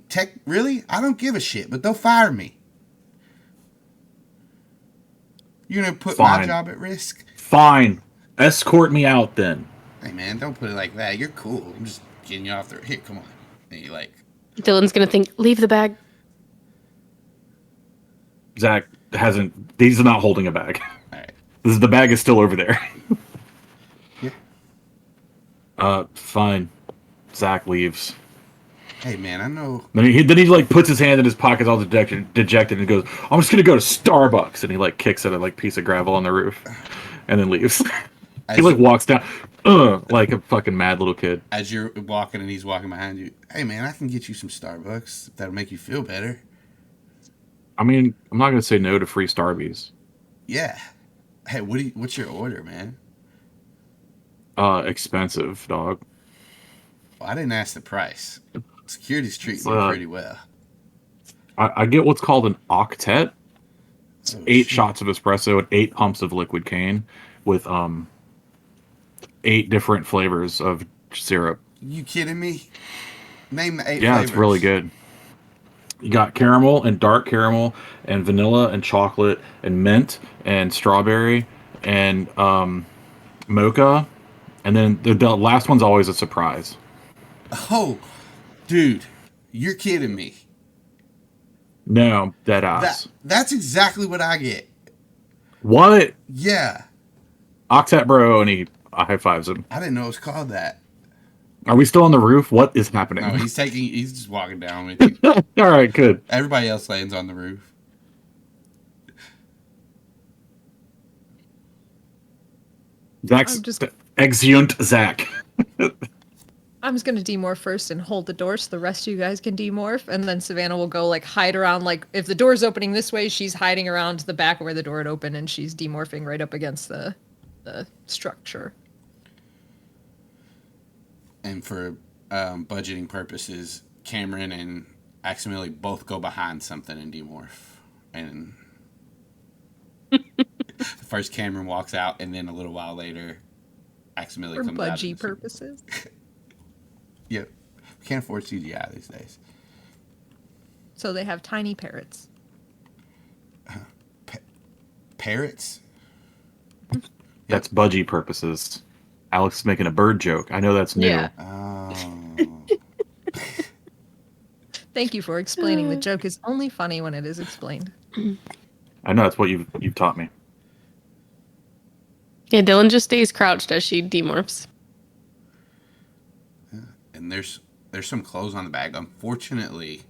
really? I don't give a shit, but they'll fire me. You're going to put my job at risk? Fine. Escort me out then. Hey, man, don't put it like that. You're cool. I'm just getting you off the... Here, come on. And you Dylan's going to think, leave the bag. Zac hasn't... He's not holding a bag. All right. The bag is still over there. Yeah. Fine. Zac leaves. Hey, man, I know. Then he like puts his hand in his pocket, all dejected, and goes, "I'm just gonna go to Starbucks." And he like kicks at a piece of gravel on the roof, and then leaves. He walks down, like a fucking mad little kid. As you're walking and he's walking behind you, hey, man, I can get you some Starbucks if that'll make you feel better. I mean, I'm not gonna say no to free Starbies. Yeah. Hey, what's your order, man? Expensive, dog. Well, I didn't ask the price. Security's treating me pretty well. I get what's called an octet. It's 8 shots of espresso and 8 pumps of liquid cane with 8 different flavors of syrup. You kidding me? Name the 8 flavors. Yeah, it's really good. You got caramel and dark caramel and vanilla and chocolate and mint and strawberry and Mocha, and then the last one's always a surprise. Oh, dude, you're kidding me. No, dead ass. That's exactly what I get. What? Yeah. Octet bro, and he high fives him. I didn't know it was called that. Are we still on the roof? What is happening? No, he's just walking down with you. All right, good. Everybody else lands on the roof. Zach's I'm just- exeunt Zach. I'm just gonna demorph first and hold the door so the rest of you guys can demorph, and then Savannah will go like hide around. Like if the door's opening this way, she's hiding around to the back where the door had opened, and she's demorphing right up against the structure. And for budgeting purposes, Kamren and Aximili both go behind something and demorph. And first Kamren walks out, and then a little while later, Aximili For comes out. budgie purposes. Yep. We can't afford CGI these days. So they have tiny parrots. Parrots? That's budgie purposes. Alex is making a bird joke. I know that's new. Yeah. Oh. Thank you for explaining. The joke is only funny when it is explained. I know that's what you've taught me. Yeah, Dylan just stays crouched as she demorphs. And there's some clothes on the bag. Unfortunately,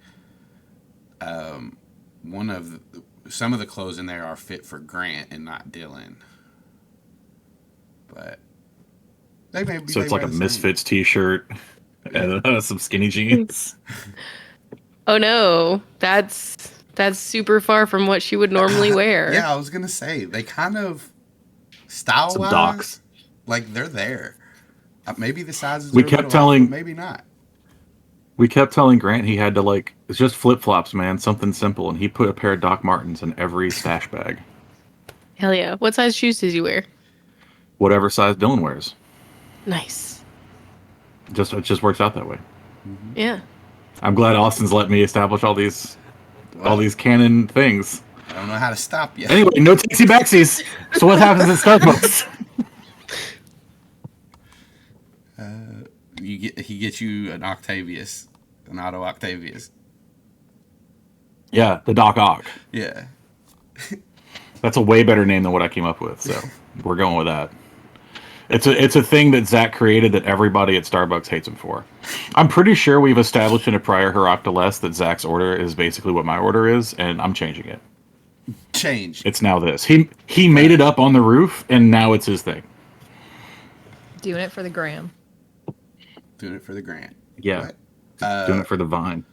some of the clothes in there are fit for Grant and not Dylan. But they may be. So it's like a Misfits t-shirt and some skinny jeans. Oh no, that's super far from what she would normally wear. Yeah, I was gonna say they kind of style Some wise, docs. like they're there. Maybe the sizes. We are a kept little telling- off, but maybe not. We kept telling Grant he had to it's just flip-flops, man, something simple, and he put a pair of Doc Martens in every stash bag. Hell yeah. What size shoes did you wear? Whatever size Dylan wears. Nice. It just works out that way. Yeah. I'm glad Austin's let me establish all these canon things. I don't know how to stop you. Anyway, no taxi backsies. So what happens at Starbucks? He gets you an Octavius, an Auto Octavius. Yeah, the Doc Ock. Yeah. That's a way better name than what I came up with, so we're going with that. It's a thing that Zach created that everybody at Starbucks hates him for. I'm pretty sure we've established in a prior Heroctoless that Zach's order is basically what my order is, and I'm changing it. Change. It's now this. He made it up on the roof, and now it's his thing. Doing it for the gram. Doing it for the Grant. Yeah, But, doing it for the vine.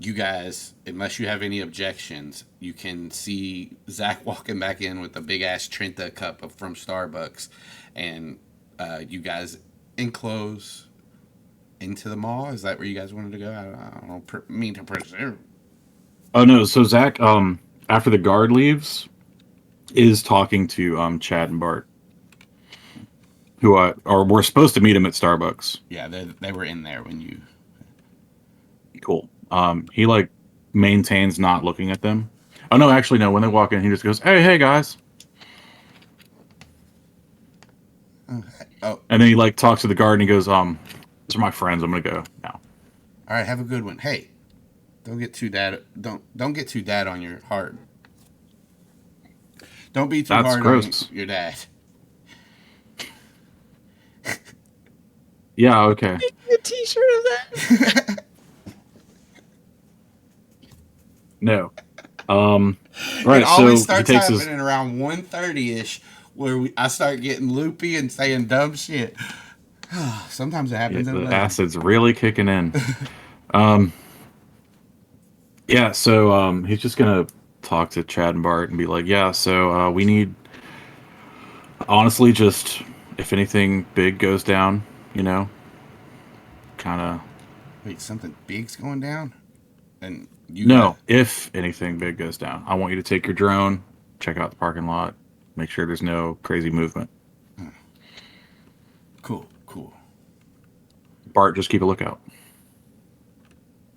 you guys, unless you have any objections, you can see Zach walking back in with a big ass Trenta cup from Starbucks, and you guys enclose into the mall. Is that where you guys wanted to go? I don't mean to presume. Oh no, so Zach, after the guard leaves, is talking to Chad and Bart, who we're supposed to meet him at Starbucks. Yeah, they were in there when you. Cool. He maintains not looking at them. Oh no, actually no. When they walk in, he just goes, "Hey guys," Okay. Oh, and then he talks to the guard and he goes, "These are my friends. I'm gonna go now." all right. Have a good one. Hey, don't get too don't get too dad on your heart. Don't be too That's hard gross. on your dad. Yeah. Okay. A t-shirt of that. No. Right. It always So he starts takes happening his. around 1:30ish, where I start getting loopy and saying dumb shit. Sometimes it happens Yeah, in the 11. acid's really kicking in. Yeah. So he's just gonna talk to Chad and Bart and be like, "Yeah. So we need, honestly, just if anything big goes down, kind of." Wait, something big's going down? And you No, if anything big goes down, I want you to take your drone, check out the parking lot, make sure there's no crazy movement. Cool. Bart, just keep a lookout.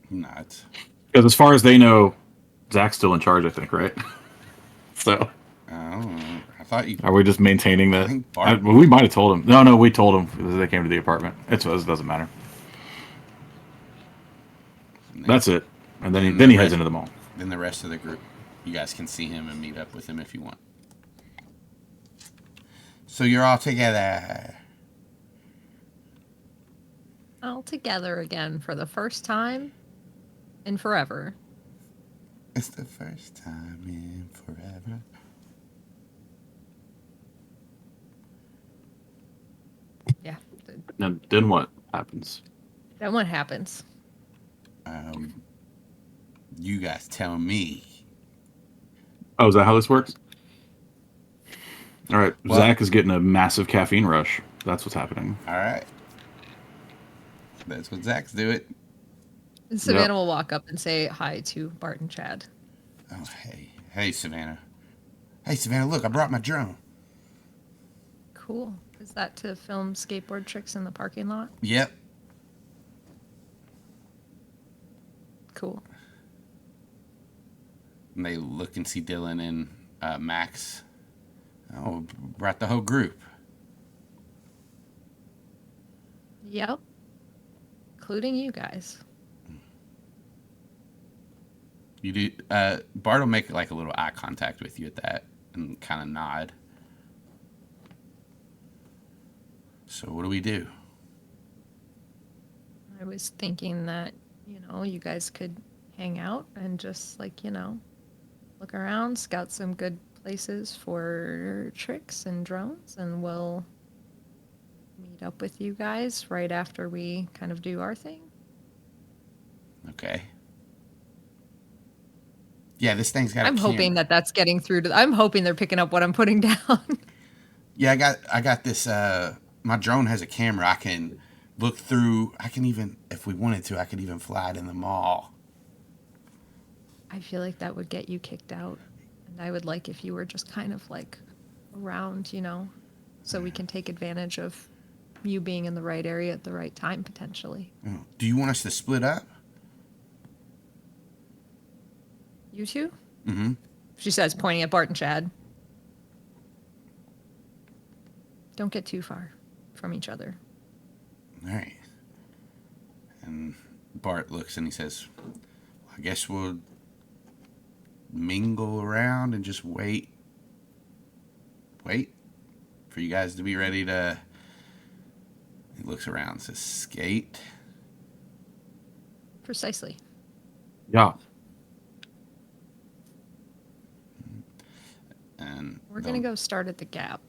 Not. Because as far as they know, Zach's still in charge, I think, right? So I don't know. I thought you. Are we just maintaining I that? think Bart. We might have told him. No, we told him because they came to the apartment. It doesn't matter. That's it. And then he heads into the mall. Then the rest of the group, you guys can see him and meet up with him if you want. So you're all together. All together again for the first time in forever. It's the first time in forever. Yeah. Then what happens? Then what happens? You guys tell me. Oh, is that how this works? All right. Well, Zac is getting a massive caffeine rush. That's what's happening. All right. That's what Zac's doing. And Savannah will walk up and say hi to Bart and Chad. Oh, hey. Hey, Savannah. Hey, Savannah, look, I brought my drone. Cool. Is that to film skateboard tricks in the parking lot? Yep. Cool. And they look and see Dylan and Max. Oh, brought the whole group. Yep. Including you guys. You do. Bart will make like a little eye contact with you at that and kind of nod. So what do we do? I was thinking that, you guys could hang out and just look around, scout some good places for tricks and drones, and we'll meet up with you guys right after we kind of do our thing. Okay. Yeah, this thing's got. I'm hoping that that's getting through to. I'm hoping they're picking up what I'm putting down. Yeah, I got this. My drone has a camera. I can look through. I can even, if we wanted to, I could even fly it in the mall. I feel like that would get you kicked out, and I would like if you were just kind of like around, so we can take advantage of you being in the right area at the right time potentially. Do you want us to split up? You two? Mm-hmm. She says, pointing at Bart and Chad. Don't get too far from each other. All right. And Bart looks and he says, I guess we'll mingle around and just wait for you guys to be ready to. He looks around and says, skate. Precisely. Yeah. And we're going to go start at the Gap.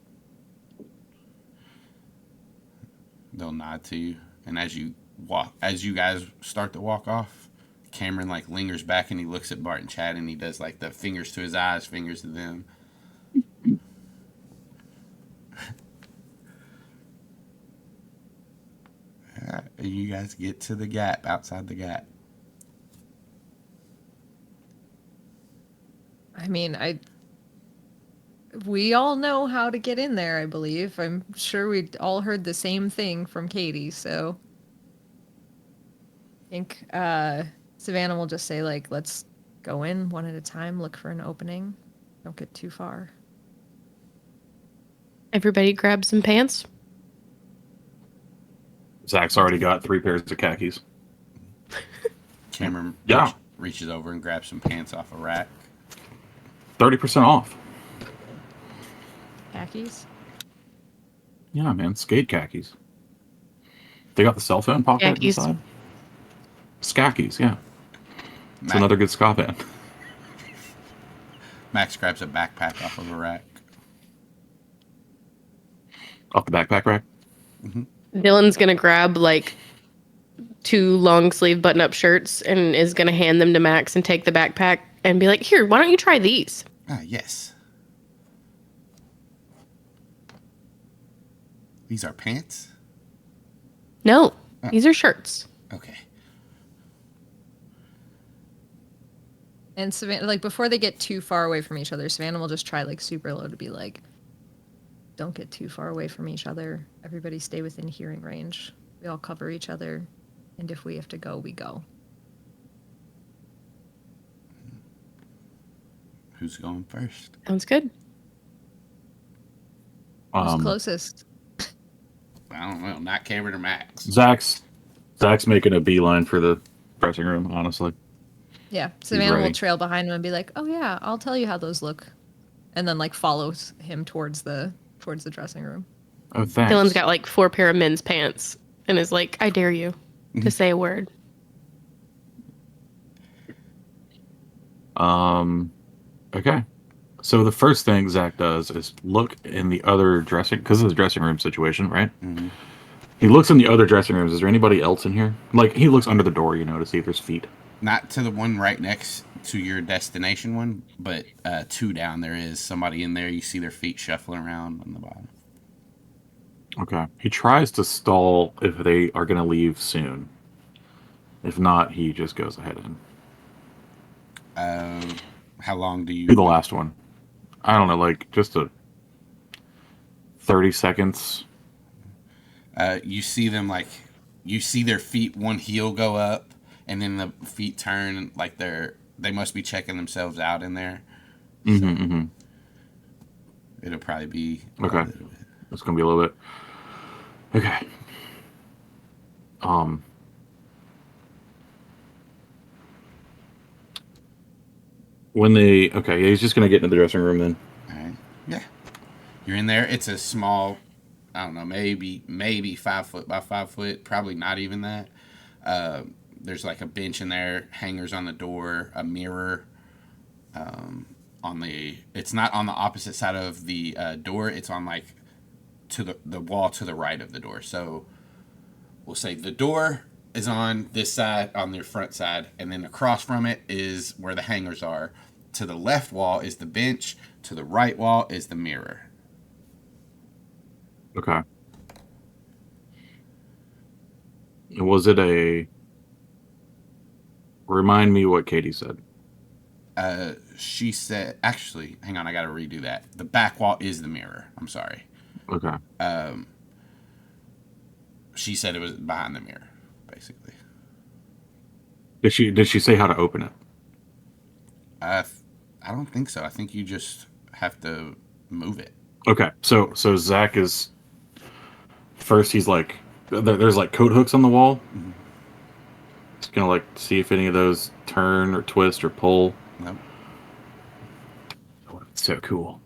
They'll nod to you. And as you guys start to walk off, Kamren like lingers back and he looks at Bart and Chad and he does like the fingers to his eyes, fingers to them. And you guys get to the Gap, outside the Gap. I mean, we all know how to get in there, I believe. I'm sure we all heard the same thing from Katie, so I think Savannah will just say, like, let's go in one at a time, look for an opening. Don't get too far. Everybody grab some pants. Zac's already got 3 pairs of khakis. Kamren reaches over and grabs some pants off a rack. 30% off. Khakis? Yeah, man. Skate khakis. They got the cell phone pocket inside. Skakis, yeah. It's another good ska band. Max grabs a backpack off of a rack. Off the backpack rack? Mm-hmm. Dylan's going to grab like 2 long sleeve button up shirts and is going to hand them to Max and take the backpack and be like, here, why don't you try these? Ah, yes. These are pants? No, these are shirts. Okay. And Savannah, like, before they get too far away from each other, Savannah will just try, like, super low to be like, don't get too far away from each other. Everybody stay within hearing range. We all cover each other. And if we have to go, we go. Who's going first? Sounds good. Who's Um, closest? I don't know, not Cameron or Max. Zach's making a beeline for the dressing room. Honestly, Yeah, Savannah will ready. trail behind him and be like, "Oh yeah, I'll tell you how those look," and then like follows him towards the dressing room. Oh, thanks. Dylan's got like 4 pair of men's pants and is like, I dare you to say a word. Okay. So the first thing Zach does is look in the other dressing, because it's a dressing room situation, right? Mm-hmm. He looks in the other dressing rooms. Is there anybody else in here? Like, he looks under the door, to see if there's feet. Not to the one right next to your destination one, but 2 down. There is somebody in there. You see their feet shuffling around on the bottom. Okay. He tries to stall if they are going to leave soon. If not, he just goes ahead and How long do you do the last one. I don't know, like just a 30 seconds. You see them you see their feet, one heel go up, and then the feet turn like they must be checking themselves out in there. Mm-hmm. It'll probably be Okay. It's gonna be a little bit. Okay. He's just gonna get into the dressing room then. All right. Yeah. You're in there. It's a small, I don't know, maybe 5 foot by 5 foot, probably not even that. There's like a bench in there, hangers on the door, a mirror. It's not on the opposite side of the door. It's on like to the wall to the right of the door. So we'll say the door is on this side, on their front side, and then across from it is where the hangers are. To the left wall is the bench. To the right wall is the mirror. Okay. Was it a... Remind me what Katie said. She said, actually, hang on, I got to redo that. The back wall is the mirror. I'm sorry. Okay. She said it was behind the mirror, basically. Did she say how to open it? I don't think so. I think you just have to move it. Okay. So Zach is... First, he's like... There's like coat hooks on the wall. Mm-hmm. He's gonna like see if any of those turn or twist or pull. Nope. Oh, it's so cool.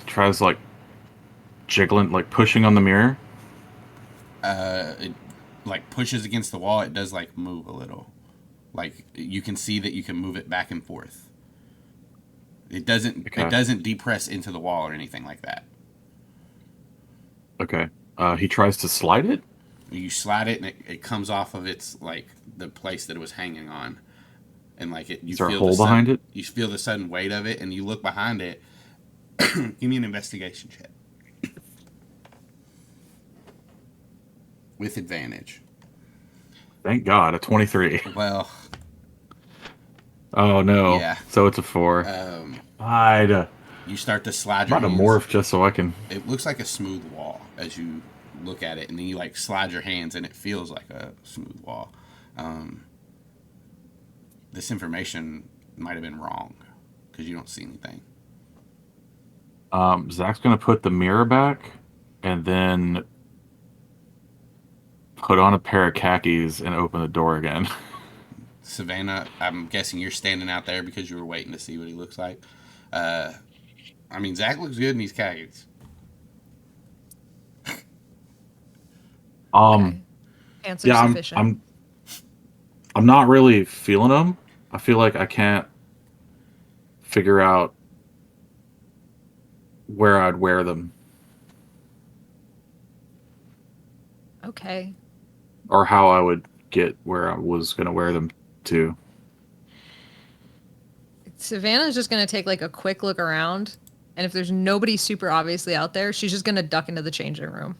Tries like jiggling, like pushing on the mirror. It like pushes against the wall. It does like move a little. Like you can see that you can move it back and forth. It doesn't. Okay. It doesn't depress into the wall or anything like that. Okay. He tries to slide it. You slide it and it comes off of its like the place that it was hanging on, and like it. You Is there a feel hole the sudden, behind it? You feel the sudden weight of it, and you look behind it. Give me an investigation check with advantage. Thank God, a 23. Well, Oh no. Yeah. So it's a 4. I'd you start to slide your about to hands. morph just so I can. It looks like a smooth wall as you look at it, and then you like slide your hands, and it feels like a smooth wall. This information might have been wrong because you don't see anything. Zach's gonna put the mirror back, and then put on a pair of khakis and open the door again. Savannah, I'm guessing you're standing out there because you were waiting to see what he looks like. I mean, Zach looks good in these khakis. Okay. Pants are Yeah, sufficient. I'm not really feeling them. I feel like I can't figure out where I'd wear them Okay. or how I would get where I was gonna wear them to. Savannah's just going to take like a quick look around, and if there's nobody super obviously out there, she's just going to duck into the changing room.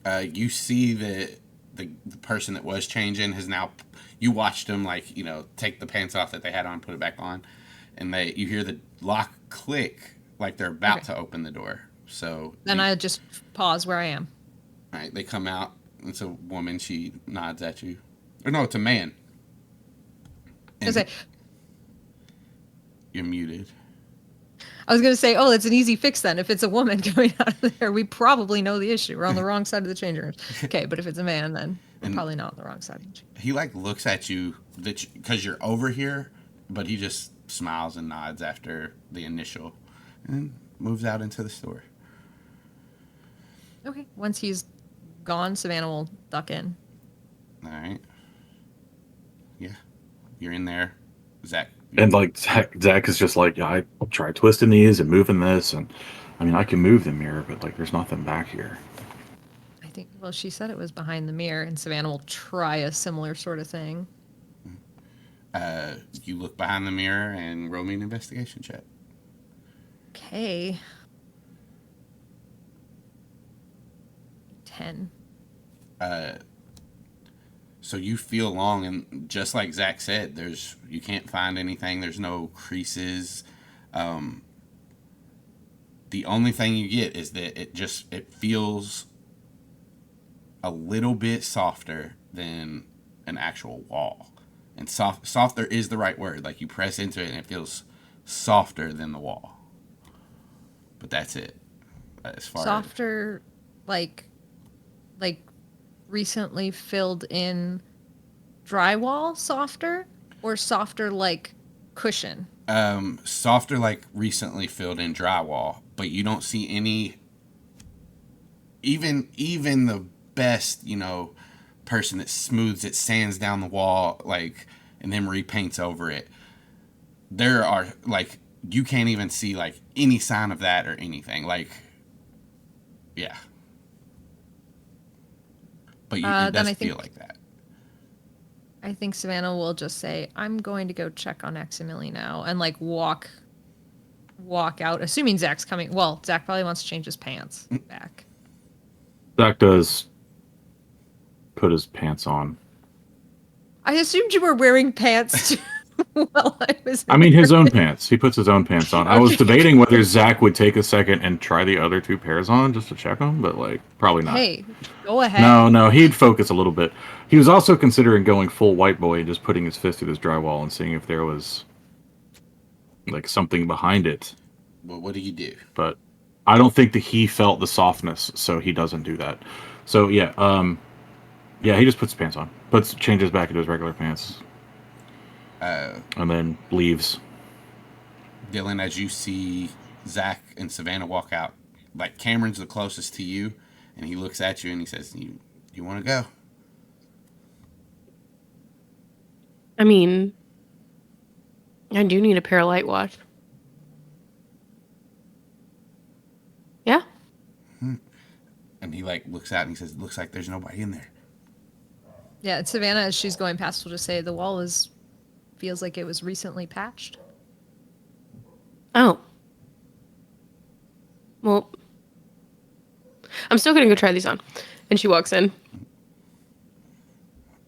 You see that the person that was changing has now. You watched them take the pants off that they had on, put it back on, and you hear the lock click like they're about to open the door. So Then I just pause where I am. all right, they come out. It's a woman. She nods at you. Or no, it's a man. I say, You're muted. I was going to say, oh, it's an easy fix then. If it's a woman coming out of there, we probably know the issue. We're on the wrong side of the changing rooms. Okay, but if it's a man, then we're And probably not on the wrong side. he like looks at you because you're over here, but he just smiles and nods after the initial, and moves out into the store. Okay. Once he's gone, Savannah will duck in. All right. Yeah, you're in there, Zac. And like Zach is just like, yeah, I tried twisting these and moving this, and I mean I can move the mirror, but like there's nothing back here. I think, well, she said it was behind the mirror, and Savannah will try a similar sort of thing. You look behind the mirror and roll me an investigation check. Okay. 10. So you feel along, and just like Zac said, you can't find anything. There's no creases. The only thing you get is that it feels a little bit softer than an actual wall. And softer is the right word. Like, you press into it and it feels softer than the wall. But that's it. As far Softer, like recently filled in drywall softer, or softer like cushion? Softer like recently filled in drywall, but you don't see any. Even the best, person that smooths it, sands down the wall, like, and then repaints over it. There are, like, you can't even see like any sign of that or anything. Like, yeah. But it does feel like that. I think Savannah will just say, I'm going to go check on Aximili now, and like walk out, assuming Zac's coming. Well, Zac probably wants to change his pants back. Zach does put his pants on. I assumed you were wearing pants too. While I was. I mean, his own pants. He puts his own pants on. I was debating whether Zach would take a second and try the other two pairs on just to check them, but like probably not. Hey, go ahead. No, he'd focus a little bit. He was also considering going full white boy and just putting his fist through this drywall and seeing if there was like something behind it. Well, what do you do? But I don't think that he felt the softness, so he doesn't do that. So yeah, he just puts his pants on, changes back into his regular pants. And then leaves. Dylan, as you see Zac and Savannah walk out, like, Kamren's the closest to you, and he looks at you and he says, "You want to go?" I mean, I do need a pair of light watch. Yeah. And he like looks out and he says, "Looks like there's nobody in there." Yeah, and Savannah, as she's going past, will just say the wall feels like it was recently patched. Oh. Well, I'm still gonna go try these on. And she walks in.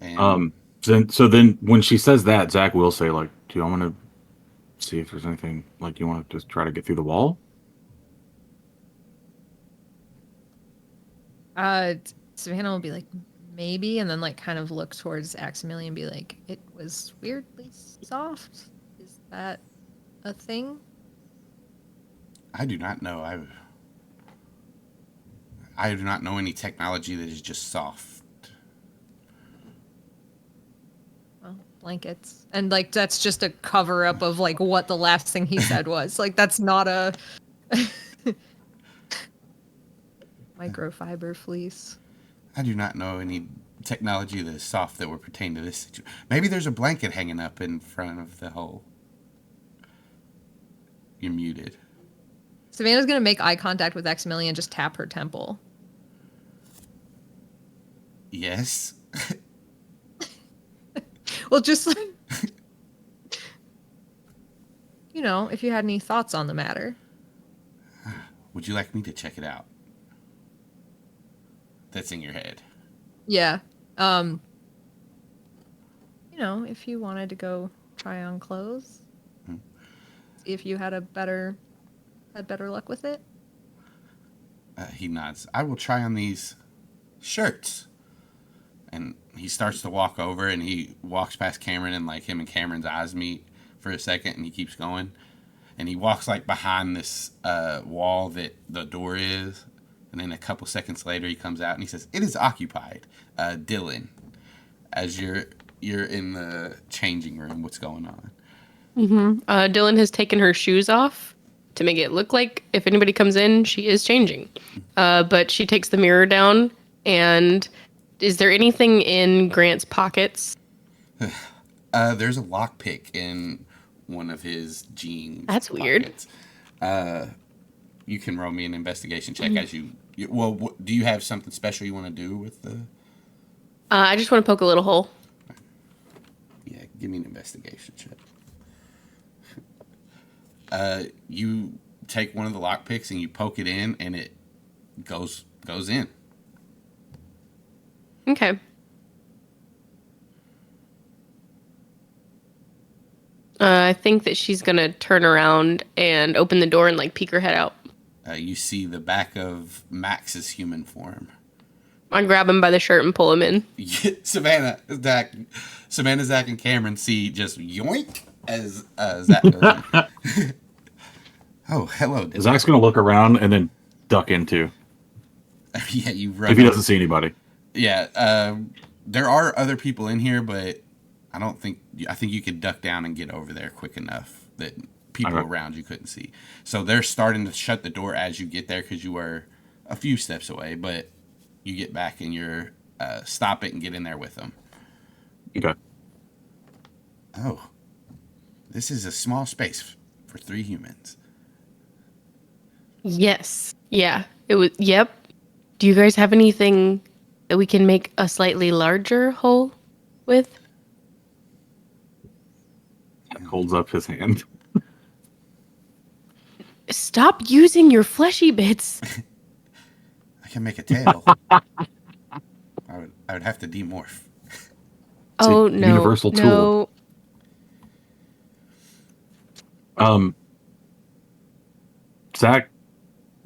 And Then when she says that, Zach will say, like, do you want to see if there's anything, like, you want to just try to get through the wall? Savannah will be like, maybe, and then like kind of look towards Aximili and be like, it was weirdly soft. Is that a thing? I do not know. I do not know any technology that is just soft. Well, blankets. And like that's just a cover up of like what the last thing he said was. Like that's not a microfiber fleece. I do not know any technology that is soft that would pertain to this situation. Maybe there's a blanket hanging up in front of the hole. You're muted. Savannah's gonna make eye contact with Aximili and just tap her temple. Yes. Well, just like, if you had any thoughts on the matter. Would you like me to check it out? That's in your head. Yeah. If you wanted to go try on clothes, see if you had better luck with it. He nods. I will try on these shirts. And he starts to walk over, and he walks past Kamren, and like him and Kamren's eyes meet for a second, and he keeps going. and he walks like behind this wall that the door is, and then a couple seconds later he comes out and he says, "It is occupied." Dylan, as you're in the changing room, what's going on? Dylan has taken her shoes off to make it look like if anybody comes in, she is changing. But she takes the mirror down, and is there anything in Grant's pockets? There's a lockpick in one of his jeans. That's weird. You can roll me an investigation check as you well, do you have something special you want to do with the... I just want to poke a little hole. Yeah, give me an investigation check. You take one of the lockpicks and you poke it in, and it goes in. Okay. I think that she's going to turn around and open the door and, like, peek her head out. You see the back of Max's human form. I grab him by the shirt and pull him in. Savannah, Zac, and Kamren see just yoink as Zac goes in. Oh, hello. Dylan. Zac's going to look around and then duck into. Yeah, you run. If he doesn't see anybody. Yeah, there are other people in here, but I think you could duck down and get over there quick enough that people around you couldn't see. So they're starting to shut the door as you get there because you were a few steps away, but you get back and you're stop it and get in there with them. Okay. Oh, this is a small space for 3 humans. Yes. Yeah. It was. Yep. Do you guys have anything that we can make a slightly larger hole with? Holds up his hand. Stop using your fleshy bits. I can make a tail. I would have to demorph. Oh no! Universal tool. No. Zac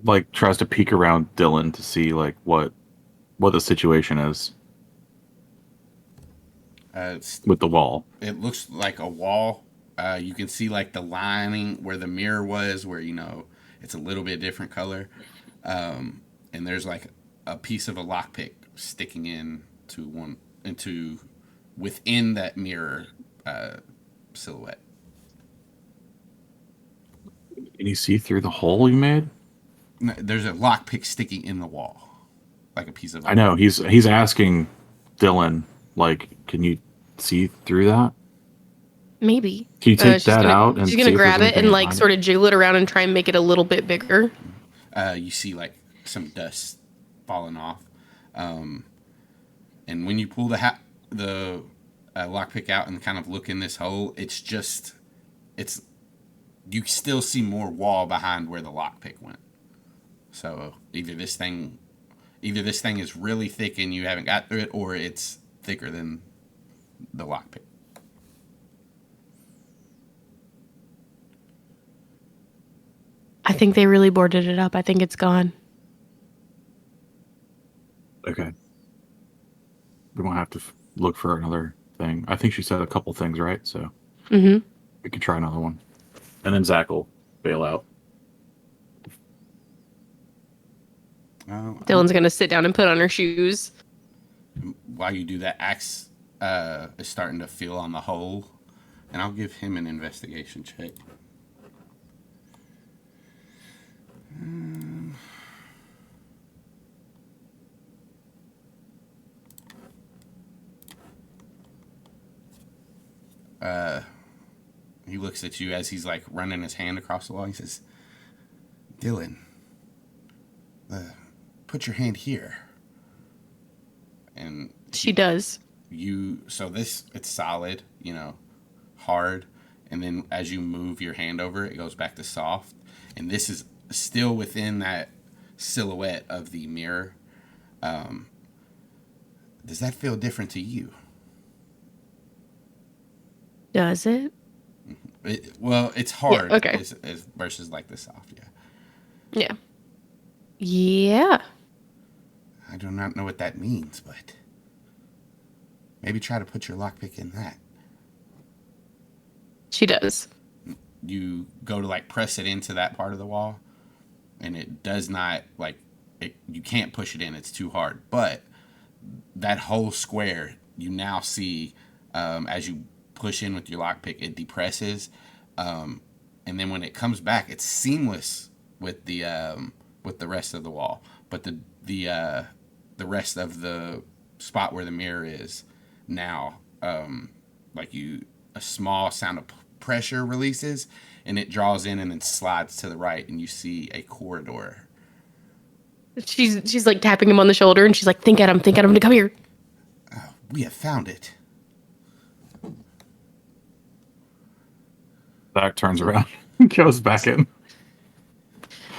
like tries to peek around Dylan to see like what the situation is with the wall. It looks like a wall. You can see like the lining where the mirror was, where it's a little bit different color, and there's like a piece of a lockpick sticking into within that mirror silhouette. Can you see through the hole you made? No, there's a lockpick sticking in the wall, like a piece of. I know he's asking Dylan, like, can you see through that? Maybe. Can you take that out? And she's gonna grab it and like sort of jiggle it around and try and make it a little bit bigger. You see like some dust falling off, and when you pull the lockpick out and kind of look in this hole, you still see more wall behind where the lockpick went. So either this thing is really thick and you haven't got through it, or it's thicker than the lockpick. I think they really boarded it up. I think it's gone. Okay. We won't have to look for another thing. I think she said a couple things, right? So we can try another one. And then Zac will bail out. Dylan's going to sit down and put on her shoes. While you do that, Axe is starting to feel on the hole, and I'll give him an investigation check. He looks at you as he's like running his hand across the wall. He says, "Dylan, put your hand here." And she does. It's solid, hard, and then as you move your hand over, it goes back to soft, and this is still within that silhouette of the mirror. Does that feel different to you? Does it? It's hard. Yeah, okay. Versus like the soft, yeah. Yeah. Yeah. I do not know what that means, but maybe try to put your lockpick in that. She does. you go to like press it into that part of the wall, and it does not like it. You can't push it in; it's too hard. But that whole square, you now see as you push in with your lockpick, it depresses, and then when it comes back, it's seamless with the rest of the wall. But the rest of the spot where the mirror is now, like a small sound of pressure releases, and it draws in and then slides to the right, and you see a corridor. She's like tapping him on the shoulder, and she's like, think at him to come here. We have found it. Zac turns around and goes back in.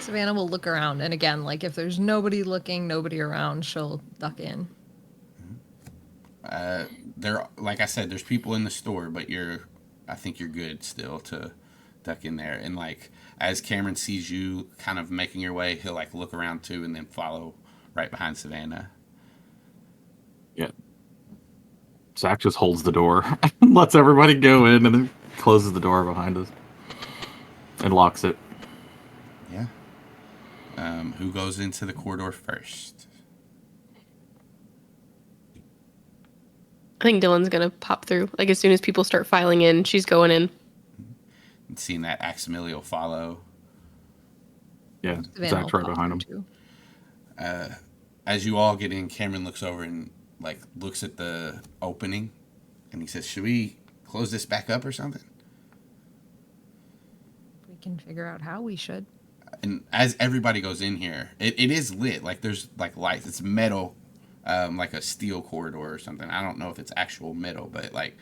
Savannah will look around, and again, like if there's nobody looking, nobody around, she'll duck in. Like I said, there's people in the store, but I think you're good still to duck in there. And like as Kamren sees you kind of making your way, he'll like look around too, and then follow right behind Savannah. Yeah. Zac just holds the door, lets everybody go in, and then closes the door behind us and locks it. Yeah. Who goes into the corridor first? I think Dylan's gonna pop through. Like as soon as people start filing in, she's going in. And seeing that Aximili will follow. Yeah, Savannah Zac's will right pop behind through, him. too. As you all get in, Kamren looks over and like looks at the opening, and he says, "Should we close this back up or something?" We can figure out how we should. And as everybody goes in here, it is lit. Like there's like lights. It's metal, like a steel corridor or something. I don't know if it's actual metal, but like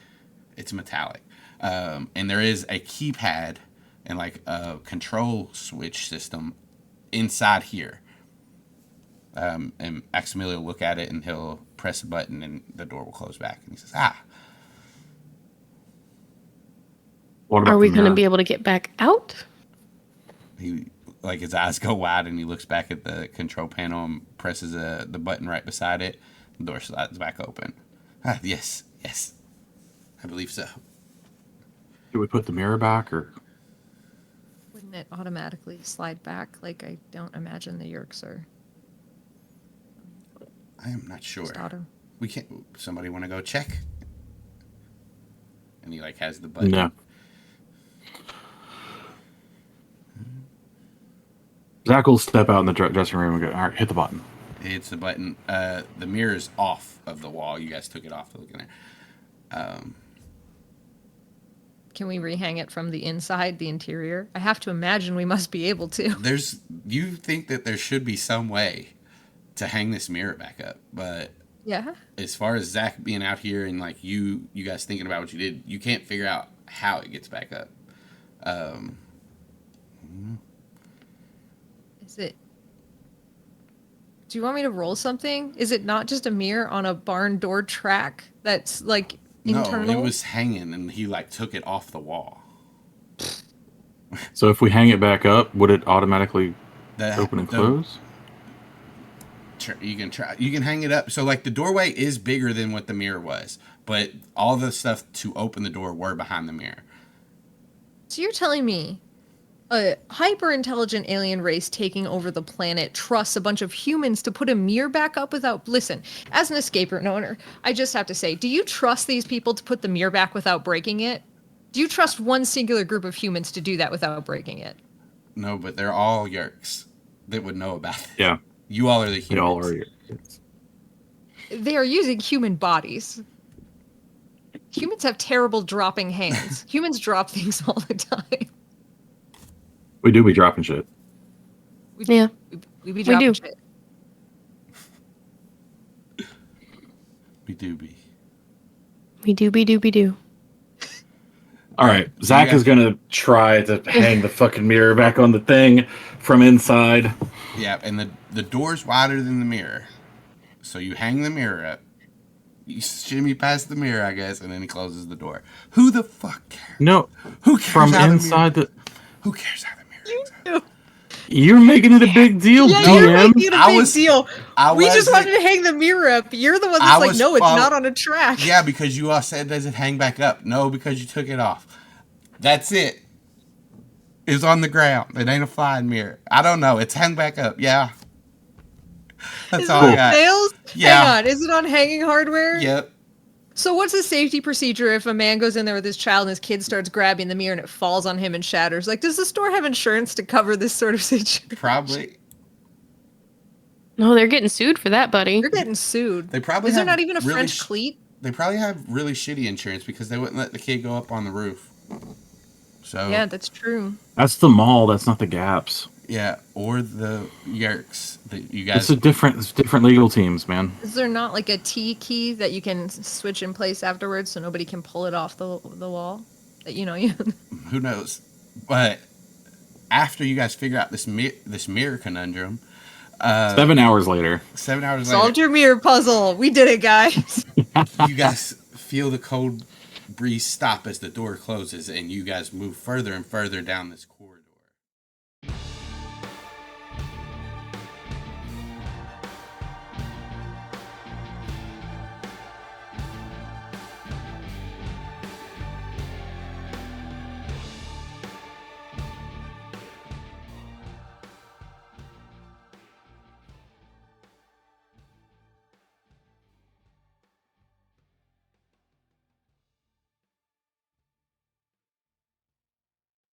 it's metallic. And there is a keypad and like a control switch system inside here. And Aximili will look at it and he'll press a button and the door will close back. And he says, What about Are we the going to mirror? be able to get back out? He like his eyes go wide and he looks back at the control panel and presses the button right beside it. The door slides back open. Yes, I believe so. Do we put the mirror back, or Wouldn't it automatically slide back? Like, I don't imagine the Yeerks are. I am not sure. Just auto. We can't. Somebody want to go check? And he like has the button. no? Zac will step out in the dressing room and go, all right, hit the button. He hits the button. The mirror is off of the wall. You guys took it off to look in there. Can we rehang it from the inside, the interior? I have to imagine we must be able to. You think that there should be some way to hang this mirror back up, but Yeah. as far as Zac being out here and like you guys thinking about what you did, you can't figure out how it gets back up. Is it? Do you want me to roll something? Is it not just a mirror on a barn door track that's like internal? No, it was hanging and he like took it off the wall. So if we hang it back up, would it automatically open and close? You can hang it up. So like the doorway is bigger than what the mirror was, but all the stuff to open the door were behind the mirror. So you're telling me a hyper-intelligent alien race taking over the planet trusts a bunch of humans to put a mirror back up without... Listen, as an escape room owner, I just have to say, do you trust these people to put the mirror back without breaking it? Do you trust one singular group of humans to do that without breaking it? No, but they're all Yeerks that would know about it. Yeah. You all are the humans. We all are Yeerks. They are using human bodies. Humans have terrible dropping hands. Humans drop things all the time. We do be dropping shit. Yeah. We be dropping do. shit. We do be. We do. All right, Zac is gonna try to hang the fucking mirror back on the thing from inside. Yeah, and the door's wider than the mirror. So you hang the mirror up. You shimmy past the mirror, I guess, and then he closes the door. Who the fuck cares? No, Who cares from how inside the. Who cares how the mirror is? You're making it a big deal, Yeah, DM. you're making it a I big was- deal. I We just wasn't- wanted to hang the mirror up. You're the one I that's like, was no, it's follow- not on a track. Yeah, because you all said, does it hang back up? No, because you took it off. That's it. is on the ground. It ain't a flying mirror. I don't know. It's hung back up. Yeah. That's Is all it I on got. nails? Yeah. Hang on. Is it on hanging hardware? Yep. So what's the safety procedure if a man goes in there with his child and his kid starts grabbing the mirror and it falls on him and shatters? Like, does the store have insurance to cover this sort of situation? Probably. No, they're getting sued for that, buddy. You're getting sued. They probably Is there have not even a really French cleat? They probably have really shitty insurance because they wouldn't let the kid go up on the roof. So Yeah, that's true. That's the mall. That's not the Gaps. yeah, or the Yeerks that you guys. It's different legal teams, man. Is there not like a T key that you can switch in place afterwards so nobody can pull it off the wall? That you Who knows? But after you guys figure out this mirror conundrum, 7 hours later. 7 hours solved later, your mirror puzzle. We did it, guys. you guys feel the cold breeze stop as the door closes, and you guys move further and further down this corridor.